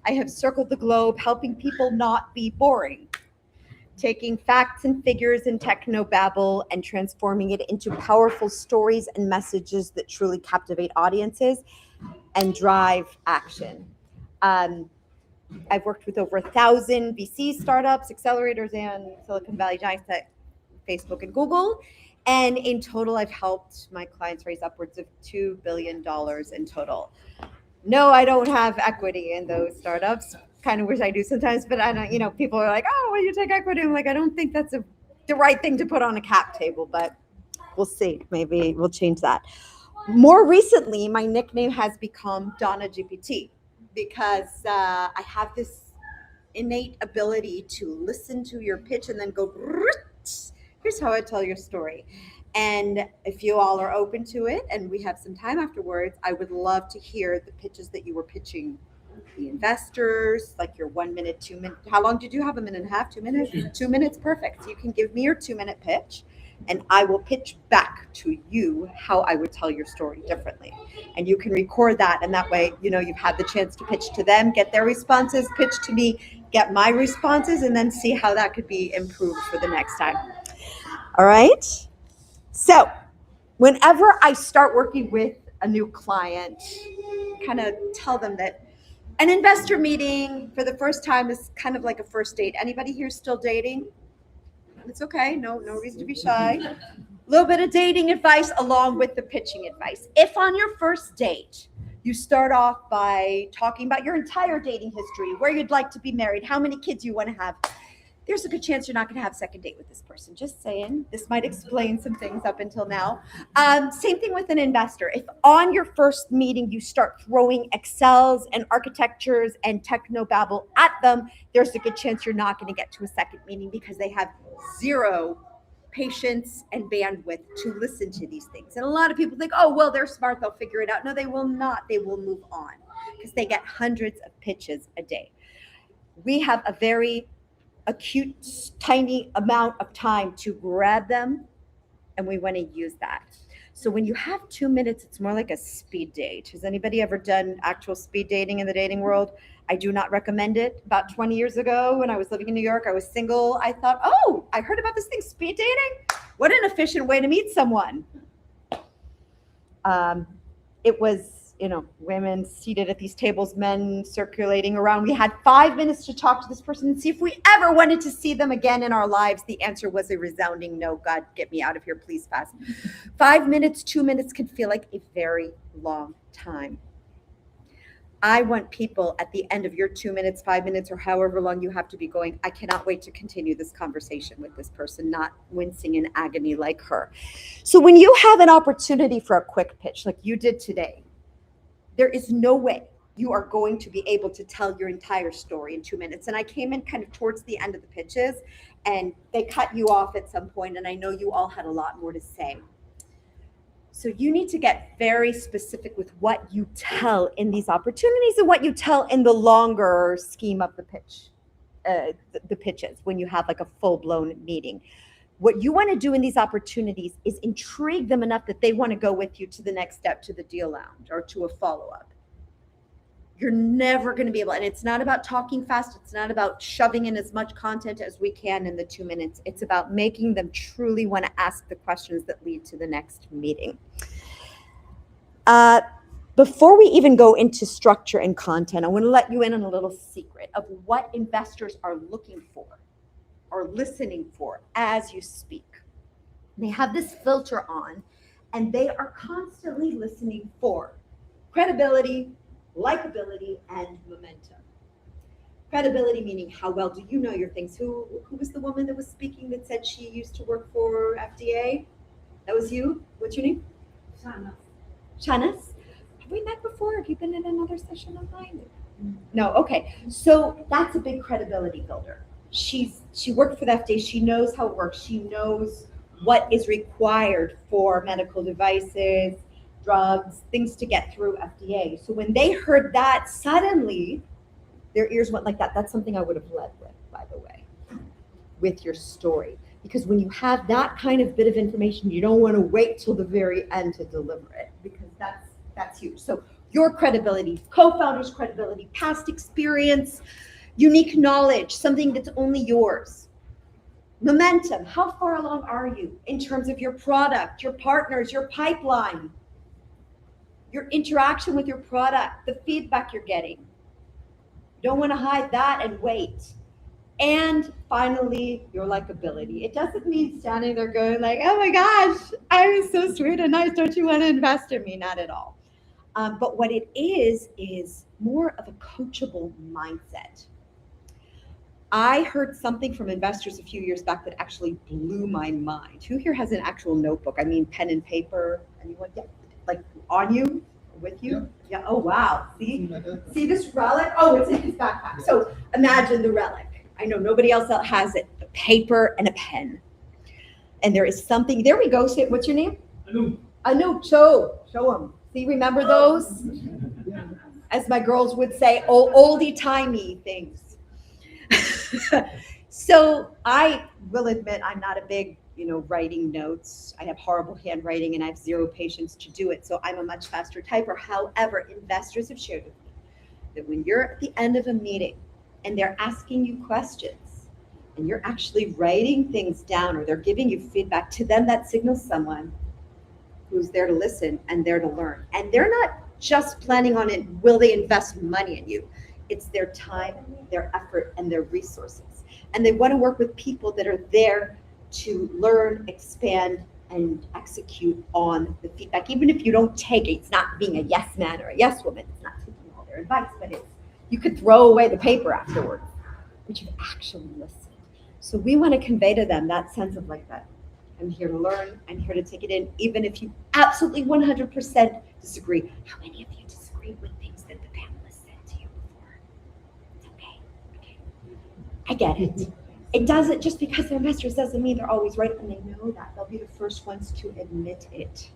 [SPEAKER 17] I have circled the globe helping people not be boring, taking facts and figures and technobabble and transforming it into powerful stories and messages that truly captivate audiences and drive action. I've worked with over 1,000 VC startups, accelerators, and Silicon Valley giants like Facebook and Google. And in total, I've helped my clients raise upwards of $2 billion in total. No, I don't have equity in those startups. Kind of wish I do sometimes, but I don't, people are like, oh, well, you take equity. I'm like, I don't think that's the right thing to put on a cap table, but we'll see. Maybe we'll change that. More recently, my nickname has become Donna GPT, because I have this innate ability to listen to your pitch and then go, here's how I tell your story. And if you all are open to it and we have some time afterwards, I would love to hear the pitches that you were pitching the investors, like your 1 minute, 2 minute. How long did you have? 1.5 minutes, 2 minutes? 2 minutes, perfect. So you can give me your 2 minute pitch, and I will pitch back to you how I would tell your story differently. And you can record that, and that way, you've had the chance to pitch to them, get their responses, pitch to me, get my responses, and then see how that could be improved for the next time. All right? So whenever I start working with a new client, kind of tell them that an investor meeting for the first time is kind of like a first date. Anybody here still dating? It's okay. No reason to be shy. A little bit of dating advice along with the pitching advice. If on your first date, you start off by talking about your entire dating history, where you'd like to be married, how many kids you want to have, there's a good chance you're not going to have a second date with this person. Just saying. This might explain some things up until now. Same thing with an investor. If on your first meeting you start throwing Excels and architectures and technobabble at them, there's a good chance you're not going to get to a second meeting because they have zero patience and bandwidth to listen to these things. And a lot of people think, oh, well, they're smart, they'll figure it out. No, they will not. They will move on because they get hundreds of pitches a day. We have a very acute, tiny amount of time to grab them, and we want to use that. So when you have 2 minutes, it's more like a speed date. Has anybody ever done actual speed dating in the dating world? I do not recommend it. About 20 years ago, when I was living in New York, I was single. I thought, oh, I heard about this thing, speed dating. What an efficient way to meet someone. It was, women seated at these tables, men circulating around. We had 5 minutes to talk to this person and see if we ever wanted to see them again in our lives. The answer was a resounding no. God, get me out of here, please, fast. 5 minutes, 2 minutes can feel like a very long time. I want people at the end of your 2 minutes, 5 minutes, or however long you have to be going, I cannot wait to continue this conversation with this person, not wincing in agony like her. So when you have an opportunity for a quick pitch like you did today, there is no way you are going to be able to tell your entire story in 2 minutes. And I came in kind of towards the end of the pitches, and they cut you off at some point, and I know you all had a lot more to say. So you need to get very specific with what you tell in these opportunities and what you tell in the longer scheme of the pitch, the pitches, when you have like a full-blown meeting. What you want to do in these opportunities is intrigue them enough that they want to go with you to the next step, to the deal lounge or to a follow-up. You're never going to be able, and it's not about talking fast. It's not about shoving in as much content as we can in the 2 minutes. It's about making them truly want to ask the questions that lead to the next meeting. Before we even go into structure and content, I want to let you in on a little secret of what investors are looking for or listening for as you speak. They have this filter on, and they are constantly listening for credibility, likability, and momentum. Credibility meaning how well do you know your things? Who was the woman that was speaking that said she used to work for FDA? That was you? What's your name? Shanas. Have we met before? Have you been in another session of mine? No, okay. So that's a big credibility builder. She worked for the FDA. She knows how it works. She knows what is required for medical devices, drugs, things to get through FDA. So when they heard that, suddenly their ears went like that. That's something I would have led with, by the way, with your story. Because when you have that kind of bit of information, you don't want to wait till the very end to deliver it, because that's huge. So your credibility, co-founder's credibility, past experience, unique knowledge, something that's only yours. Momentum, how far along are you in terms of your product, your partners, your pipeline, your interaction with your product, the feedback you're getting? You don't want to hide that and wait. And finally, your likability. It doesn't mean standing there going like, oh my gosh, I'm so sweet and nice, don't you want to invest in me? Not at all. But what it is more of a coachable mindset. I heard something from investors a few years back that actually blew my mind. Who here has an actual notebook? I mean, pen and paper? Anyone? Yeah. Like on you? With you? Yeah. Oh, wow. See this relic? Oh, it's in his backpack. So imagine the relic. I know nobody else has it. A paper and a pen. And there is something. There we go. Say, what's your name? Anoop. Show them. See, remember those? As my girls would say, oldie-timey things. So I will admit I'm not a big, writing notes. I have horrible handwriting and I have zero patience to do it. So I'm a much faster typer. However, investors have shared with me that when you're at the end of a meeting and they're asking you questions and you're actually writing things down or they're giving you feedback, to them that signals someone who's there to listen and there to learn. And they're not just planning on it, will they invest money in you? It's their time, their effort, and their resources. And they want to work with people that are there to learn, expand, and execute on the feedback. Even if you don't take it, it's not being a yes man or a yes woman. It's not taking all their advice, but you could throw away the paper afterwards, but you've actually listened. So we want to convey to them that sense of like that. I'm here to learn. I'm here to take it in, even if you absolutely 100% disagree. How many of you disagree with things that the panelists said to you before? It's okay. I get it. It doesn't, just because they're investors doesn't mean they're always right, and they know that. They'll be the first ones to admit it.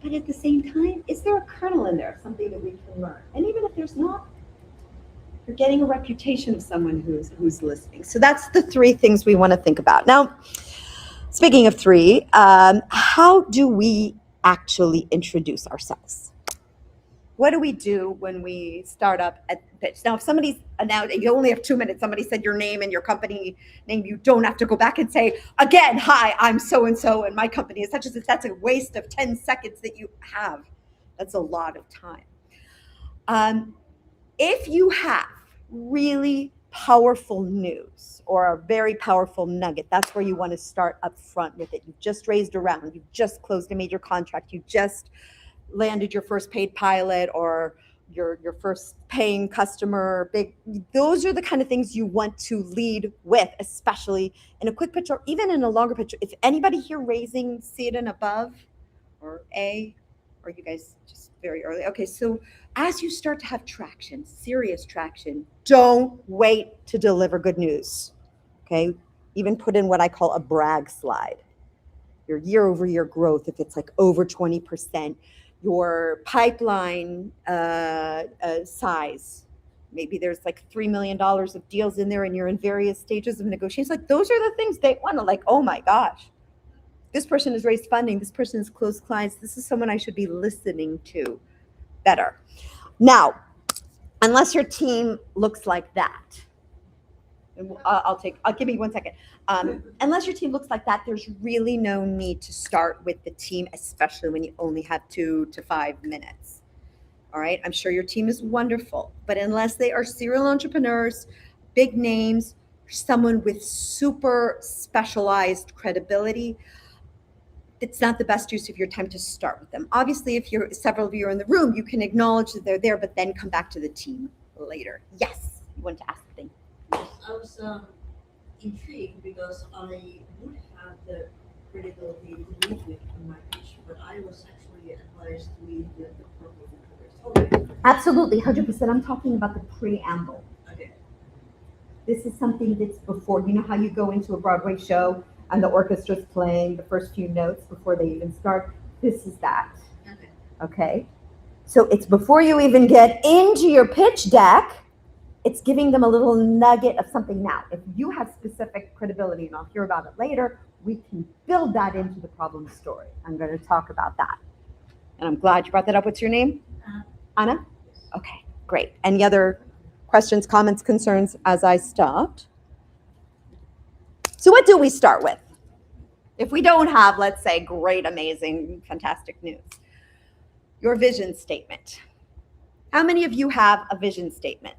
[SPEAKER 17] But at the same time, is there a kernel in there, something that we can learn? And even if there's not, you're getting a reputation of someone who's listening. So that's the three things we want to think about. Now, speaking of three, how do we actually introduce ourselves? What do we do when we start up at the pitch? Now, if somebody's announced, you only have 2 minutes, somebody said your name and your company name, you don't have to go back and say, again, hi, I'm so-and-so, and my company is such as this. That's a waste of 10 seconds that you have. That's a lot of time. If you have really powerful news or a very powerful nugget, that's where you want to start up front with it. You've just raised a round, you've just closed a major contract, you just landed your first paid pilot or your first paying customer. Those are the kind of things you want to lead with, especially in a quick pitch or even in a longer pitch. If anybody here raising C and above or A, or you guys just very early? Okay, so as you start to have traction, serious traction, don't wait to deliver good news. Okay, even put in what I call a brag slide. Your year-over-year growth, if it's like over 20%, your pipeline size, maybe there's like $3 million of deals in there and you're in various stages of negotiations. Like those are the things they want to like, oh my gosh, this person has raised funding, this person has closed clients, this is someone I should be listening to better. Now, unless your team looks like that, I'll give me 1 second. Unless your team looks like that, there's really no need to start with the team, especially when you only have 2 to 5 minutes. All right, I'm sure your team is wonderful, but unless they are serial entrepreneurs, big names, someone with super specialized credibility, it's not the best use of your time to start with them. Obviously, if several of you are in the room, you can acknowledge that they're there, but then come back to the team later. Yes, you want to ask the thing.
[SPEAKER 14] I was intrigued because I would have the credibility to lead with in my pitch, but I was actually advised to lead with the problem.
[SPEAKER 17] Absolutely, 100%. I'm talking about the preamble. This is something that's before. You know how you go into a Broadway show and the orchestra's playing the first few notes before they even start? This is that. Okay? So it's before you even get into your pitch deck, it's giving them a little nugget of something now. If you have specific credibility, and I'll hear about it later, we can build that into the problem story. I'm going to talk about that. And I'm glad you brought that up. What's your name? Anna? Okay, great. Any other questions, comments, concerns as I stopped? So what do we start with? If we don't have, let's say, great, amazing, fantastic news. Your vision statement. How many of you have a vision statement?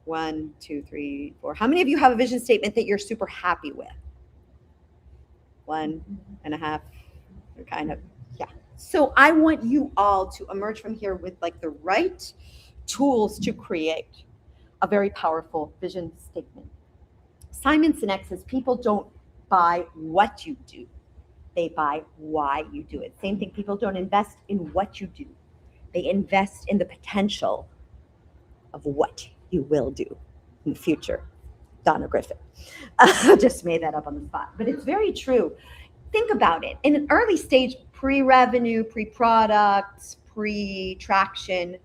[SPEAKER 17] 1, 2, 3, 4. How many of you have a vision statement that you're super happy with? 1.5. You're kind of, yeah. So I want you all to emerge from here with like the right tools to create a very powerful vision statement. Simon Sinek says people don't buy what you do. They buy why you do it. Same thing, people don't invest in what you do. They invest in the potential of what you will do in the future. Donna Griffit. Just made that up on the spot, but it's very true. Think about it. In an early stage, pre-revenue, pre-product, pre-traction,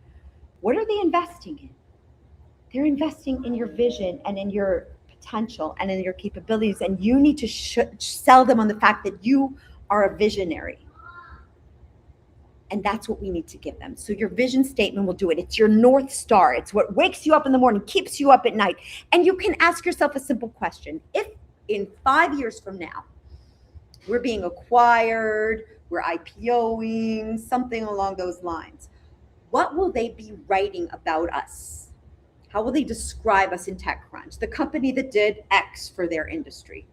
[SPEAKER 17] what are they investing in? They're investing in your vision and in your potential and in your capabilities, and you need to sell them on the fact that you are a visionary. And that's what we need to give them. So your vision statement will do it. It's your North Star. It's what wakes you up in the morning, keeps you up at night. And you can ask yourself a simple question. If in 5 years from now, we're being acquired, we're IPOing, something along those lines, what will they be writing about us? How will they describe us in TechCrunch? The company that did X for their industry.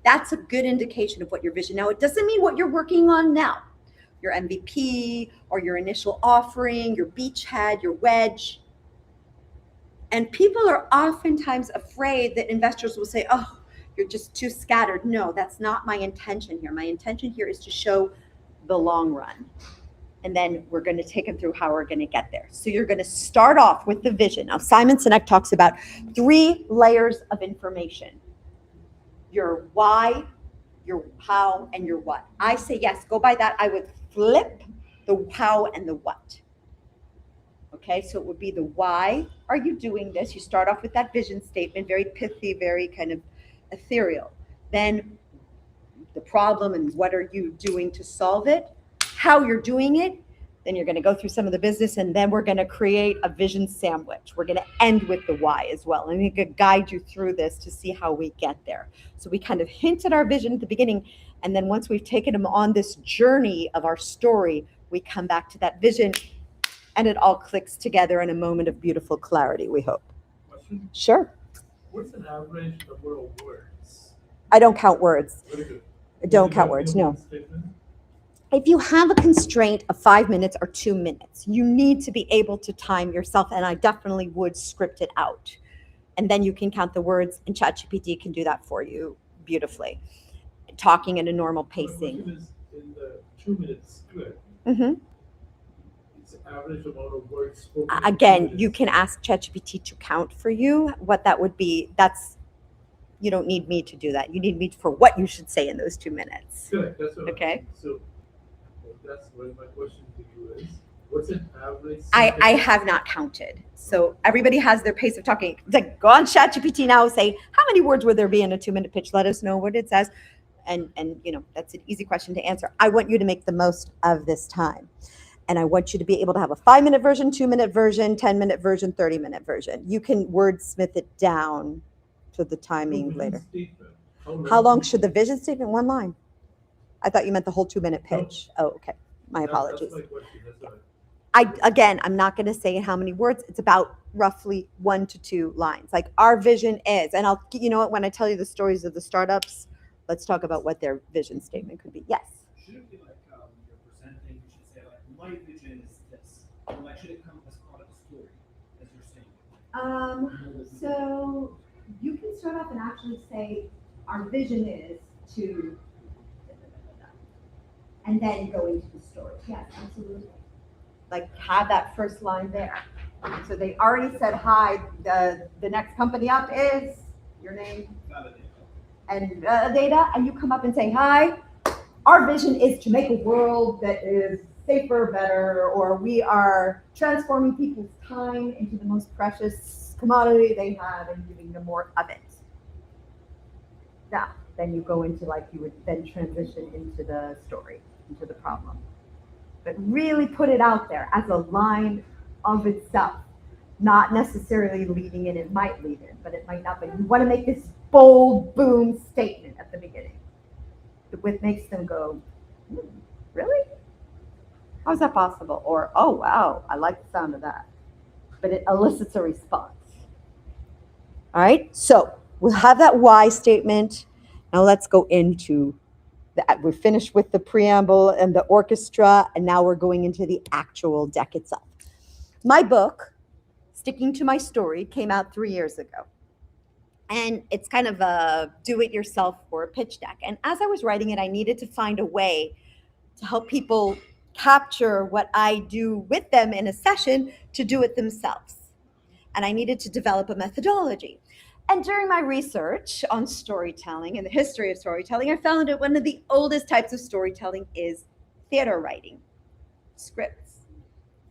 [SPEAKER 17] That's a good indication of what your vision. Now, it doesn't mean what you're working on now. Your MVP or your initial offering, your beachhead, your wedge. And people are oftentimes afraid that investors will say, oh, you're just too scattered. No, that's not my intention here. My intention here is to show the long run. And then we're going to take them through how we're going to get there. So you're going to start off with the vision. Now, Simon Sinek talks about 3 layers of information. Your why, your how, and your what. I say yes, go by that. I would flip the how and the what. Okay, so it would be the why are you doing this? You start off with that vision statement, very pithy, very kind of ethereal. Then the problem and what are you doing to solve it, how you're doing it. Then you're going to go through some of the business, and then we're going to create a vision sandwich. We're going to end with the why as well. And we could guide you through this to see how we get there. So we kind of hint at our vision at the beginning, and then once we've taken them on this journey of our story, we come back to that vision, and it all clicks together in a moment of beautiful clarity, we hope.
[SPEAKER 4] Question?
[SPEAKER 17] Sure.
[SPEAKER 4] What's an average number of words?
[SPEAKER 17] I don't count words.
[SPEAKER 4] Very good.
[SPEAKER 17] I don't count words, no.
[SPEAKER 4] Statement?
[SPEAKER 17] If you have a constraint of 5 minutes or 2 minutes, you need to be able to time yourself, and I definitely would script it out. And then you can count the words, and ChatGPT can do that for you beautifully. Talking at a normal pacing.
[SPEAKER 4] In the 2 minutes script,
[SPEAKER 17] Mm-hmm.
[SPEAKER 4] it's the average amount of words spoken.
[SPEAKER 17] Again, you can ask ChatGPT to count for you. What that would be, you don't need me to do that. You need me for what you should say in those 2 minutes.
[SPEAKER 4] Correct, that's what
[SPEAKER 17] Okay.
[SPEAKER 4] So that's what my question to you is. What's an average?
[SPEAKER 17] I have not counted. So everybody has their pace of talking. It's like, go on ChatGPT now, say, how many words would there be in a 2-minute pitch? Let us know what it says. And that's an easy question to answer. I want you to make the most of this time. And I want you to be able to have a 5-minute version, 2-minute version, 10-minute version, 30-minute version. You can wordsmith it down to the timing later. How long should the vision statement? 1 line. I thought you meant the whole 2-minute pitch. Oh, okay. My apologies.
[SPEAKER 4] That's my question. That's all.
[SPEAKER 17] I'm not going to say how many words. It's about roughly 1 to 2 lines. Like our vision is, and you know what, when I tell you the stories of the startups, let's talk about what their vision statement could be. Yes.
[SPEAKER 5] Should it be like you're presenting, you should say like, my vision is this, or like should it come as part of the story, as you're saying?
[SPEAKER 17] So you can start off and actually say, our vision is to, and then go into the story. Yes, absolutely. Like have that first line there. So they already said hi. The next company up is your name and data, and you come up and say hi. Our vision is to make a world that is safer, better, or we are transforming people's time into the most precious commodity they have and giving them more of it. Now, then you go into like you would then transition into the story, into the problem. But really put it out there as a line of itself, not necessarily leading in. It might lead in, but it might not. But you want to make this bold, boom statement at the beginning. What makes them go, really? How is that possible? Or, oh, wow, I like the sound of that. But it elicits a response. All right, so we'll have that why statement. Now let's go into that. We're finished with the preamble and the orchestra, and now we're going into the actual deck itself. My book, Sticking to My Story, came out 3 years ago. And it's kind of a do-it-yourself or a pitch deck. And as I was writing it, I needed to find a way to help people capture what I do with them in a session to do it themselves. And I needed to develop a methodology. And during my research on storytelling and the history of storytelling, I found that one of the oldest types of storytelling is theater writing, scripts.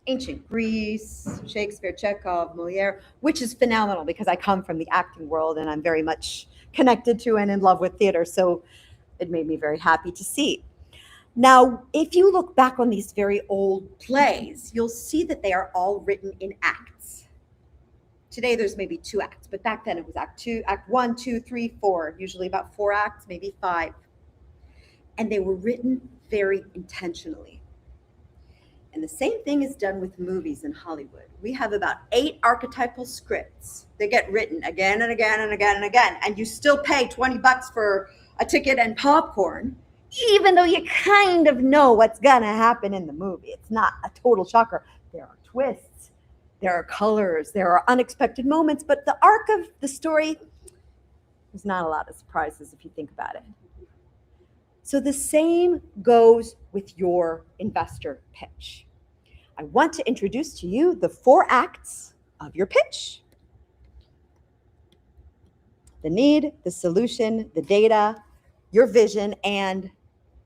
[SPEAKER 17] Ancient Greece, Shakespeare, Chekhov, Moliere, which is phenomenal because I come from the acting world and I'm very much connected to and in love with theater. So it made me very happy to see. Now, if you look back on these very old plays, you'll see that they are all written in acts. Today there's maybe 2 acts, but back then it was act 1, 2, 3, 4, usually about 4 acts, maybe 5. And they were written very intentionally. And the same thing is done with movies in Hollywood. We have about 8 archetypal scripts that get written again and again and again and again. And you still pay $20 for a ticket and popcorn, even though you kind of know what's going to happen in the movie. It's not a total shocker. There are twists, there are colors, there are unexpected moments, but the arc of the story, there's not a lot of surprises if you think about it. So the same goes with your investor pitch. I want to introduce to you the 4 acts of your pitch. The need, the solution, the data, your vision, and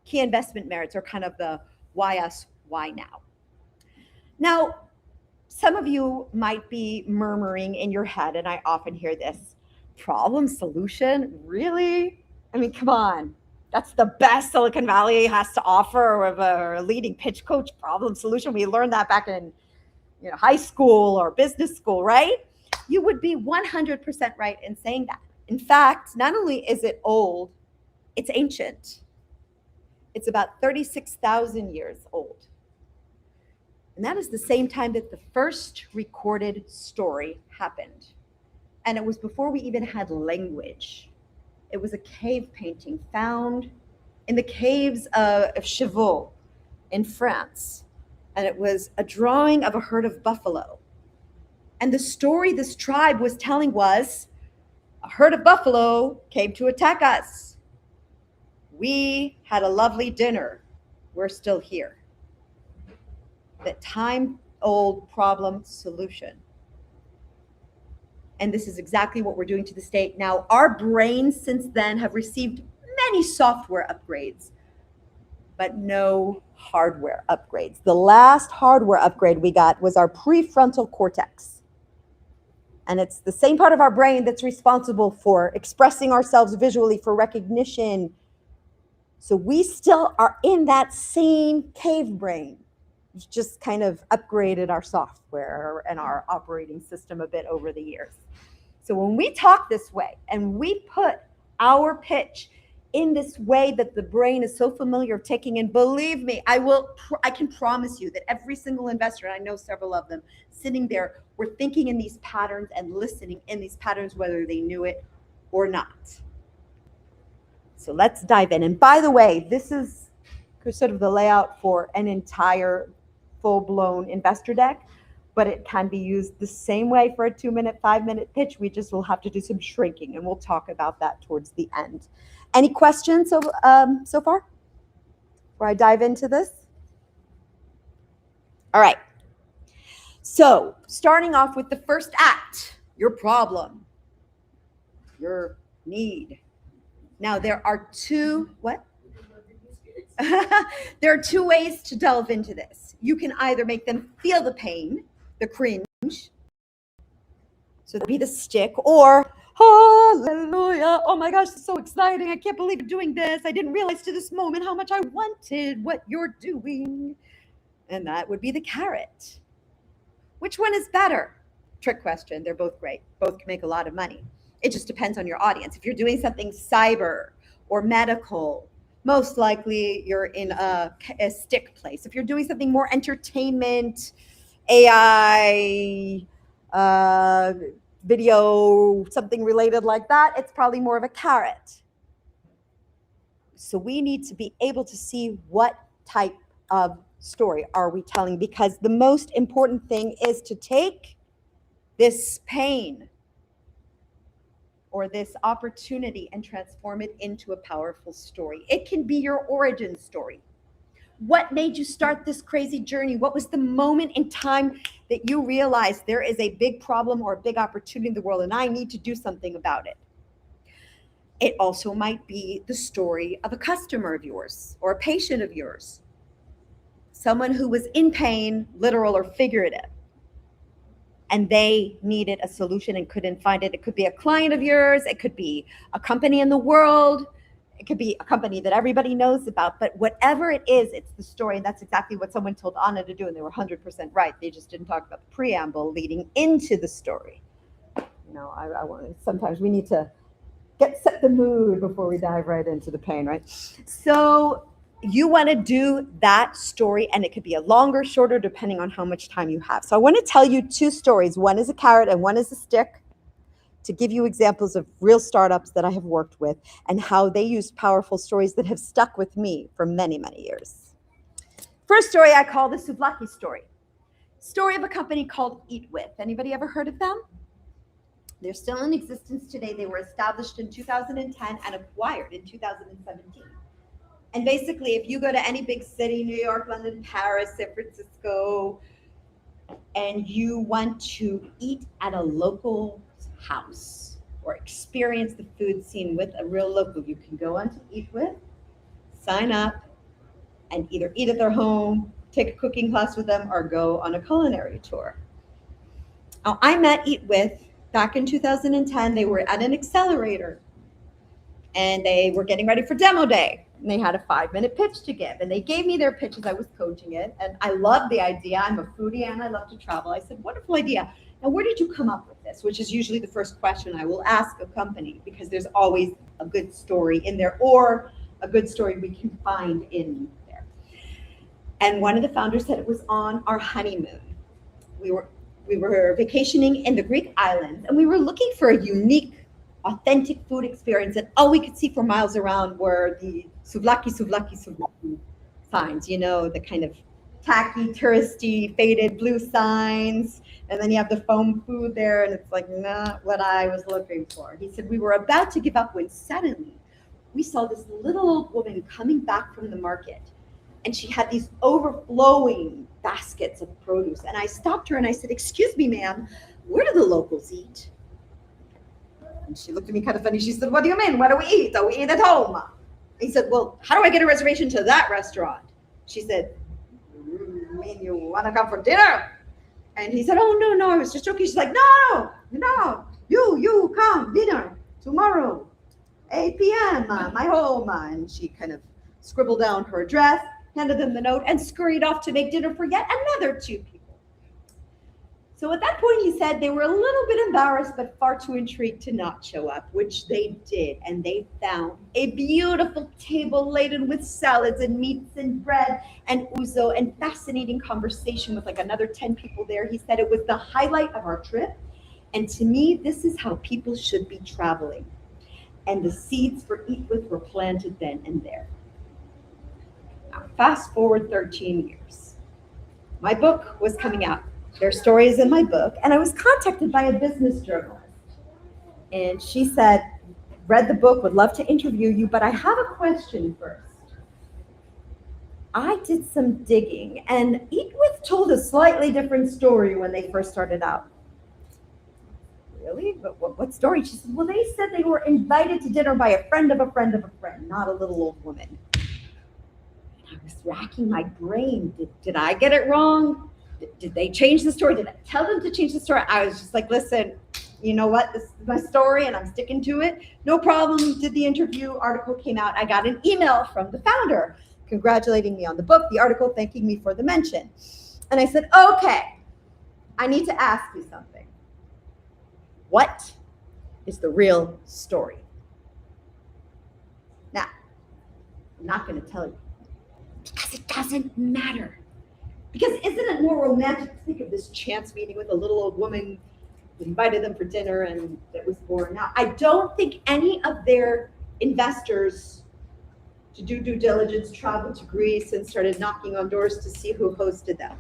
[SPEAKER 17] key investment merits are kind of the why us, why now. Now, some of you might be murmuring in your head, and I often hear this, problem, solution, really? I mean, come on. That's the best Silicon Valley has to offer of a leading pitch coach, problem solution. We learned that back in high school or business school, right? You would be 100% right in saying that. In fact, not only is it old, it's ancient. It's about 36,000 years old. And that is the same time that the first recorded story happened. And it was before we even had language. It was a cave painting found in the caves of Chapellin in France. And it was a drawing of a herd of buffalo. And the story this tribe was telling was, a herd of buffalo came to attack us. We had a lovely dinner. We're still here. That time-old problem solution. And this is exactly what we're doing to the state. Now, our brains since then have received many software upgrades, but no hardware upgrades. The last hardware upgrade we got was our prefrontal cortex. And it's the same part of our brain that's responsible for expressing ourselves visually, for recognition. So we still are in that same cave brain. We've just kind of upgraded our software and our operating system a bit over the years. So when we talk this way and we put our pitch in this way that the brain is so familiar of taking in, believe me, I can promise you that every single investor, and I know several of them, sitting there, were thinking in these patterns and listening in these patterns, whether they knew it or not. So let's dive in. And by the way, this is sort of the layout for an entire full-blown investor deck, but it can be used the same way for a 2-minute, 5-minute pitch. We just will have to do some shrinking, and we'll talk about that towards the end. Any questions so far? before I dive into this? All right. So starting off with the first act, your problem, your need. Now there are two, what? There are two ways to delve into this. You can either make them feel the pain, the cringe, so that'd be the stick, or hallelujah, oh my gosh, it's so exciting, I can't believe you're doing this, I didn't realize to this moment how much I wanted what you're doing. And that would be the carrot. Which one is better? Trick question. They're both great. Both can make a lot of money. It just depends on your audience. If you're doing something cyber or medical, most likely you're in a stick place. If you're doing something more entertainment, AI, video, something related like that, it's probably more of a carrot. So we need to be able to see what type of story are we telling, because the most important thing is to take this pain or this opportunity and transform it into a powerful story. It can be your origin story. What made you start this crazy journey? What was the moment in time that you realized there is a big problem or a big opportunity in the world and I need to do something about it? It also might be the story of a customer of yours or a patient of yours. Someone who was in pain, literal or figurative, and they needed a solution and couldn't find it. It could be a client of yours. It could be a company in the world. It could be a company that everybody knows about. But whatever it is, it's the story. And that's exactly what someone told Anna to do. And they were 100% right. They just didn't talk about the preamble leading into the story. You know, I want sometimes we need to set the mood before we dive right into the pain, right? So you want to do that story, and it could be a longer, shorter, depending on how much time you have. So I want to tell you two stories. One is a carrot and one is a stick, to give you examples of real startups that I have worked with and how they use powerful stories that have stuck with me for many, many years. First story I call the souvlaki story. Story of a company called Eat With. Anybody ever heard of them? They're still in existence today. They were established in 2010 and acquired in 2017. And basically, if you go to any big city, New York, London, Paris, San Francisco, and you want to eat at a local house or experience the food scene with a real local, you can go on to Eat With, sign up, and either eat at their home, take a cooking class with them, or go on a culinary tour. Now, I met Eat With back in 2010. They were at an accelerator, and they were getting ready for demo day. And they had a 5-minute pitch to give. And they gave me their pitch as I was coaching it. And I loved the idea. I'm a foodie and I love to travel. I said, wonderful idea. Now, where did you come up with this? Which is usually the first question I will ask a company, because there's always a good story in there or a good story we can find in there. And one of the founders said it was on our honeymoon. We were vacationing in the Greek islands, and we were looking for a unique, authentic food experience, and all we could see for miles around were the souvlaki signs, you know, the kind of tacky, touristy, faded blue signs, and then you have the foam food there, and it's like not what I was looking for. He said we were about to give up when suddenly we saw this little old woman coming back from the market, and she had these overflowing baskets of produce, and I stopped her and I said, excuse me, ma'am, where do the locals eat? And she looked at me kind of funny. She said, what do you mean? Where do we eat? Do we eat at home? He said, well, how do I get a reservation to that restaurant? She said, you mean you want to come for dinner? And he said, oh, no, I was just joking. She's like, no, you come, dinner, tomorrow, 8 p.m., my home. And she kind of scribbled down her address, handed them the note, and scurried off to make dinner for yet another 2 people. So at that point, he said they were a little bit embarrassed, but far too intrigued to not show up, which they did. And they found a beautiful table laden with salads and meats and bread and ouzo and fascinating conversation with like another 10 people there. He said it was the highlight of our trip. And to me, this is how people should be traveling. And the seeds for Eat With were planted then and there. Now, fast forward 13 years. My book was coming out. Their story is in my book, and I was contacted by a business journalist. And she said, read the book, would love to interview you, but I have a question first. I did some digging, and Eatwith told a slightly different story when they first started out. Really? But what story? She said, well, they said they were invited to dinner by a friend of a friend of a friend, not a little old woman. And I was racking my brain. Did I get it wrong? Did they change the story? Did I tell them to change the story? I was just like, listen, you know what? This is my story and I'm sticking to it. No problem. Did the interview, article came out. I got an email from the founder congratulating me on the book, the article thanking me for the mention. And I said, okay, I need to ask you something. What is the real story? Now, I'm not going to tell you because it doesn't matter. Because isn't it more romantic to think of this chance meeting with a little old woman who invited them for dinner and it was born? Now, I don't think any of their investors to do due diligence traveled to Greece and started knocking on doors to see who hosted them.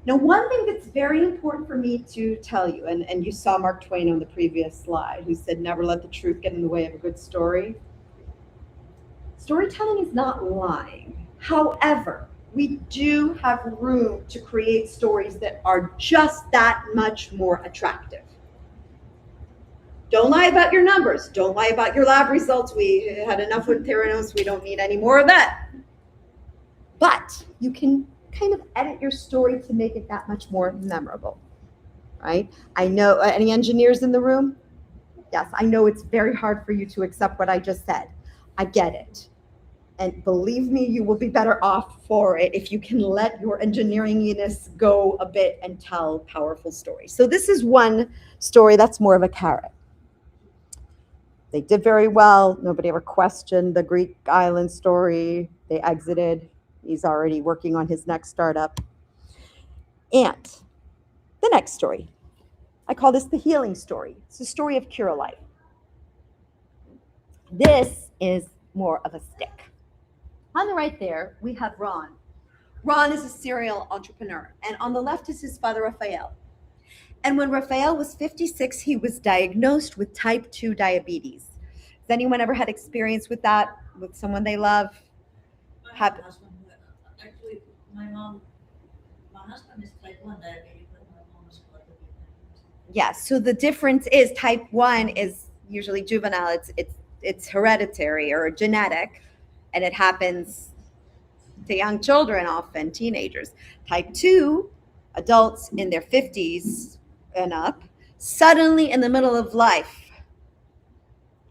[SPEAKER 17] Now, one thing that's very important for me to tell you, and you saw Mark Twain on the previous slide, who said, never let the truth get in the way of a good story. Storytelling is not lying. However, we do have room to create stories that are just that much more attractive. Don't lie about your numbers. Don't lie about your lab results. We had enough with Theranos. We don't need any more of that. But you can kind of edit your story to make it that much more memorable, right? I know, any engineers in the room? Yes, I know it's very hard for you to accept what I just said. I get it. And believe me, you will be better off for it if you can let your engineeringness go a bit and tell powerful stories. So this is one story that's more of a carrot. They did very well. Nobody ever questioned the Greek island story. They exited. He's already working on his next startup. And the next story, I call this the healing story. It's the story of Cure Life. This is more of a stick. On the right there, we have Ron. Ron is a serial entrepreneur, and on the left is his father, Raphael. And when Raphael was 56, he was diagnosed with type 2 diabetes. Has anyone ever had experience with that, with someone they love?
[SPEAKER 14] Actually, my husband is type 1 diabetic, but my mom is
[SPEAKER 17] Yes, so the difference is type 1 is usually juvenile. It's hereditary or genetic, and it happens to young children, often teenagers. Type 2, adults in their 50s and up, suddenly in the middle of life,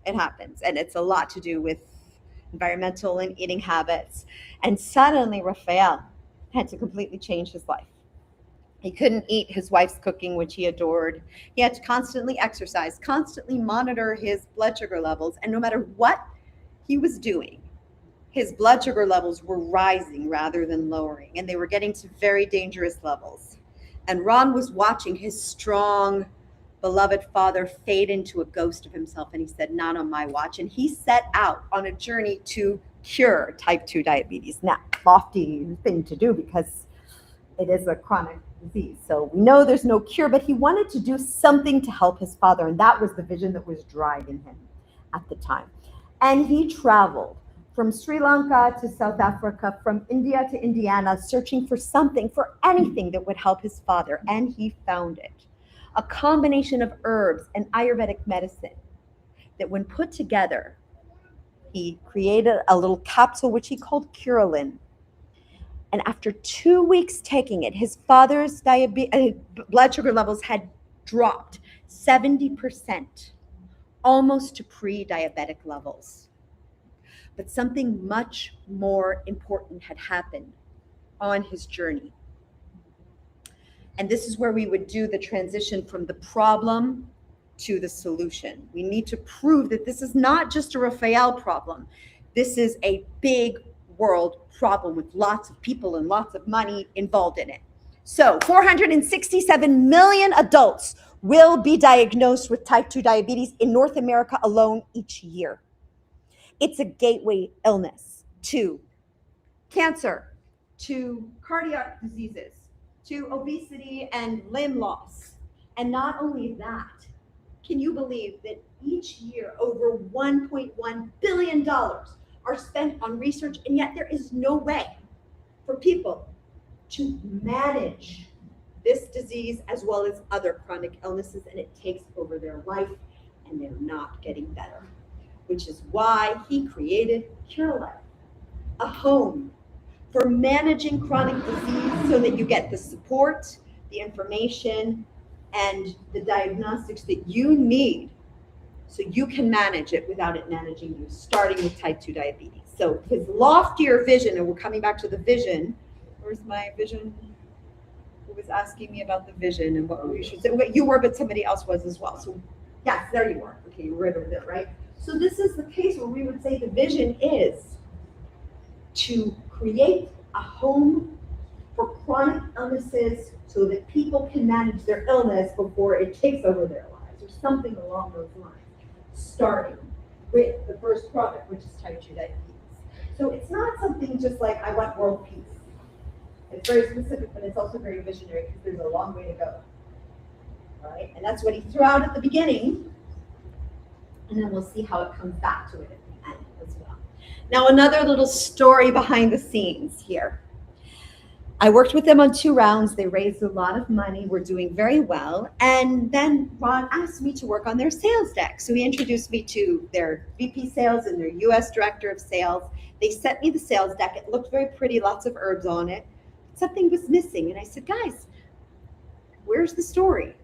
[SPEAKER 17] it happens. And it's a lot to do with environmental and eating habits. And suddenly Raphael had to completely change his life. He couldn't eat his wife's cooking, which he adored. He had to constantly exercise, constantly monitor his blood sugar levels. And no matter what he was doing, his blood sugar levels were rising rather than lowering, and they were getting to very dangerous levels. And Ron was watching his strong, beloved father fade into a ghost of himself, and he said, not on my watch. And he set out on a journey to cure type 2 diabetes. Now, lofty thing to do because it is a chronic disease. So we know there's no cure, but he wanted to do something to help his father, and that was the vision that was driving him at the time. And he traveled from Sri Lanka to South Africa, from India to Indiana, searching for something, for anything that would help his father, and he found it. A combination of herbs and Ayurvedic medicine that when put together, he created a little capsule which he called Chapellin. And after 2 weeks taking it, his father's blood sugar levels had dropped 70%, almost to pre-diabetic levels. But something much more important had happened on his journey. And this is where we would do the transition from the problem to the solution. We need to prove that this is not just a Raphael problem. This is a big world problem with lots of people and lots of money involved in it. So 467 million adults will be diagnosed with type 2 diabetes in North America alone each year. It's a gateway illness to cancer, to cardiac diseases, to obesity and limb loss. And not only that, can you believe that each year over $1.1 billion are spent on research, and yet there is no way for people to manage this disease as well as other chronic illnesses, and it takes over their life and they're not getting better, which is why he created CuraLife, a home for managing chronic disease so that you get the support, the information, and the diagnostics that you need so you can manage it without it managing you, starting with type 2 diabetes. So his loftier vision, and we're coming back to the vision. Where's my vision? Who was asking me about the vision and what we should say? Well, you were, but somebody else was as well. So yes, there you are. Okay, you were right over there, right? So this is the case where we would say the vision is to create a home for chronic illnesses so that people can manage their illness before it takes over their lives, or something along those lines, starting with the first product, which is type 2 diabetes. So it's not something just like, I want world peace. It's very specific, but it's also very visionary because there's a long way to go. Right? And that's what he threw out at the beginning. And then we'll see how it comes back to it at the end as well. Now, another little story behind the scenes here. I worked with them on 2 rounds. They raised a lot of money. We're doing very well. And then Ron asked me to work on their sales deck. So he introduced me to their VP sales and their US director of sales. They sent me the sales deck. It looked very pretty, lots of herbs on it. Something was missing. And I said, guys, where's the story?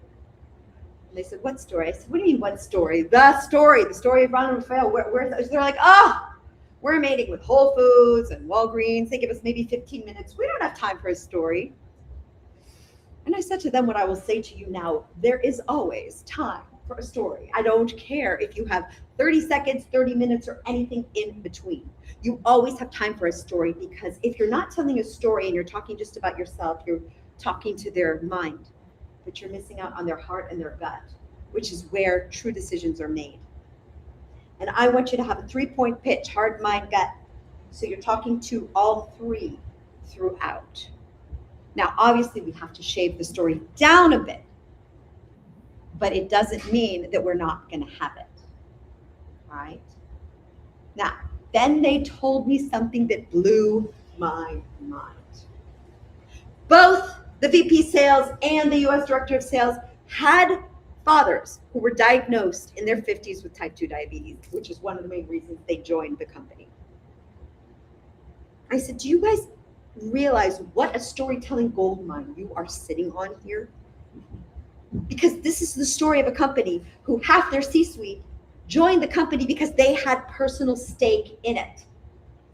[SPEAKER 17] And they said, what story? I said, what do you mean, what story? The story of Ron and Raphael. Where's they're like, oh, we're meeting with Whole Foods and Walgreens. They give us maybe 15 minutes. We don't have time for a story. And I said to them, what I will say to you now, there is always time for a story. I don't care if you have 30 seconds, 30 minutes, or anything in between. You always have time for a story, because if you're not telling a story and you're talking just about yourself, you're talking to their mind, but you're missing out on their heart and their gut, which is where true decisions are made. And I want you to have a 3-point pitch, heart, mind, gut. So you're talking to all 3 throughout. Now, obviously, we have to shave the story down a bit, but it doesn't mean that we're not going to have it. All right? Now, then they told me something that blew my mind. Both the VP sales and the US director of sales had fathers who were diagnosed in their 50s with type 2 diabetes, which is one of the main reasons they joined the company. I said, do you guys realize what a storytelling goldmine you are sitting on here? Because this is the story of a company who half their C-suite joined the company because they had personal stake in it.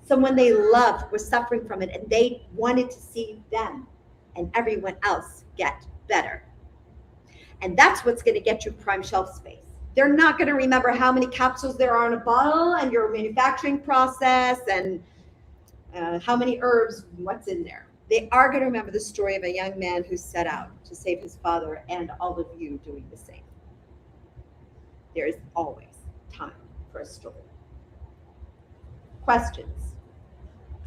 [SPEAKER 17] Someone they loved was suffering from it, and they wanted to see them and everyone else get better. And that's what's going to get you prime shelf space. They're not going to remember how many capsules there are in a bottle and your manufacturing process and how many herbs, what's in there. They are going to remember the story of a young man who set out to save his father, and all of you doing the same. There is always time for a story. Questions,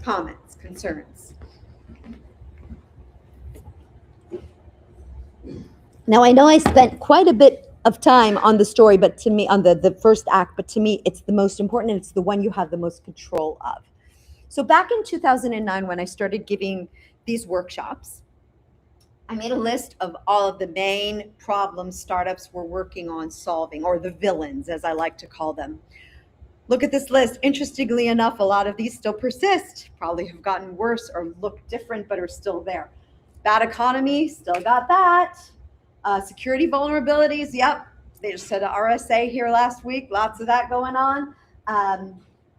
[SPEAKER 17] comments, concerns? Now, I know I spent quite a bit of time on the story, but to me, on the first act, but to me, it's the most important, and it's the one you have the most control of. So back in 2009, when I started giving these workshops, I made a list of all of the main problems startups were working on solving, or the villains, as I like to call them. Look at this list. Interestingly enough, a lot of these still persist, probably have gotten worse or look different, but are still there. Bad economy, still got that. Security vulnerabilities, yep. They just said RSA here last week, lots of that going on.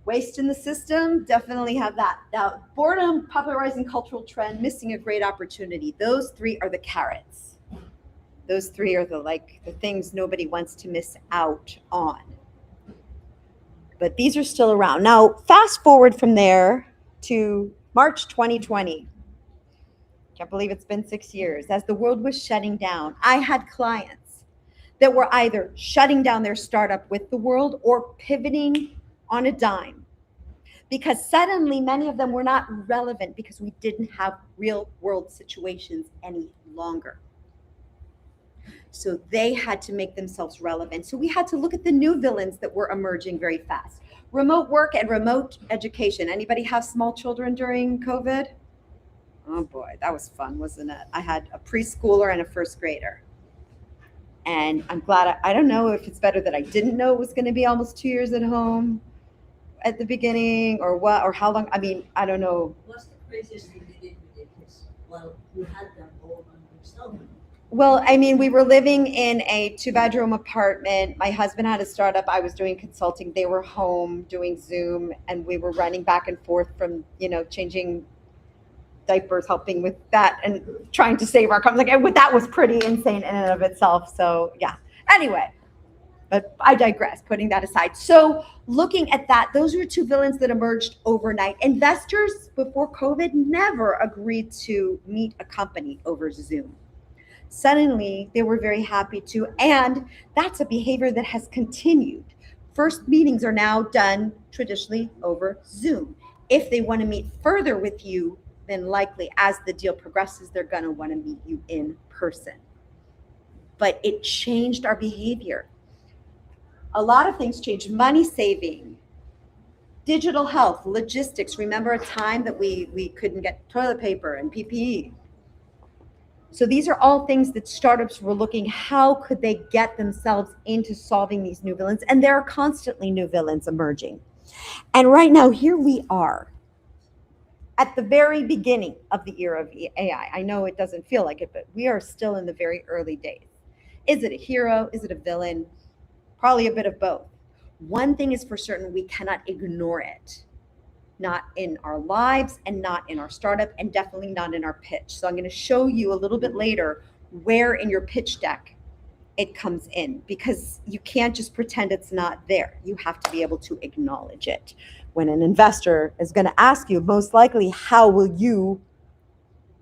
[SPEAKER 17] Waste in the system, definitely have that. Now, boredom, popularizing cultural trend, missing a great opportunity. Those 3 are the carrots. Those 3 are the things nobody wants to miss out on. But these are still around. Now, fast forward from there to March 2020. Can't believe it's been 6 years. As the world was shutting down, I had clients that were either shutting down their startup with the world or pivoting on a dime, because suddenly many of them were not relevant because we didn't have real world situations any longer. So they had to make themselves relevant. So we had to look at the new villains that were emerging very fast. Remote work and remote education. Anybody have small children during COVID? Oh boy, that was fun, wasn't it? I had a preschooler and a first grader. And I'm glad, I don't know if it's better that I didn't know it was going to be almost 2 years at home at the beginning or what, or how long. I mean, I don't know.
[SPEAKER 14] What's the craziest thing you did with your kids? Well, you had them all on yourself.
[SPEAKER 17] Well, I mean, we were living in a 2-bedroom apartment. My husband had a startup. I was doing consulting. They were home doing Zoom, and we were running back and forth from, changing diapers, helping with that, and trying to save our company. Like, that was pretty insane in and of itself. So, yeah. Anyway, but I digress, putting that aside. So looking at that, those were 2 villains that emerged overnight. Investors before COVID never agreed to meet a company over Zoom. Suddenly, they were very happy to, and that's a behavior that has continued. First meetings are now done traditionally over Zoom. If they want to meet further with you, then likely as the deal progresses, they're going to want to meet you in person. But it changed our behavior. A lot of things changed. Money saving, digital health, logistics. Remember a time that we couldn't get toilet paper and PPE? So these are all things that startups were looking, how could they get themselves into solving these new villains? And there are constantly new villains emerging. And right now, here we are at the very beginning of the era of AI. I know it doesn't feel like it, but we are still in the very early days. Is it a hero? Is it a villain? Probably a bit of both. One thing is for certain, we cannot ignore it. Not in our lives and not in our startup, and definitely not in our pitch. So I'm going to show you a little bit later where in your pitch deck it comes in, because you can't just pretend it's not there. You have to be able to acknowledge it. When an investor is going to ask you, most likely, how will you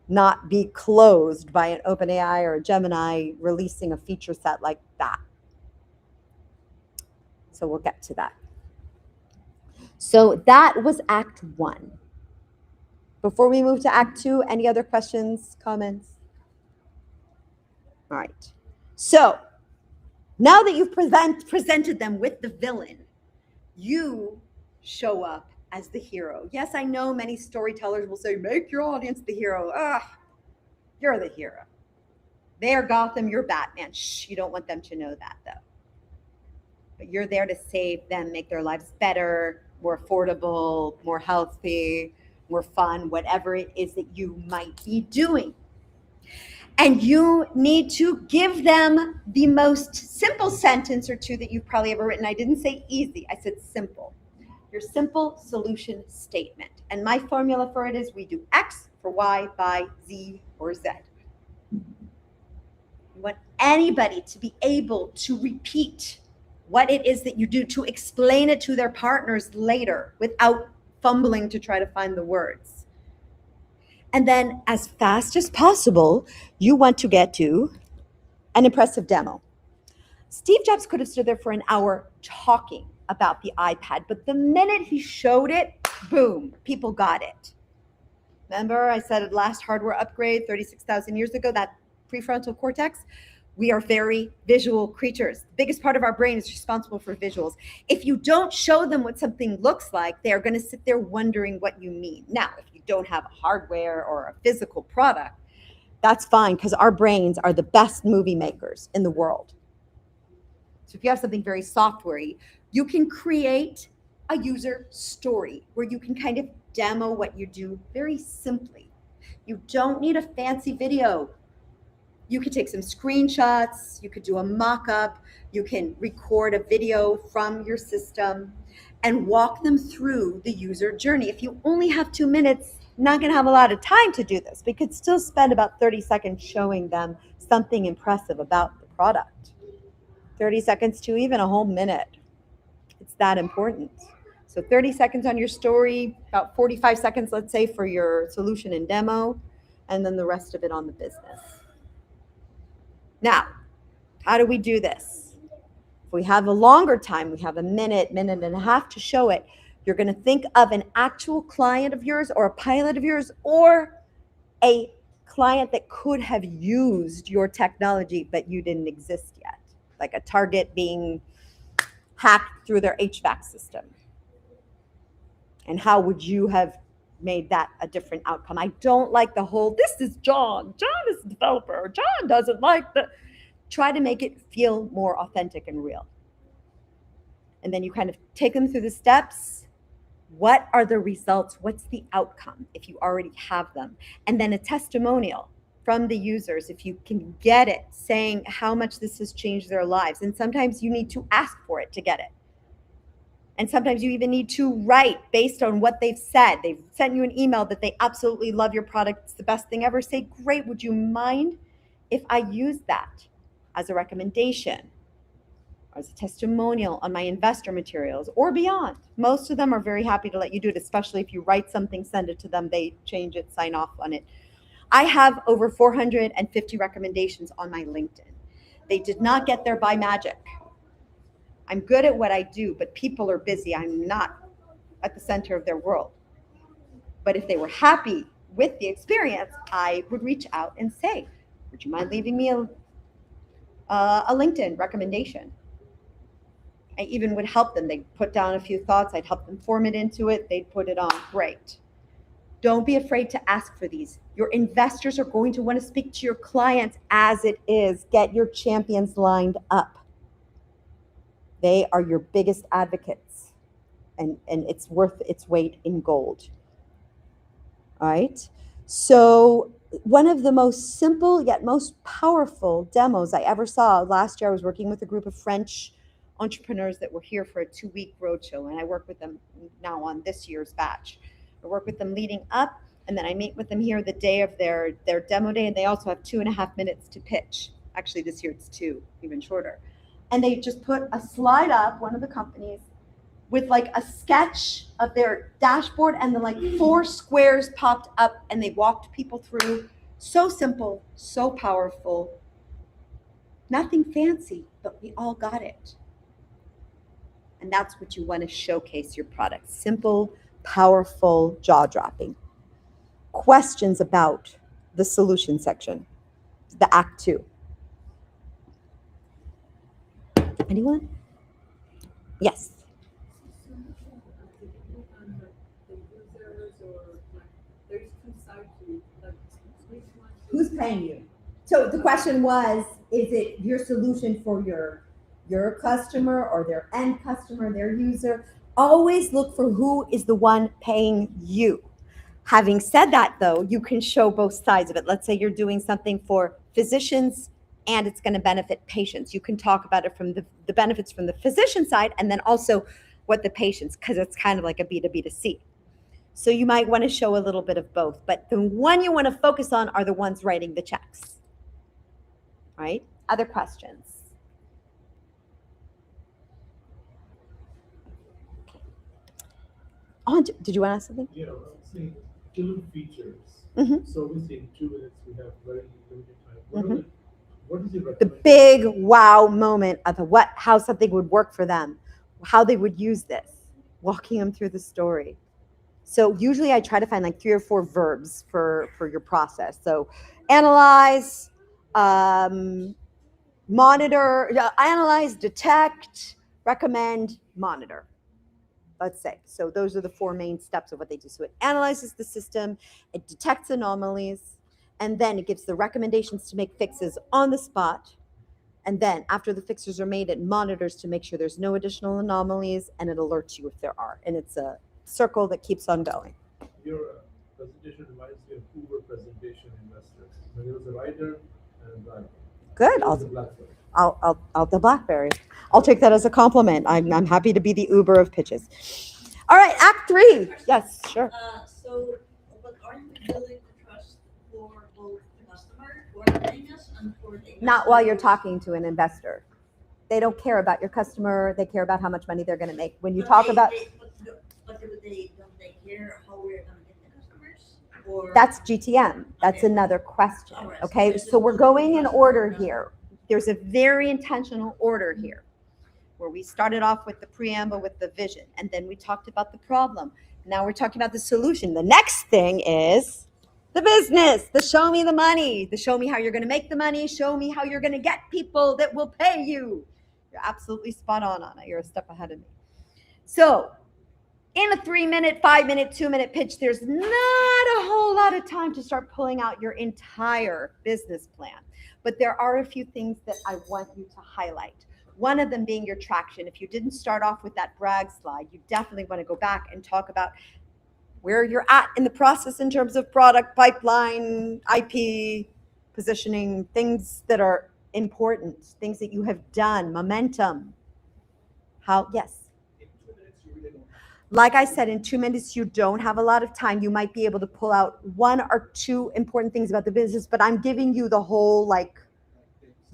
[SPEAKER 17] not be closed by an OpenAI or a Gemini releasing a feature set like that? So we'll get to that. So that was Act 1. Before we move to Act 2, any other questions, comments? All right. So now that you've presented them with the villain, you show up as the hero. Yes, I know many storytellers will say, make your audience the hero. You're the hero. They're Gotham, you're Batman. Shh, you don't want them to know that, though. But you're there to save them, make their lives better, more affordable, more healthy, more fun, whatever it is that you might be doing. And you need to give them the most simple sentence or two that you've probably ever written. I didn't say easy, I said simple. Your simple solution statement. And my formula for it is we do X for Y by Z or Z. You want anybody to be able to repeat what it is that you do, to explain it to their partners later without fumbling to try to find the words. And then as fast as possible, you want to get to an impressive demo. Steve Jobs could have stood there for an hour talking about the iPad, but the minute he showed it, boom, people got it. Remember I said at last hardware upgrade 36,000 years ago, that prefrontal cortex? We are very visual creatures. The biggest part of our brain is responsible for visuals. If you don't show them what something looks like, they're going to sit there wondering what you mean. Now, if you don't have hardware or a physical product, that's fine, because our brains are the best movie makers in the world. So if you have something very software-y, you can create a user story where you can kind of demo what you do very simply. You don't need a fancy video. You could take some screenshots, you could do a mock-up, you can record a video from your system and walk them through the user journey. If you only have 2 minutes, not going to have a lot of time to do this. We could still spend about 30 seconds showing them something impressive about the product. 30 seconds to even a whole minute. It's that important. So 30 seconds on your story, about 45 seconds, let's say, for your solution and demo, and then the rest of it on the business. Now, how do we do this? If we have a longer time, we have a minute and a half to show it, you're going to think of an actual client of yours or a pilot of yours or a client that could have used your technology, but you didn't exist yet, like a Target being hacked through their HVAC system. And how would you have made that a different outcome. I don't like the whole, this is John is a developer, John doesn't like the, try to make it feel more authentic and real. And then you kind of take them through the steps. What are the results? What's the outcome if you already have them? And then a testimonial from the users, if you can get it, saying how much this has changed their lives. And sometimes you need to ask for it to get it. And sometimes you even need to write based on what they've said. They've sent you an email that they absolutely love your product. It's the best thing ever. Say, great, would you mind if I use that as a recommendation, or as a testimonial on my investor materials or beyond? Most of them are very happy to let you do it, especially if you write something, send it to them, they change it, sign off on it. I have over 450 recommendations on my LinkedIn. They did not get there by magic. I'm good at what I do, but people are busy. I'm not at the center of their world. But if they were happy with the experience, I would reach out and say, would you mind leaving me a LinkedIn recommendation? I even would help them. They'd put down a few thoughts. I'd help them form it into it. They'd put it on. Great. Don't be afraid to ask for these. Your investors are going to want to speak to your clients as it is. Get your champions lined up. They are your biggest advocates, and it's worth its weight in gold. All right. So one of the most simple yet most powerful demos I ever saw last year, I was working with a group of French entrepreneurs that were here for a 2-week roadshow, and I work with them now on this year's batch. I work with them leading up, and then I meet with them here the day of their demo day, and they also have 2.5 minutes to pitch. Actually, this year it's 2, even shorter. And they just put a slide up, one of the companies, with like a sketch of their dashboard, and then like 4 squares popped up, and they walked people through. So simple, so powerful, nothing fancy, but we all got it. And that's what you want to showcase your product. Simple, powerful, jaw-dropping. Questions about the solution section, the Act 2. Anyone? Yes. Who's paying you? So the question was, is it your solution for your customer or their end customer, their user? Always look for who is the one paying you. Having said that, though, you can show both sides of it. Let's say you're doing something for physicians and it's going to benefit patients. You can talk about it from the benefits from the physician side, and then also what the patients, because it's kind of like a B2B2C. So you might want to show a little bit of both, but the one you want to focus on are the ones writing the checks. Right? Other questions? Oh, did you want to ask something?
[SPEAKER 10] Yeah, see, killer features.
[SPEAKER 17] Mm-hmm.
[SPEAKER 10] So obviously in 2 minutes we have very limited time.
[SPEAKER 17] Mm-hmm.
[SPEAKER 10] What is your
[SPEAKER 17] The big wow moment of how something would work for them, how they would use this, walking them through the story. So usually I try to find like 3 or 4 verbs for your process. So analyze, monitor, analyze, detect, recommend, monitor. Let's say. So those are the 4 main steps of what they do. So it analyzes the system, it detects anomalies, and then it gives the recommendations to make fixes on the spot. And then after the fixes are made, it monitors to make sure there's no additional anomalies, and it alerts you if there are. And it's a circle that keeps on going.
[SPEAKER 10] Your presentation reminds me of Uber presentation investors. When there was a writer and a driver.
[SPEAKER 17] Good. I'll the BlackBerry. I'll take that as a compliment. I'm happy to be the Uber of pitches. All right, Act 3. Yes, sure.
[SPEAKER 2] So, but aren't we building the trust for both the customer, for the business, and for the
[SPEAKER 17] Not while you're talking to an investor. They don't care about your customer. They care about how much money they're going to make. When you talk about...
[SPEAKER 2] But don't they care how we're going to get the customers? Or
[SPEAKER 17] That's GTM. That's another question. Okay, so we're going in order here. There's a very intentional order here, where we started off with the preamble with the vision, and then we talked about the problem. Now we're talking about the solution. The next thing is the business, the show me the money, the show me how you're going to make the money, show me how you're going to get people that will pay you. You're absolutely spot on it. You're a step ahead of me. So in a 3-minute, 5-minute, 2-minute pitch, there's not a whole lot of time to start pulling out your entire business plan. But there are a few things that I want you to highlight. One of them being your traction. If you didn't start off with that brag slide, you definitely want to go back and talk about where you're at in the process in terms of product, pipeline, IP, positioning, things that are important, things that you have done, momentum. Yes. Like I said, in 2 minutes, you don't have a lot of time. You might be able to pull out 1 or 2 important things about the business, but I'm giving you the whole,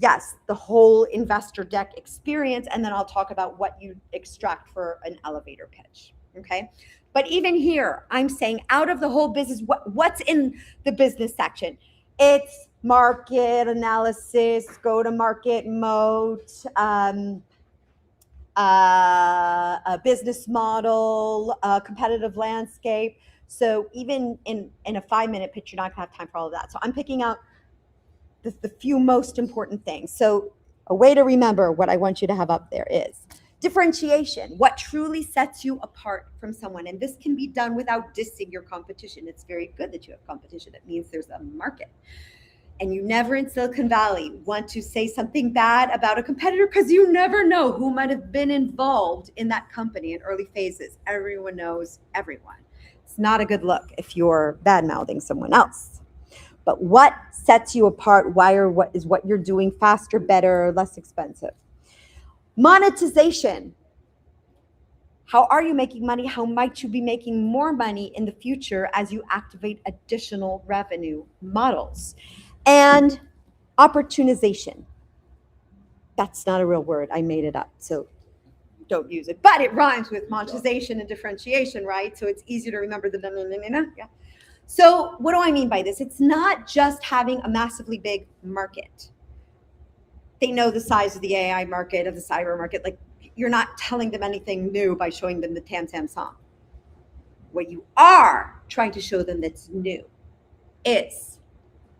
[SPEAKER 17] the whole investor deck experience, and then I'll talk about what you extract for an elevator pitch, okay? But even here, I'm saying out of the whole business, what's in the business section? It's market analysis, go-to-market moat, a business model, a competitive landscape. So even in a 5-minute pitch, you're not gonna have time for all of that. So I'm picking out the few most important things. So a way to remember what I want you to have up there is differentiation, what truly sets you apart from someone. And this can be done without dissing your competition. It's very good that you have competition. It means there's a market. And you never in Silicon Valley want to say something bad about a competitor because you never know who might have been involved in that company in early phases. Everyone knows everyone. It's not a good look if you're bad-mouthing someone else. But what sets you apart? What is what you're doing faster, better, less expensive? Monetization. How are you making money? How might you be making more money in the future as you activate additional revenue models? And opportunization. That's not a real word. I made it up, so don't use it. But it rhymes with monetization and differentiation, right? So it's easier to remember the yeah. So what do I mean by this? It's not just having a massively big market. They know the size of the AI market, of the cyber market. Like, you're not telling them anything new by showing them the Tam Tam song. What you are trying to show them that's new is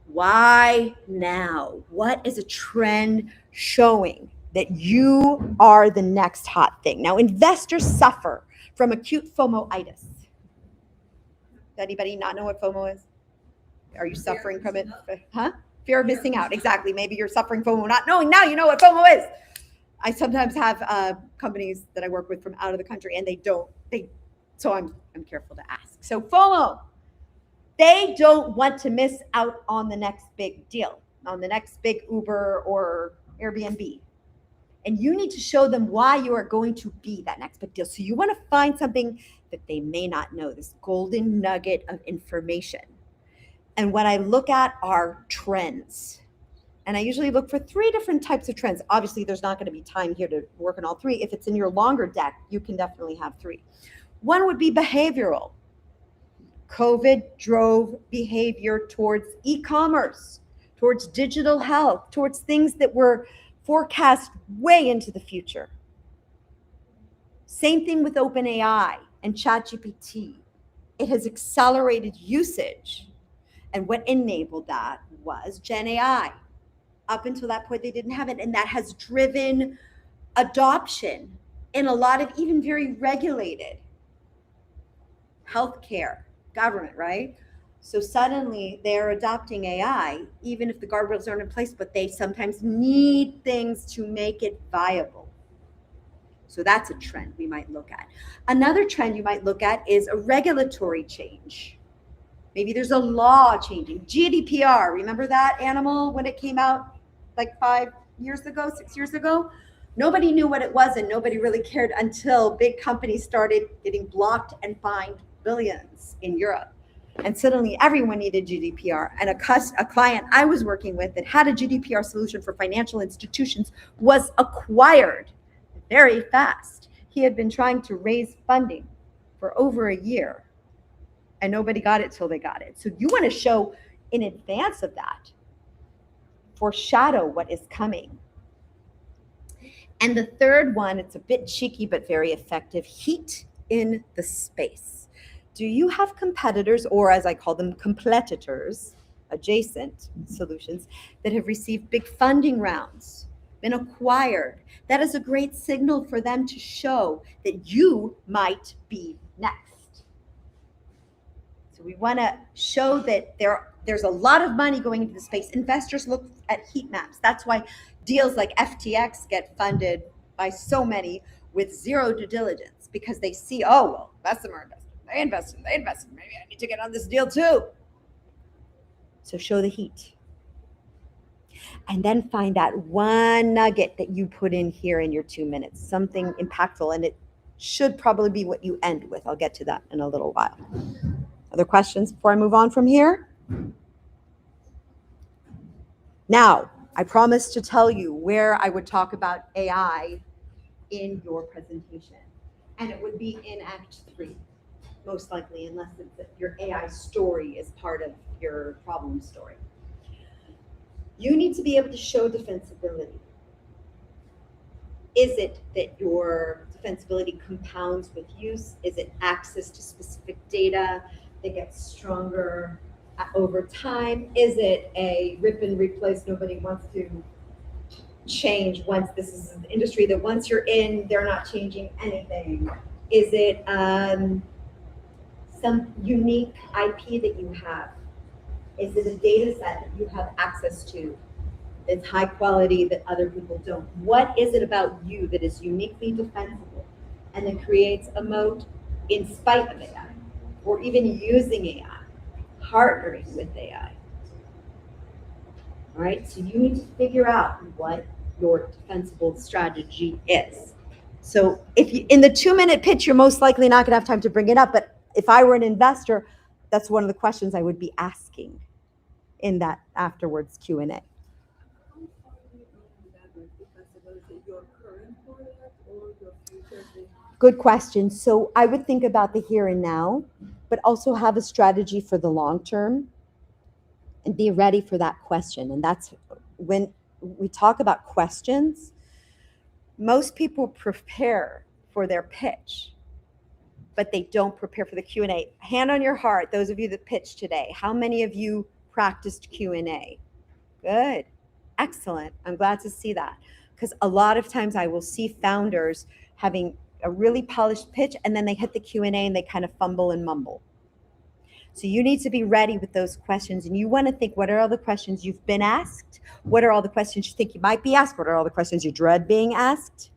[SPEAKER 17] why now? What is a trend showing that you are the next hot thing? Now, investors suffer from acute FOMO-itis. Does anybody not know what FOMO is? Are you suffering from it? Huh? Fear of missing out. Exactly. Maybe you're suffering FOMO not knowing. Now you know what FOMO is. I sometimes have companies that I work with from out of the country, and so I'm careful to ask. So FOMO. They don't want to miss out on the next big deal, on the next big Uber or Airbnb. And you need to show them why you are going to be that next big deal. So you want to find something that they may not know, this golden nugget of information. And what I look at are trends. And I usually look for 3 different types of trends. Obviously, there's not going to be time here to work on all 3. If it's in your longer deck, you can definitely have 3. One would be behavioral. COVID drove behavior towards e-commerce, towards digital health, towards things that were forecast way into the future. Same thing with OpenAI and ChatGPT. It has accelerated usage. And what enabled that was Gen AI. Up until that point, they didn't have it. And that has driven adoption in a lot of even very regulated healthcare, government, right? So suddenly they're adopting AI, even if the guardrails aren't in place, but they sometimes need things to make it viable. So that's a trend we might look at. Another trend you might look at is a regulatory change. Maybe there's a law changing. GDPR, remember that animal when it came out like 5 years ago, 6 years ago? Nobody knew what it was, and nobody really cared until big companies started getting blocked and fined billions in Europe. And suddenly everyone needed GDPR. And a client I was working with that had a GDPR solution for financial institutions was acquired very fast. He had been trying to raise funding for over a year, and nobody got it till they got it. So you want to show in advance of that, foreshadow what is coming. And the third one, it's a bit cheeky but very effective, heat in the space. Do you have competitors, or as I call them, completitors, adjacent solutions that have received big funding rounds, been acquired. That is a great signal for them to show that you might be next. So we want to show that there's a lot of money going into the space. Investors look at heat maps. That's why deals like FTX get funded by so many with zero due diligence, because they see, oh, well, Bessemer invested. They invested. Maybe I need to get on this deal too. So show the heat. And then find that one nugget that you put in here in your 2 minutes, something impactful, and it should probably be what you end with. I'll get to that in a little while. Other questions before I move on from here? Now, I promised to tell you where I would talk about AI in your presentation. And it would be in Act 3, most likely, unless it's that your AI story is part of your problem story. You need to be able to show defensibility. Is it that your defensibility compounds with use? Is it access to specific data that gets stronger over time? Is it a rip and replace? Nobody wants to change once this is an industry that once you're in, they're not changing anything. Is it some unique IP that you have? Is it a data set that you have access to that's high quality that other people don't? What is it about you that is uniquely defensible and that creates a moat in spite of AI, or even using AI, partnering with AI? All right, so you need to figure out what your defensible strategy is. So if you, in the 2-minute pitch, you're most likely not going to have time to bring it up, but if I were an investor, that's one of the questions I would be asking in that afterwards Q&A. Good question. So I would think about the here and now, but also have a strategy for the long term and be ready for that question. And that's when we talk about questions, most people prepare for their pitch, but they don't prepare for the Q&A. Hand on your heart, those of you that pitched today, how many of you practiced Q&A? Good. Excellent. I'm glad to see that, because a lot of times I will see founders having a really polished pitch and then they hit the Q&A and they kind of fumble and mumble. So you need to be ready with those questions, and you want to think, what are all the questions you've been asked? What are all the questions you think you might be asked? What are all the questions you dread being asked?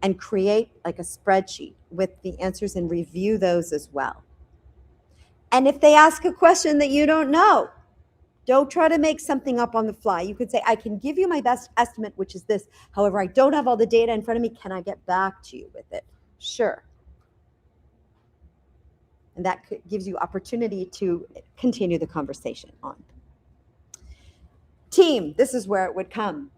[SPEAKER 17] And create like a spreadsheet with the answers and review those as well. And if they ask a question that you don't know, don't try to make something up on the fly. You could say, I can give you my best estimate, which is this. However, I don't have all the data in front of me. Can I get back to you with it? Sure. And that gives you opportunity to continue the conversation on. Team, this is where it would come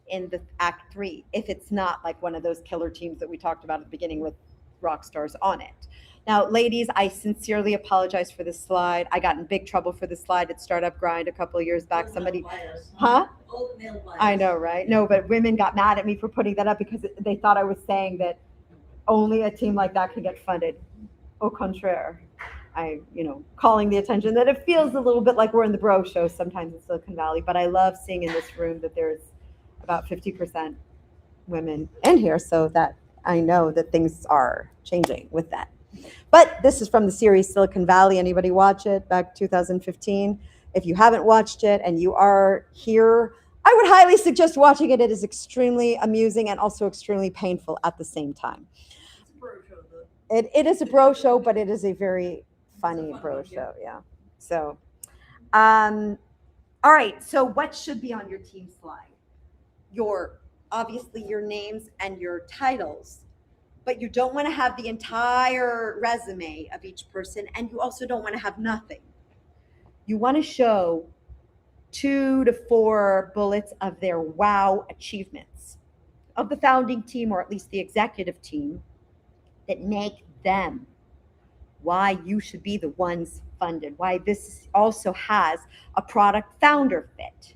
[SPEAKER 17] in the Act 3, if it's not like one of those killer teams that we talked about at the beginning with rock stars on it. Now, ladies, I sincerely apologize for this slide. I got in big trouble for this slide at Startup Grind a couple of years back. Somebody, huh? I know, right? No, but women got mad at me for putting that up because they thought I was saying that only a team like that can get funded. Au contraire, calling the attention that it feels a little bit like we're in the bro show sometimes in Silicon Valley, but I love seeing in this room that there's about 50% women in here, so that I know that things are changing with that. But this is from the series Silicon Valley. Anybody watch it back 2015? If you haven't watched it and you are here, I would highly suggest watching it. It is extremely amusing and also extremely painful at the same time. It is a bro show, but it is a very funny bro show, yeah. So, all right, so what should be on your team slide? Obviously your names and your titles, but you don't want to have the entire resume of each person, and you also don't want to have nothing. You want to show 2 to 4 bullets of their wow achievements of the founding team, or at least the executive team, that make them why you should be the ones funded, why this also has a product founder fit.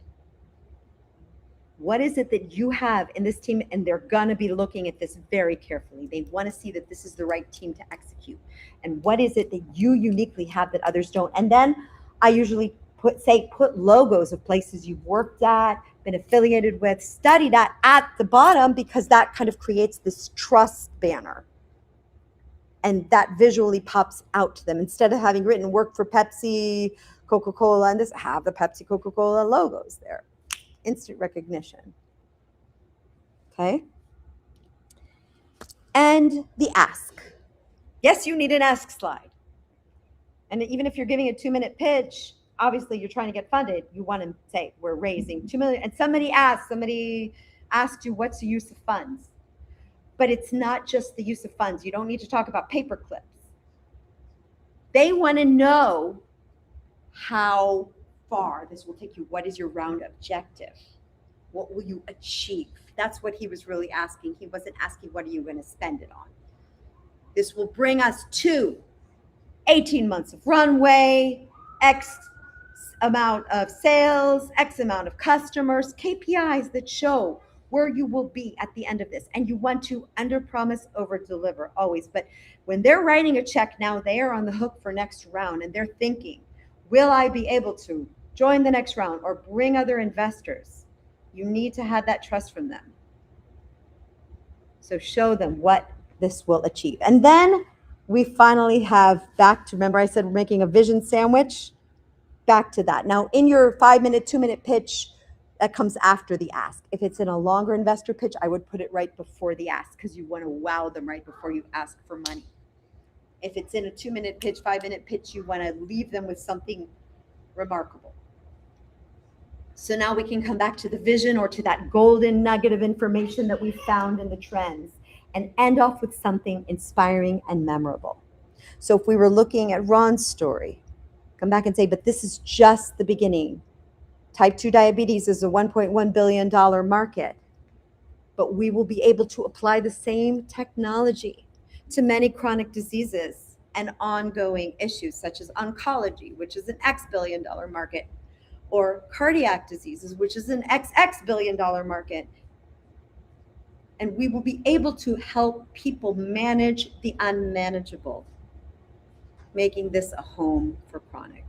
[SPEAKER 17] What is it that you have in this team? And they're going to be looking at this very carefully. They want to see that this is the right team to execute. And what is it that you uniquely have that others don't? And then I usually put logos of places you've worked at, been affiliated with, study that at the bottom, because that kind of creates this trust banner. And that visually pops out to them. Instead of having written work for Pepsi, Coca-Cola, and this, have the Pepsi, Coca-Cola logos there. Instant recognition. Okay? And the ask. Yes, you need an ask slide. And even if you're giving a 2-minute pitch, obviously you're trying to get funded. You want to say, we're raising 2 million. And somebody asked you, what's the use of funds? But it's not just the use of funds. You don't need to talk about paper clips. They want to know how far this will take you. What is your round objective? What will you achieve? That's what he was really asking. He wasn't asking, what are you going to spend it on? This will bring us to 18 months of runway, X amount of sales, X amount of customers, KPIs that show where you will be at the end of this. And you want to under promise, over deliver always. But when they're writing a check now, they are on the hook for next round, and they're thinking, will I be able to join the next round or bring other investors? You need to have that trust from them. So show them what this will achieve. And then we finally have back to, remember I said we're making a vision sandwich? Back to that. Now in your 5-minute, 2-minute pitch, that comes after the ask. If it's in a longer investor pitch, I would put it right before the ask, because you want to wow them right before you ask for money. If it's in a 2-minute pitch, 5-minute pitch, you want to leave them with something remarkable. So now we can come back to the vision, or to that golden nugget of information that we found in the trends, and end off with something inspiring and memorable. So if we were looking at Ron's story, come back and say, but this is just the beginning. Type 2 diabetes is a $1.1 billion market, but we will be able to apply the same technology to many chronic diseases and ongoing issues such as oncology, which is an X billion-dollar market, or cardiac diseases, which is an XX billion-dollar market. And we will be able to help people manage the unmanageable, making this a home for chronic.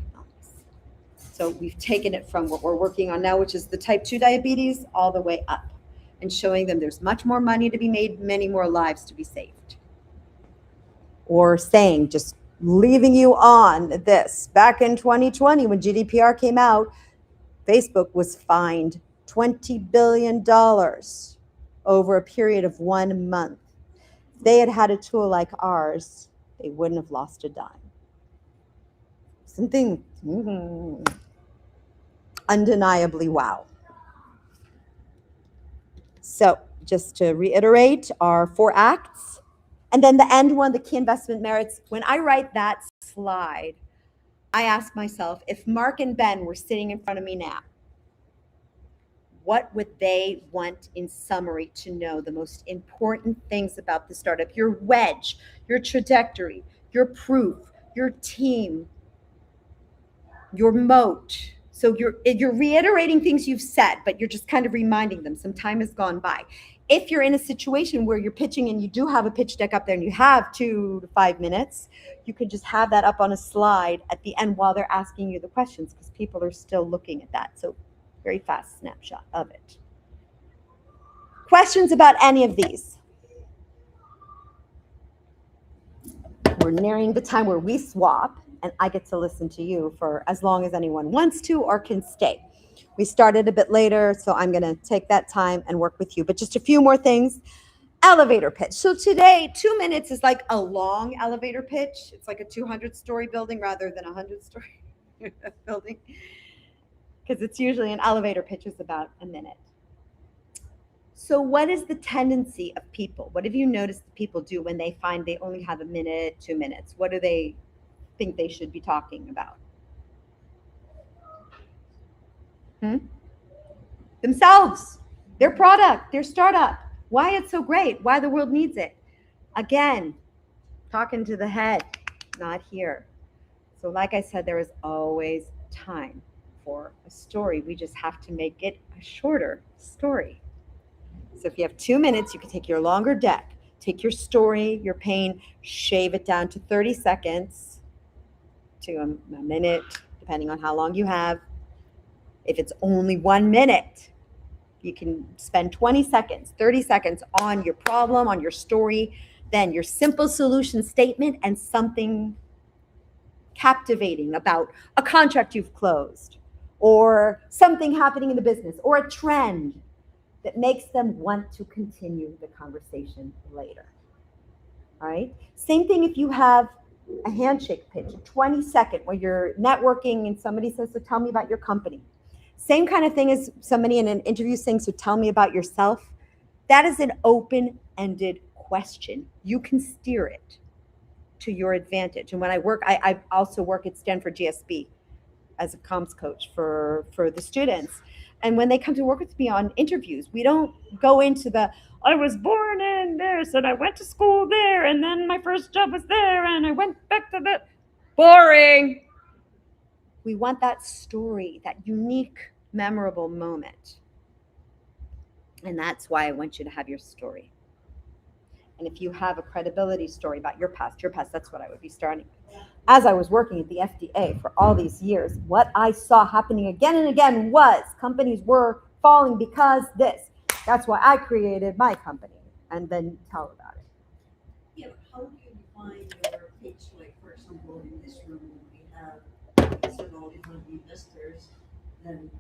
[SPEAKER 17] So we've taken it from what we're working on now, which is the type 2 diabetes, all the way up, and showing them there's much more money to be made, many more lives to be saved. Or saying, just leaving you on this, back in 2020 when GDPR came out, Facebook was fined $20 billion over a period of 1 month. If they had had a tool like ours, they wouldn't have lost a dime. Something undeniably wow. So just to reiterate, our 4 acts, and then the end one, the key investment merits. When I write that slide, I ask myself, if Mark and Ben were sitting in front of me now, what would they want in summary to know the most important things about the startup? Your wedge, your trajectory, your proof, your team, your moat. So you're reiterating things you've said, but you're just kind of reminding them. Some time has gone by. If you're in a situation where you're pitching and you do have a pitch deck up there and you have 2 to 5 minutes, you could just have that up on a slide at the end while they're asking you the questions, because people are still looking at that. So very fast snapshot of it. Questions about any of these? We're nearing the time where we swap, and I get to listen to you for as long as anyone wants to or can stay. We started a bit later, so I'm going to take that time and work with you. But just a few more things. Elevator pitch. So today, 2 minutes is like a long elevator pitch. It's like a 200-story building rather than a 100-story building, because it's usually an elevator pitch is about a minute. So what is the tendency of people? What have you noticed people do when they find they only have a minute, 2 minutes? What do they think they should be talking about? Themselves, their product, their startup, why it's so great, why the world needs it. Again, talking to the head, not here. So like I said, there is always time for a story. We just have to make it a shorter story. So if you have 2 minutes, you can take your longer deck, take your story, your pain, shave it down to 30 seconds to a minute, depending on how long you have. If it's only 1 minute, You can spend 20 seconds, 30 seconds on your problem, on your story, then your simple solution statement, and something captivating about a contract you've closed or something happening in the business or a trend that makes them want to continue the conversation later. All right? Same thing if you have a handshake pitch, a 20-second where you're networking and somebody says, so tell me about your company. Same kind of thing as somebody in an interview saying, so tell me about yourself. That is an open-ended question. You can steer it to your advantage. And when I work, I also work at Stanford GSB as a comms coach for the students. And when they come to work with me on interviews, we don't go into the, I was born in this and I went to school there and then my first job was there and I went back to the, boring. We want that story, that unique, memorable moment. And that's why I want you to have your story. And if you have a credibility story about your past, that's what I would be starting with. As I was working at the FDA for all these years, what I saw happening again and again was companies were falling because this. That's why I created my company, and then tell about it.
[SPEAKER 2] Yeah, but how do you define your pitch? Like, for example, in this room, we have several different investors. Then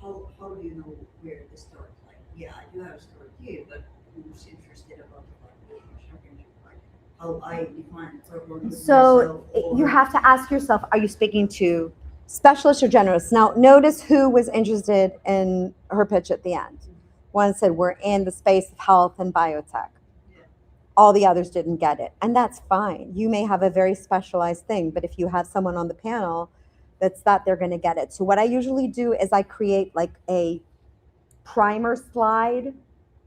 [SPEAKER 2] how do you know where to start? Like, yeah, you have a story here, but who's interested about the championship? Like, how I define performance.
[SPEAKER 17] So you have to ask yourself, are you speaking to specialists or generalists? Now, notice who was interested in her pitch at the end. One said, we're in the space of health and biotech. All the others didn't get it. And that's fine. You may have a very specialized thing, but if you have someone on the panel that they're going to get it. So what I usually do is I create like a primer slide,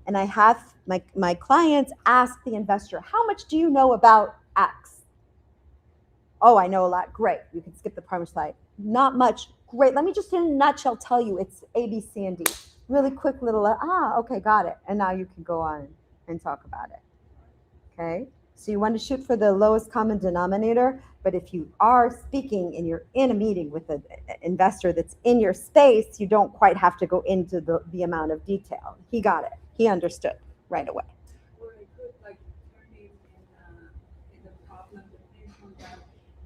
[SPEAKER 17] and I have my clients ask the investor, how much do you know about X? Oh, I know a lot. Great. You can skip the primer slide. Not much. Great. Let me just in a nutshell tell you it's A, B, C, and D. Really quick little, okay, got it. And now you can go on and talk about it. Okay? So you want to shoot for the lowest common denominator, but if you are speaking and you're in a meeting with an investor that's in your space, you don't quite have to go into the amount of detail. He got it. He understood right away.
[SPEAKER 6] Or I could like turn it in the problem definition that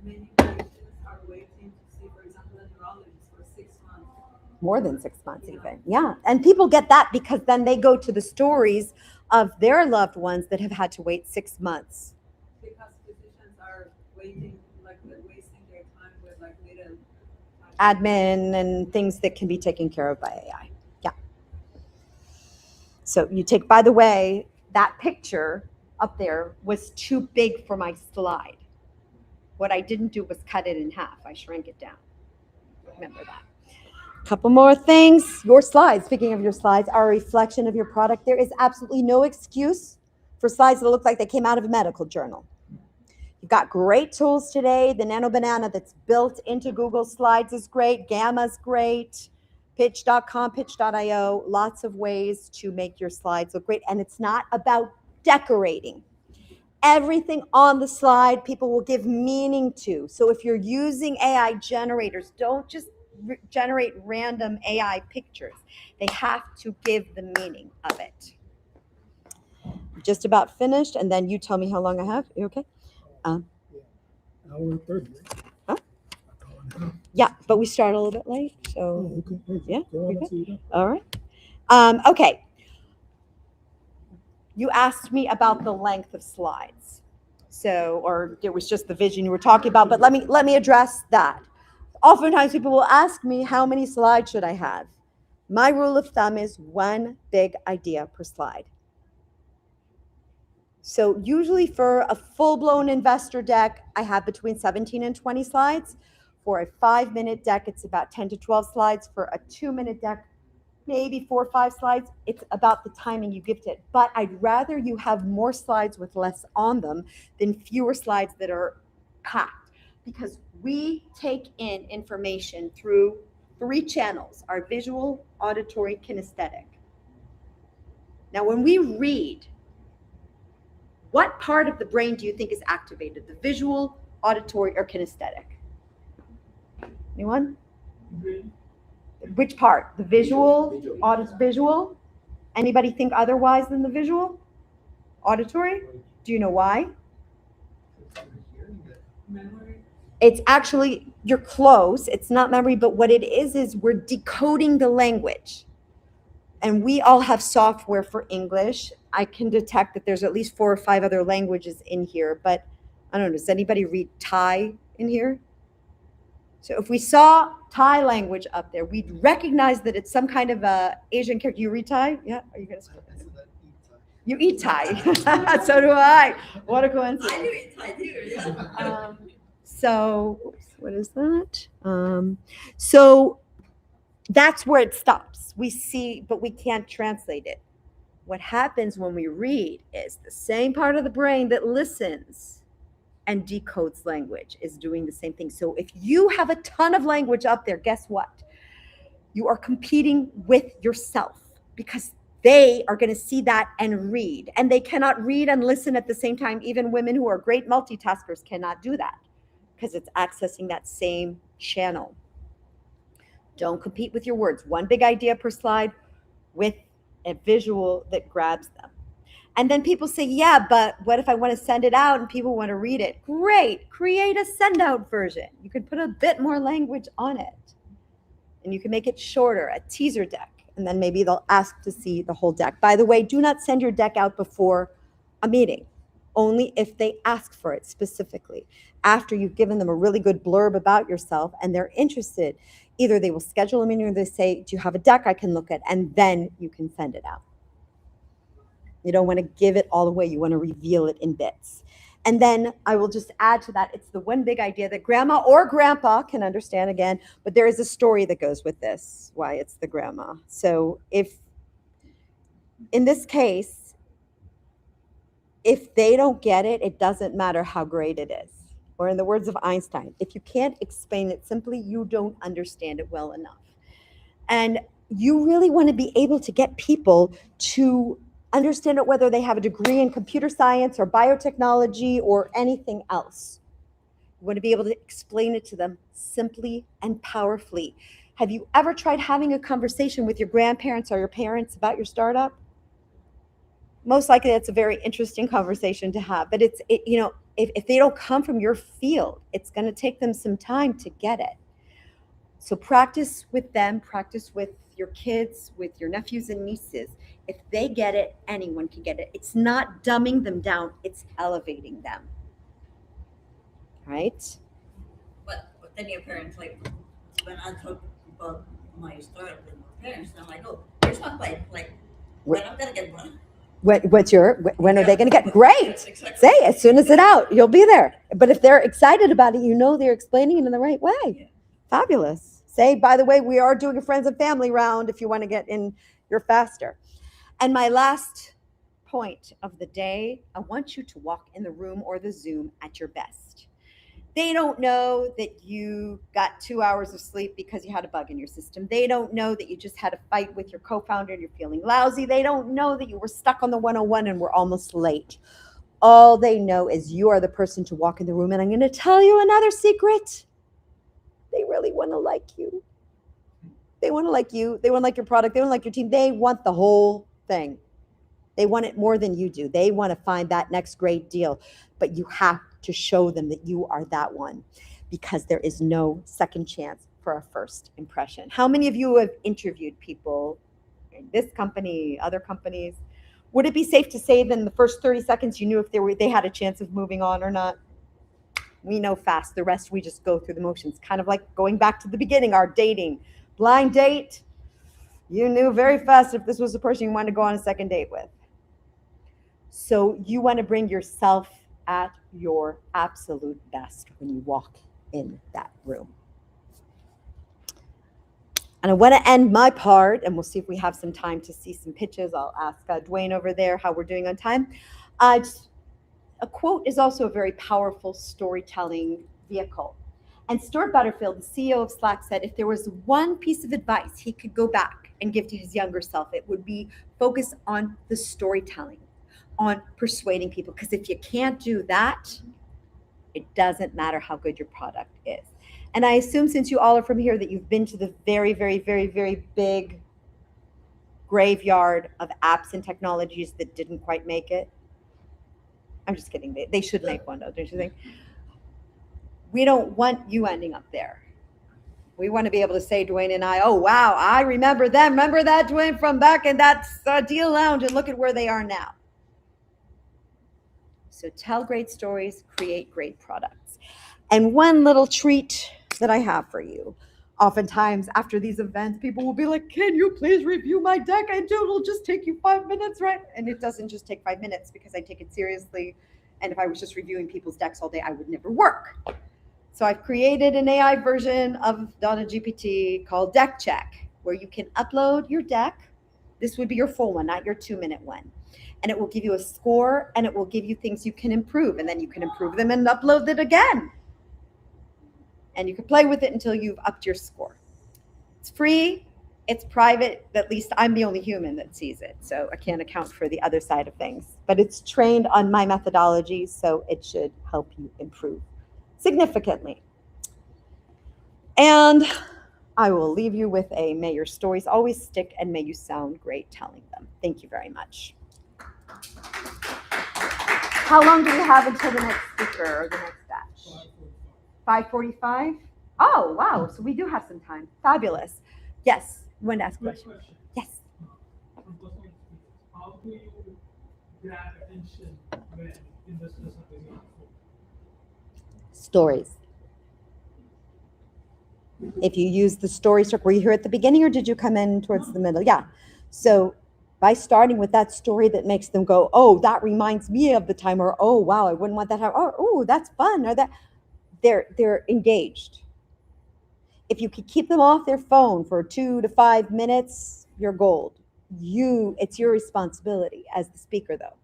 [SPEAKER 6] many patients are waiting to see, for example, a neurologist for 6 months.
[SPEAKER 17] More than 6 months even. Yeah. And people get that because then they go to the stories of their loved ones that have had to wait 6 months.
[SPEAKER 6] Because physicians are waiting, like they're wasting their time with like little
[SPEAKER 17] Admin and things that can be taken care of by AI. Yeah. So you take, by the way, that picture up there was too big for my slide. What I didn't do was cut it in half. I shrank it down. Remember that. Couple more things. Your slides, speaking of your slides, are a reflection of your product. There is absolutely no excuse for slides that look like they came out of a medical journal. You've got great tools today. The Nano Banana that's built into Google Slides is great. Gamma's great. Pitch.com, pitch.io, lots of ways to make your slides look great. And it's not about decorating. Everything on the slide, people will give meaning to. So if you're using AI generators, don't just generate random AI pictures. They have to give the meaning of it. Just about finished, and then you tell me how long I have. You okay?
[SPEAKER 4] Hour 30.
[SPEAKER 17] Huh? Yeah, but we start a little bit late, so
[SPEAKER 4] Okay.
[SPEAKER 17] yeah.
[SPEAKER 4] Go ahead,
[SPEAKER 17] Okay.
[SPEAKER 4] see you.
[SPEAKER 17] All right. Okay. You asked me about the length of slides, so or it was just the vision you were talking about. But let me address that. Oftentimes people will ask me, how many slides should I have? My rule of thumb is one big idea per slide. So usually for a full-blown investor deck, I have between 17 and 20 slides. For a 5-minute deck, it's about 10 to 12 slides. For a 2-minute deck, maybe 4 or 5 slides. It's about the timing you give to it. But I'd rather you have more slides with less on them than fewer slides that are packed. Because we take in information through 3 channels: our visual, auditory, kinesthetic. Now, when we read, what part of the brain do you think is activated? The visual, auditory, or kinesthetic? Anyone? Which part? The visual, visual? Anybody think otherwise than the visual? Auditory? Do you know why?
[SPEAKER 2] Memory.
[SPEAKER 17] It's actually, you're close. It's not memory, but what it is we're decoding the language. And we all have software for English. I can detect that there's at least 4 or 5 other languages in here, but I don't know, does anybody read Thai in here? So if we saw Thai language up there, we'd recognize that it's some kind of a Asian character. You read Thai? Yeah? Are you going to speak? You eat Thai. So do I. What a coincidence.
[SPEAKER 2] I do eat Thai too. Yeah.
[SPEAKER 17] So, oops, what is that? So that's where it stops. We see, but we can't translate it. What happens when we read is the same part of the brain that listens and decodes language is doing the same thing. So if you have a ton of language up there, guess what? You are competing with yourself because they are going to see that and read. And they cannot read and listen at the same time. Even women who are great multitaskers cannot do that because it's accessing that same channel. Don't compete with your words. One big idea per slide with a visual that grabs them. And then people say, yeah, but what if I want to send it out and people want to read it? Great, create a send out version. You can put a bit more language on it. And you can make it shorter, a teaser deck. And then maybe they'll ask to see the whole deck. By the way, do not send your deck out before a meeting, only if they ask for it specifically. After you've given them a really good blurb about yourself and they're interested, either they will schedule a meeting or they say, do you have a deck I can look at? And then you can send it out. You don't want to give it all away. You want to reveal it in bits. And then I will just add to that, it's the one big idea that grandma or grandpa can understand again, but there is a story that goes with this, why it's the grandma. So if, in this case, if they don't get it, it doesn't matter how great it is. Or in the words of Einstein, if you can't explain it simply, you don't understand it well enough. And you really want to be able to get people to understand it, whether they have a degree in computer science or biotechnology or anything else. You want to be able to explain it to them simply and powerfully. Have you ever tried having a conversation with your grandparents or your parents about your startup? Most likely that's a very interesting conversation to have, but if they don't come from your field, it's going to take them some time to get it. So practice with them, practice with your kids, with your nephews and nieces. If they get it, anyone can get it. It's not dumbing them down, it's elevating them. Right?
[SPEAKER 2] But then your parents, like, when I talk about my startup with my parents, I'm like, oh, here's my plate. Like, when I'm going to get one.
[SPEAKER 17] When are they going to get? Great. Exactly. Say as soon as it's out, you'll be there. But if they're excited about it, you know they're explaining it in the right way. Yeah. Fabulous. Say, by the way, we are doing a friends and family round if you want to get in, you're faster. And my last point of the day, I want you to walk in the room or the Zoom at your best. They don't know that you got 2 hours of sleep because you had a bug in your system. They don't know that you just had a fight with your co-founder and you're feeling lousy. They don't know that you were stuck on the 101 and were almost late. All they know is you are the person to walk in the room. And I'm going to tell you another secret. They really want to like you. They want to like you. They want to like your product. They want to like your team. They want the whole thing. They want it more than you do. They want to find that next great deal. But you have to show them that you are that one, because there is no second chance for a first impression. How many of you have interviewed people in this company, other companies? Would it be safe to say that in the first 30 seconds you knew if they had a chance of moving on or not? We know fast. The rest we just go through the motions. Kind of like going back to the beginning, our dating. Blind date, you knew very fast if this was the person you wanted to go on a second date with. So you want to bring yourself at your absolute best when you walk in that room. And I want to end my part, and we'll see if we have some time to see some pitches. I'll ask Dwayne over there how we're doing on time. A quote is also a very powerful storytelling vehicle. And Stuart Butterfield, the CEO of Slack, said if there was one piece of advice he could go back and give to his younger self, it would be focus on the storytelling, on persuading people. Because if you can't do that, it doesn't matter how good your product is. And I assume since you all are from here that you've been to the very, very, very, very big graveyard of apps and technologies that didn't quite make it. I'm just kidding. They should make one, though, don't you think? We don't want you ending up there. We want to be able to say, Dwayne and I, oh, wow, I remember them. Remember that, Dwayne, from back in that Deal Lounge, and look at where they are now. So tell great stories, create great products. And one little treat that I have for you. Oftentimes after these events, people will be like, can you please review my deck? And it'll just take you 5 minutes, right? And it doesn't just take 5 minutes because I take it seriously. And if I was just reviewing people's decks all day, I would never work. So I've created an AI version of Donna GPT called Deck Check, where you can upload your deck. This would be your full one, not your 2-minute one. And it will give you a score, and it will give you things you can improve. And then you can improve them and upload it again. And you can play with it until you've upped your score. It's free, it's private, at least I'm the only human that sees it, so I can't account for the other side of things. But it's trained on my methodology, so it should help you improve significantly. And I will leave you with a may your stories always stick and may you sound great telling them. Thank you very much. How long do we have until the next speaker or the next batch? 5:45? Oh, wow. So we do have some time. Fabulous. Yes. You want to ask a question? Yes.
[SPEAKER 4] How do you grab attention when investors are doing it?
[SPEAKER 17] Stories. If you use the story structure, were you here at the beginning or did you come in towards the middle? Yeah. So by starting with that story that makes them go, oh, that reminds me of the time, or oh, wow, I wouldn't want that to happen, or oh, that's fun, or that, they're engaged. If you could keep them off their phone for 2 to 5 minutes, you're gold. It's your responsibility as the speaker, though.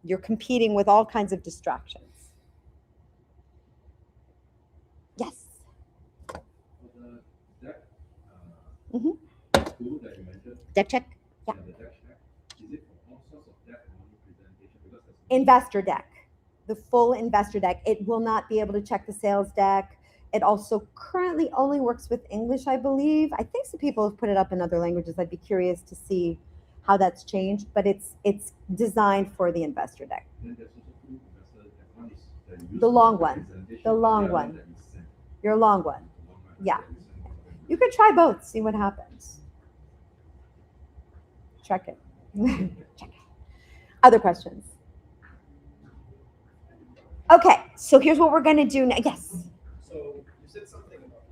[SPEAKER 17] You're competing with all kinds of distractions. Yes. Mm-hmm. Deck check. Yeah. Investor deck. The full investor deck. It will not be able to check the sales deck. It also currently only works with English, I believe. I think some people have put it up in other languages. I'd be curious to see how that's changed, but it's designed for the investor deck. The long one. The long one. Your long one. Yeah. You could try both, see what happens. Check it. Check it. Other questions? Okay, so here's what we're going to do now. Yes.
[SPEAKER 5] So you said something about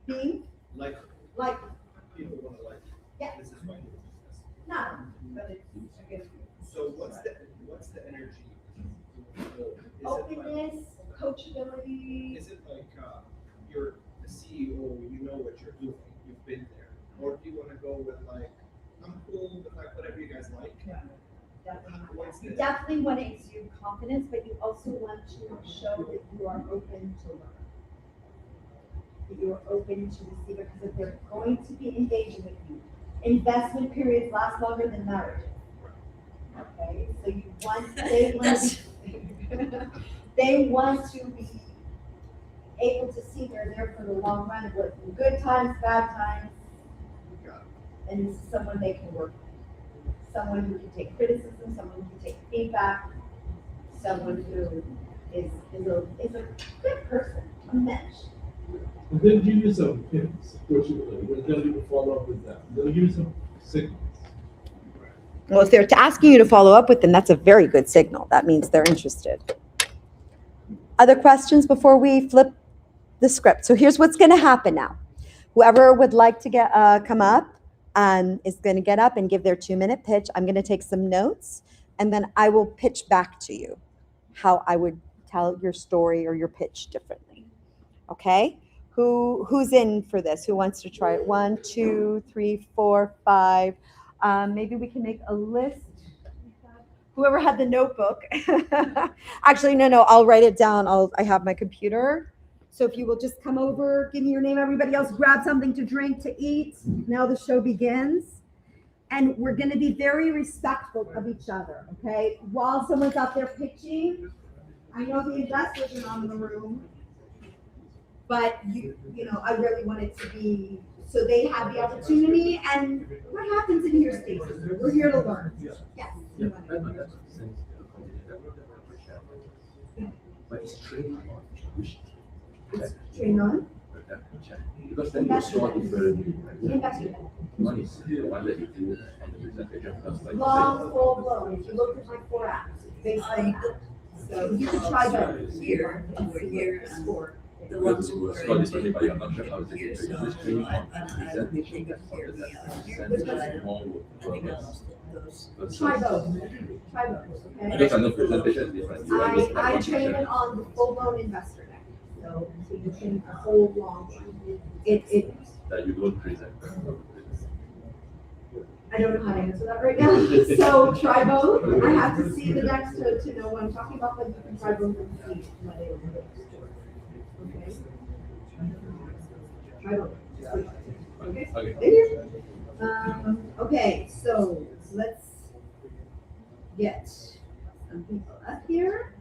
[SPEAKER 17] being
[SPEAKER 5] like people want to like.
[SPEAKER 17] Yeah.
[SPEAKER 5] This is my new business.
[SPEAKER 17] No, but it's against you.
[SPEAKER 5] So what's the energy?
[SPEAKER 17] Openness, coachability.
[SPEAKER 5] Is it like you're the CEO, you know what you're doing, you've been there, or do you want to go with like I'm cool with like whatever you guys like?
[SPEAKER 17] Yeah. You definitely want to exude confidence, but you also want to show that you are open to learn. That you are open to receive it, because if they're going to be engaging with you, investment periods last longer than marriage. Okay, so you want they want to be able to see they're there for the long run, with good times, bad times, and this is someone they can work with. Someone who can take criticism, someone who can take feedback, someone who is a good person, a mensch.
[SPEAKER 10] And then give you some hints, fortunately. We'll tell you to follow up with that. They'll give you some signals.
[SPEAKER 17] Well, if they're asking you to follow up with them, that's a very good signal. That means they're interested. Other questions before we flip the script? So here's what's going to happen now. Whoever would like to come up is going to get up and give their 2-minute pitch. I'm going to take some notes, and then I will pitch back to you how I would tell your story or your pitch differently. Okay? Who's in for this? Who wants to try it? 1, 2, 3, 4, 5. Maybe we can make a list. Whoever had the notebook. Actually, no, I'll write it down. I have my computer. So if you will just come over, give me your name, everybody else grab something to drink, to eat. Now the show begins. And we're going to be very respectful of each other, okay? While someone's out there pitching, I know the investors are not in the room.
[SPEAKER 15] but you know, I really want it to be, so they have the opportunity, and what happens in here stays in here. We're here to learn. Yes. Train on?
[SPEAKER 16] Because then you saw different
[SPEAKER 15] Investment.
[SPEAKER 16] one is the one that you do on the presentation plus like
[SPEAKER 15] Long, full blown. If you look at my 4 apps, based on that. So you can try both here and here and for the ones who are
[SPEAKER 16] score differently, but you're not sure how to get to this training on presentation or that more work.
[SPEAKER 15] Try both. Try both. Okay.
[SPEAKER 16] Because I know presentation is different.
[SPEAKER 15] I train it on the full blown investor deck. So you can a whole long one. It
[SPEAKER 16] that you don't present.
[SPEAKER 15] I don't know how to answer that right now. So try both. I have to see the decks to know what I'm talking about, but you can try both and see what they will do. Okay. Try both. Okay. Okay, so let's get some people up here.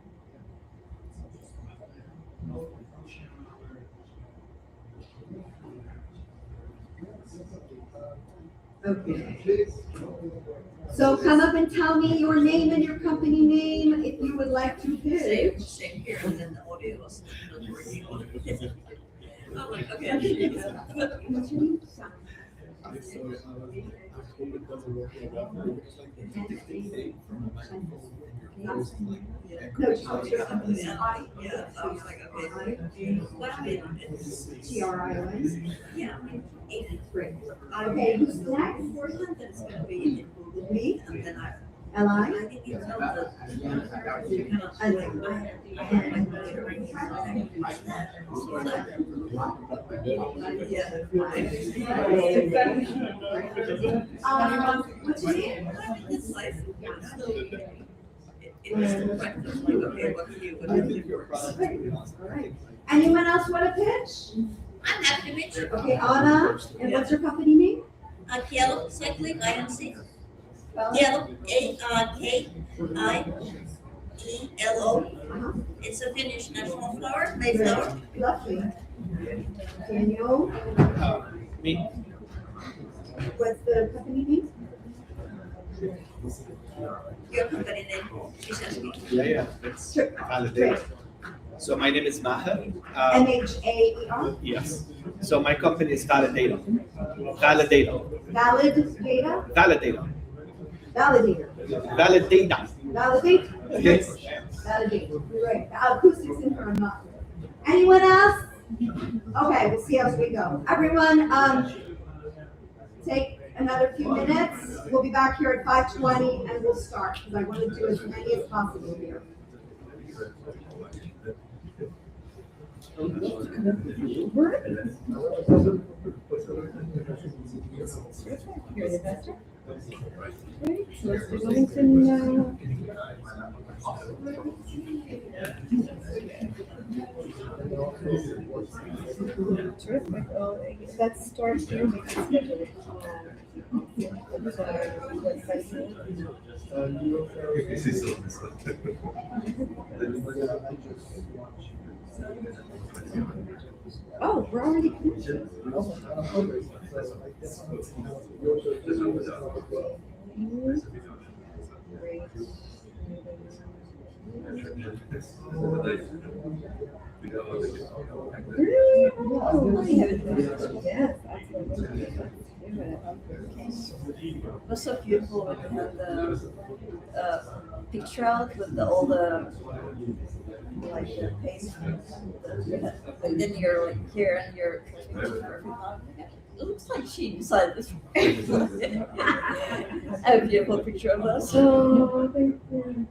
[SPEAKER 15] Okay. So come up and tell me your name and your company name if you would like to pitch.
[SPEAKER 20] Same here, and then the audio was not working. I'm like, okay.
[SPEAKER 15] What's your name? No, what's your company name?
[SPEAKER 20] Yeah, I was like, okay. What is
[SPEAKER 15] TRION?
[SPEAKER 20] Yeah, 83.
[SPEAKER 15] Okay, who's next?
[SPEAKER 20] Then it's going to be
[SPEAKER 15] Me?
[SPEAKER 20] and then I.
[SPEAKER 15] Li?
[SPEAKER 20] I think you tell
[SPEAKER 15] What's your name? Anyone else want to pitch?
[SPEAKER 20] I'm happy to meet you.
[SPEAKER 15] Okay, Anna, and what's your company name?
[SPEAKER 20] Yellow Cycling INC. Yellow, K-I-E-L-O. It's a Finnish national flower, Mayflower.
[SPEAKER 15] Lovely. Daniel,
[SPEAKER 5] Me?
[SPEAKER 15] what's the company name?
[SPEAKER 20] Your company name, she says me.
[SPEAKER 5] Yeah, it's validated. So my name is Maher.
[SPEAKER 15] MHAER?
[SPEAKER 5] Yes. So my company is Validator. Validator.
[SPEAKER 15] Valid data?
[SPEAKER 5] Validator.
[SPEAKER 15] Validator.
[SPEAKER 5] Validator.
[SPEAKER 15] Validate?
[SPEAKER 5] Yes.
[SPEAKER 15] Validate. You're right. The acoustics in here are not good. Anyone else? Okay, we'll see as we go. Everyone, take another few minutes. We'll be back here at 5:20 and we'll start because I want to do as many as possible here. Terrific. Let's start here. We can schedule it. Oh, we're already connected. Yes, absolutely.
[SPEAKER 20] It was so beautiful when you had the picture out with all the like the paste, and then you're like here and you're. It looks like she decided this. I have a beautiful picture of us.
[SPEAKER 15] Oh, thank you.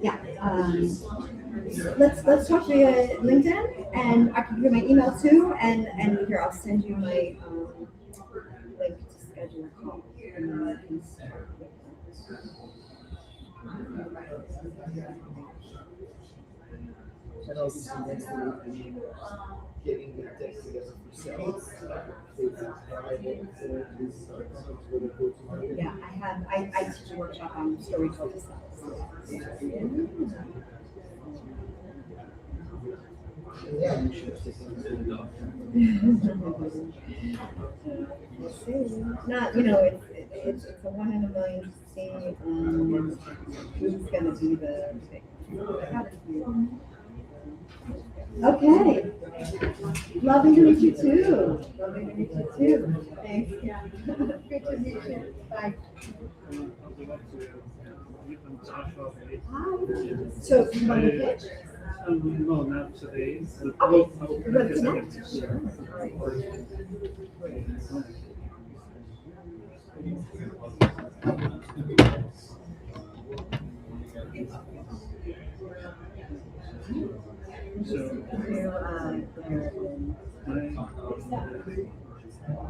[SPEAKER 15] Yeah. Let's talk via LinkedIn, and I can give you my email too, and here I'll send you my link to schedule a call. And then we can start with
[SPEAKER 5] And obviously next week, getting the text together for sales.
[SPEAKER 15] yeah, I teach a workshop on storytelling styles.
[SPEAKER 5] Yeah, you should take it.
[SPEAKER 15] Not, it's a 1 in a million to see who's gonna be the big. Okay. Lovely to meet you too. Lovely to meet you too. Thanks. Yeah. Good to meet you. Bye. Hi. So you want to pitch?
[SPEAKER 5] No, not today.
[SPEAKER 15] Okay. Let's connect. Sure.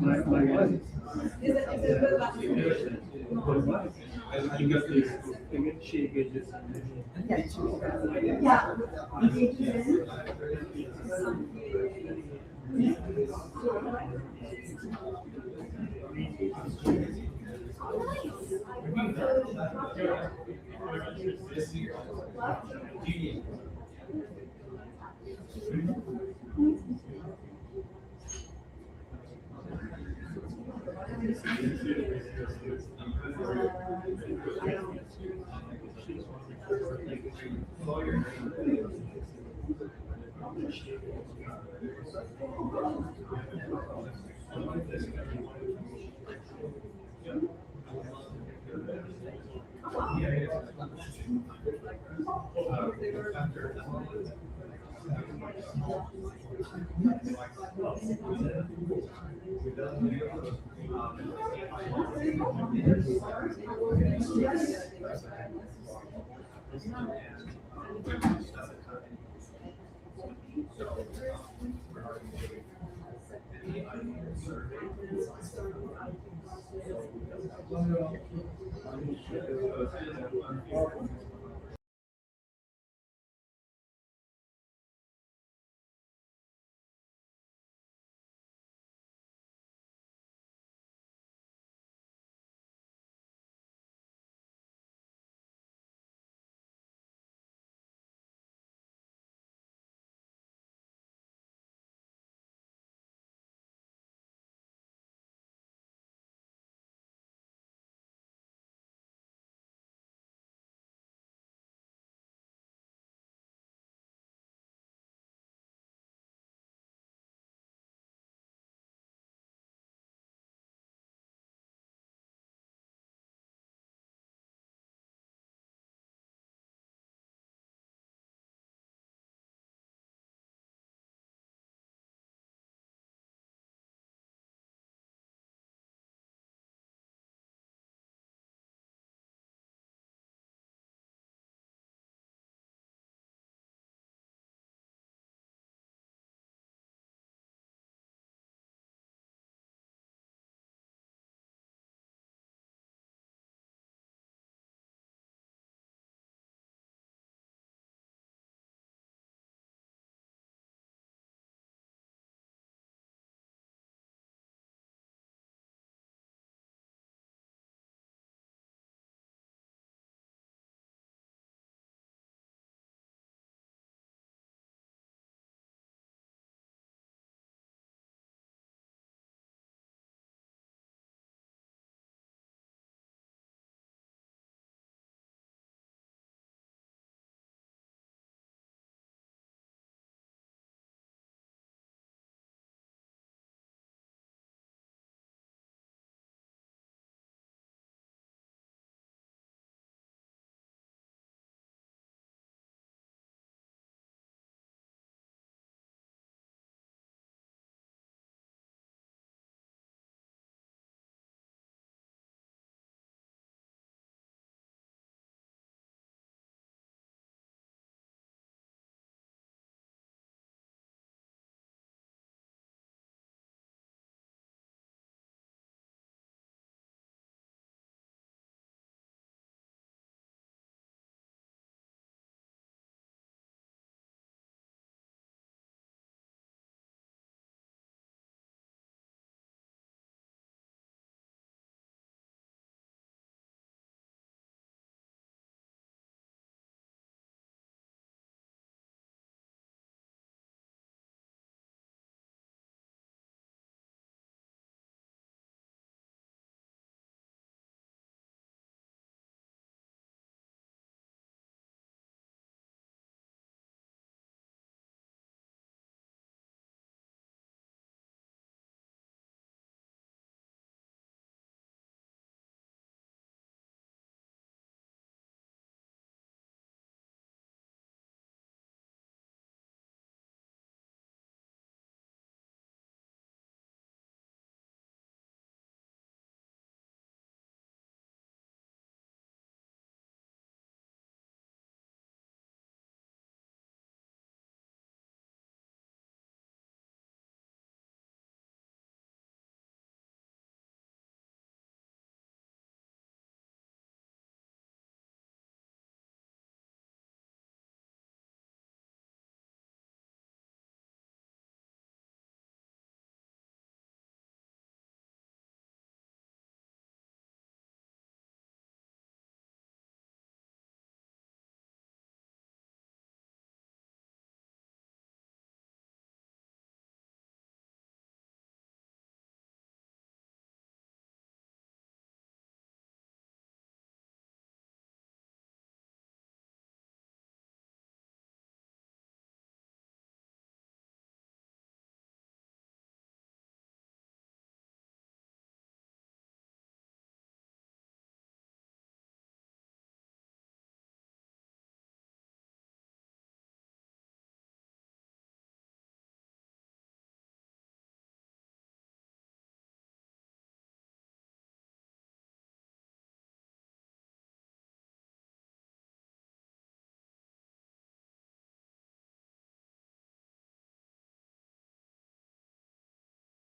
[SPEAKER 5] My wife. She engages.
[SPEAKER 15] Yeah.